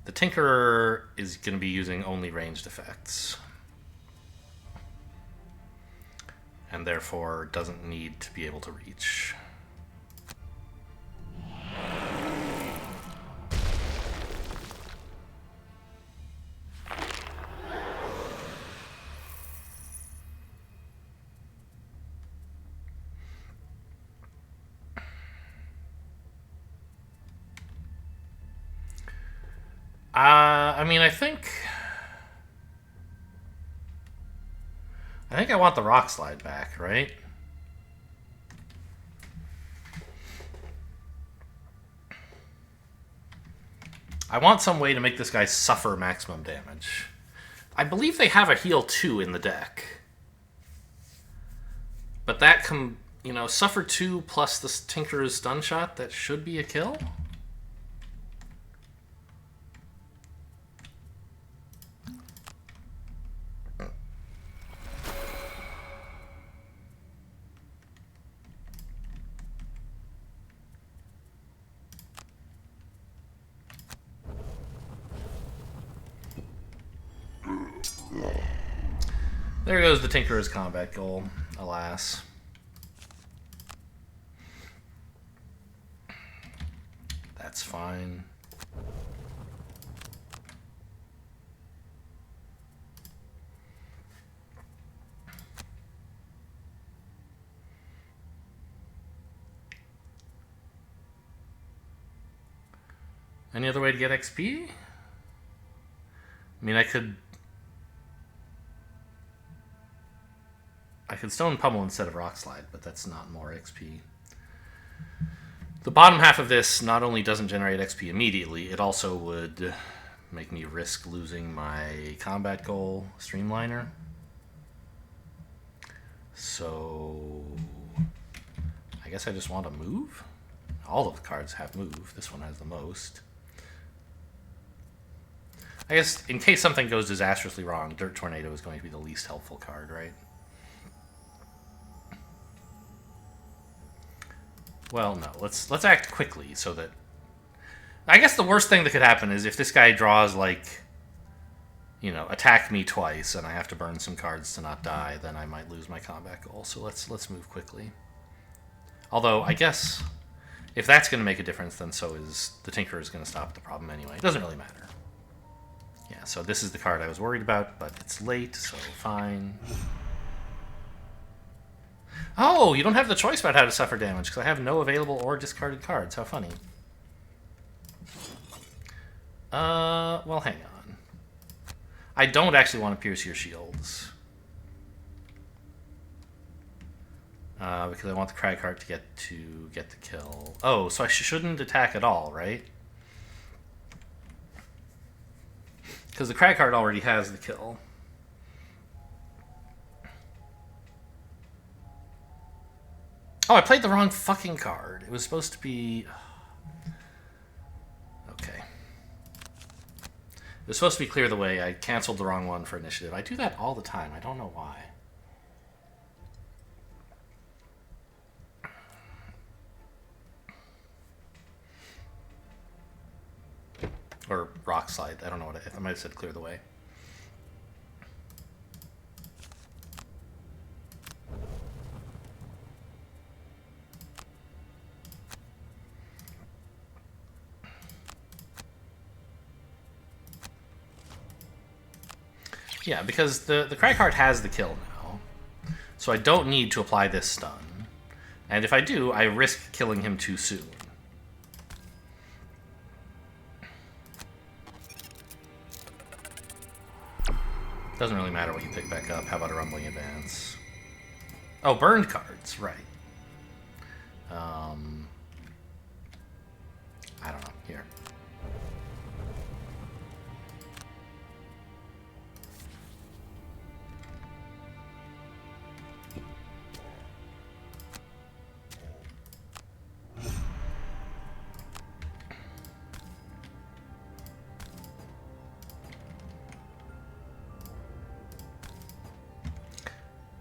[SPEAKER 1] The Tinkerer is going to be using only ranged effects. And therefore doesn't need to be able to reach. I mean, I think I want the rock slide back, right? I want some way to make this guy suffer maximum damage. I believe they have a heal 2 in the deck. But that suffer 2 plus the Tinkerer's stun shot, that should be a kill? There goes the Tinkerer's combat goal, alas. That's fine. Any other way to get XP? I mean, I could Stone Pummel instead of Rock Slide, but that's not more XP. The bottom half of this not only doesn't generate XP immediately, it also would make me risk losing my combat goal Streamliner. So I guess I just want to move. All of the cards have move. This one has the most. I guess in case something goes disastrously wrong, Dirt Tornado is going to be the least helpful card, right? Well, no. Let's act quickly so that... I guess the worst thing that could happen is if this guy draws, like, attack me twice and I have to burn some cards to not die, then I might lose my combat goal. So let's move quickly. Although, I guess if that's going to make a difference, then so is the Tinkerer is going to stop the problem anyway. It doesn't really matter. Yeah, so this is the card I was worried about, but it's late, so fine. Oh, you don't have the choice about how to suffer damage, because I have no available or discarded cards. How funny. Well, hang on. I don't actually want to pierce your shields. Because I want the Cragheart to get the kill. Oh, so I shouldn't attack at all, right? Because the Cragheart already has the kill. Oh, I played the wrong fucking card. It was supposed to be... Okay. It was supposed to be Clear the Way. I canceled the wrong one for initiative. I do that all the time. I don't know why. Or Rock Slide. I don't know what I might have said Clear the Way. Yeah, because the Cragheart has the kill now. So I don't need to apply this stun. And if I do, I risk killing him too soon. Doesn't really matter what you pick back up. How about a Rumbling Advance? Oh, burned cards, right. I don't know. Here.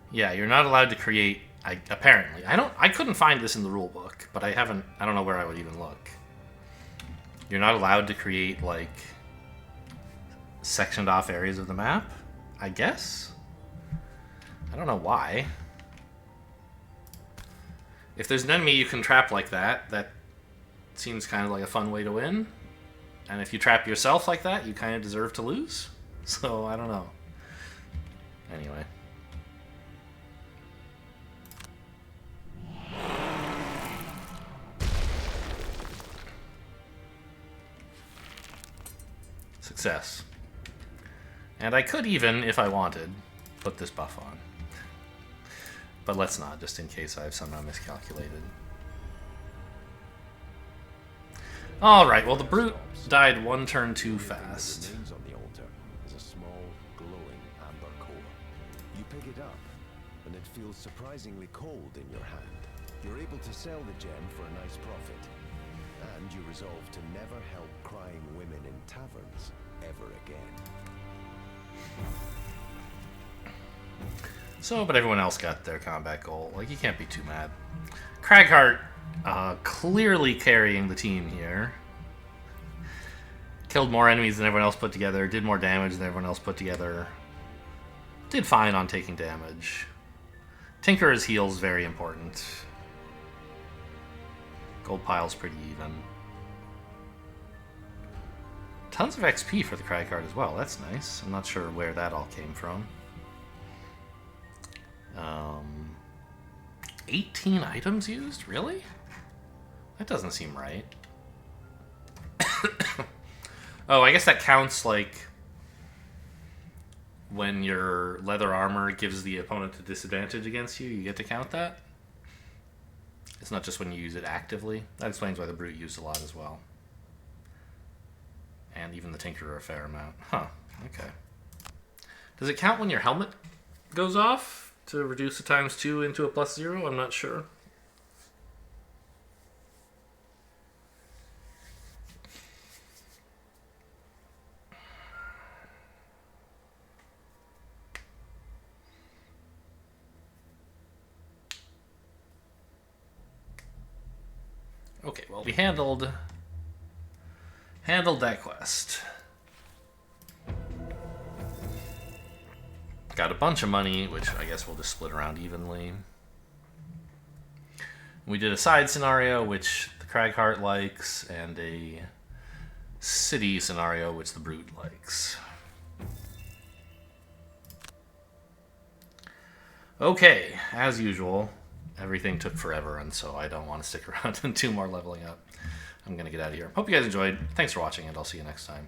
[SPEAKER 1] Yeah, you're not allowed to create. Apparently, I couldn't find this in the rule book, but I don't know where I would even look. You're not allowed to create like sectioned off areas of the map. I guess. I don't know why. If there's an enemy you can trap like that, that seems kind of like a fun way to win. And if you trap yourself like that, you kind of deserve to lose. So I don't know. Anyway. Success. And I could even, if I wanted, put this buff on. But let's not, just in case I've somehow miscalculated. Alright, well the Brute died one turn too fast.
[SPEAKER 2] Remains on the altar is a small, glowing amber core. You pick it up, and it feels surprisingly cold in your hand. You're able to sell the gem for a nice profit. And you resolve to never help crying women in taverns ever again.
[SPEAKER 1] So, but everyone else got their combat goal. Like, you can't be too mad. Cragheart, clearly carrying the team here. Killed more enemies than everyone else put together. Did more damage than everyone else put together. Did fine on taking damage. Tinkerer's heal is very important. Gold pile's pretty even. Tons of XP for the Cragheart as well. That's nice. I'm not sure where that all came from. 18 items used? Really? That doesn't seem right. Oh, I guess that counts, like, when your leather armor gives the opponent a disadvantage against you, you get to count that? It's not just when you use it actively. That explains why the Brute used a lot as well. And even the Tinkerer a fair amount. Huh, okay. Does it count when your helmet goes off to reduce the ×2 into a +0? I'm not sure. Okay, well, we handled that quest. Got a bunch of money, which I guess we'll just split around evenly. We did a side scenario, which the Cragheart likes, and a city scenario, which the Brute likes. Okay, as usual, everything took forever, and so I don't want to stick around and do more leveling up. I'm going to get out of here. Hope you guys enjoyed. Thanks for watching, and I'll see you next time.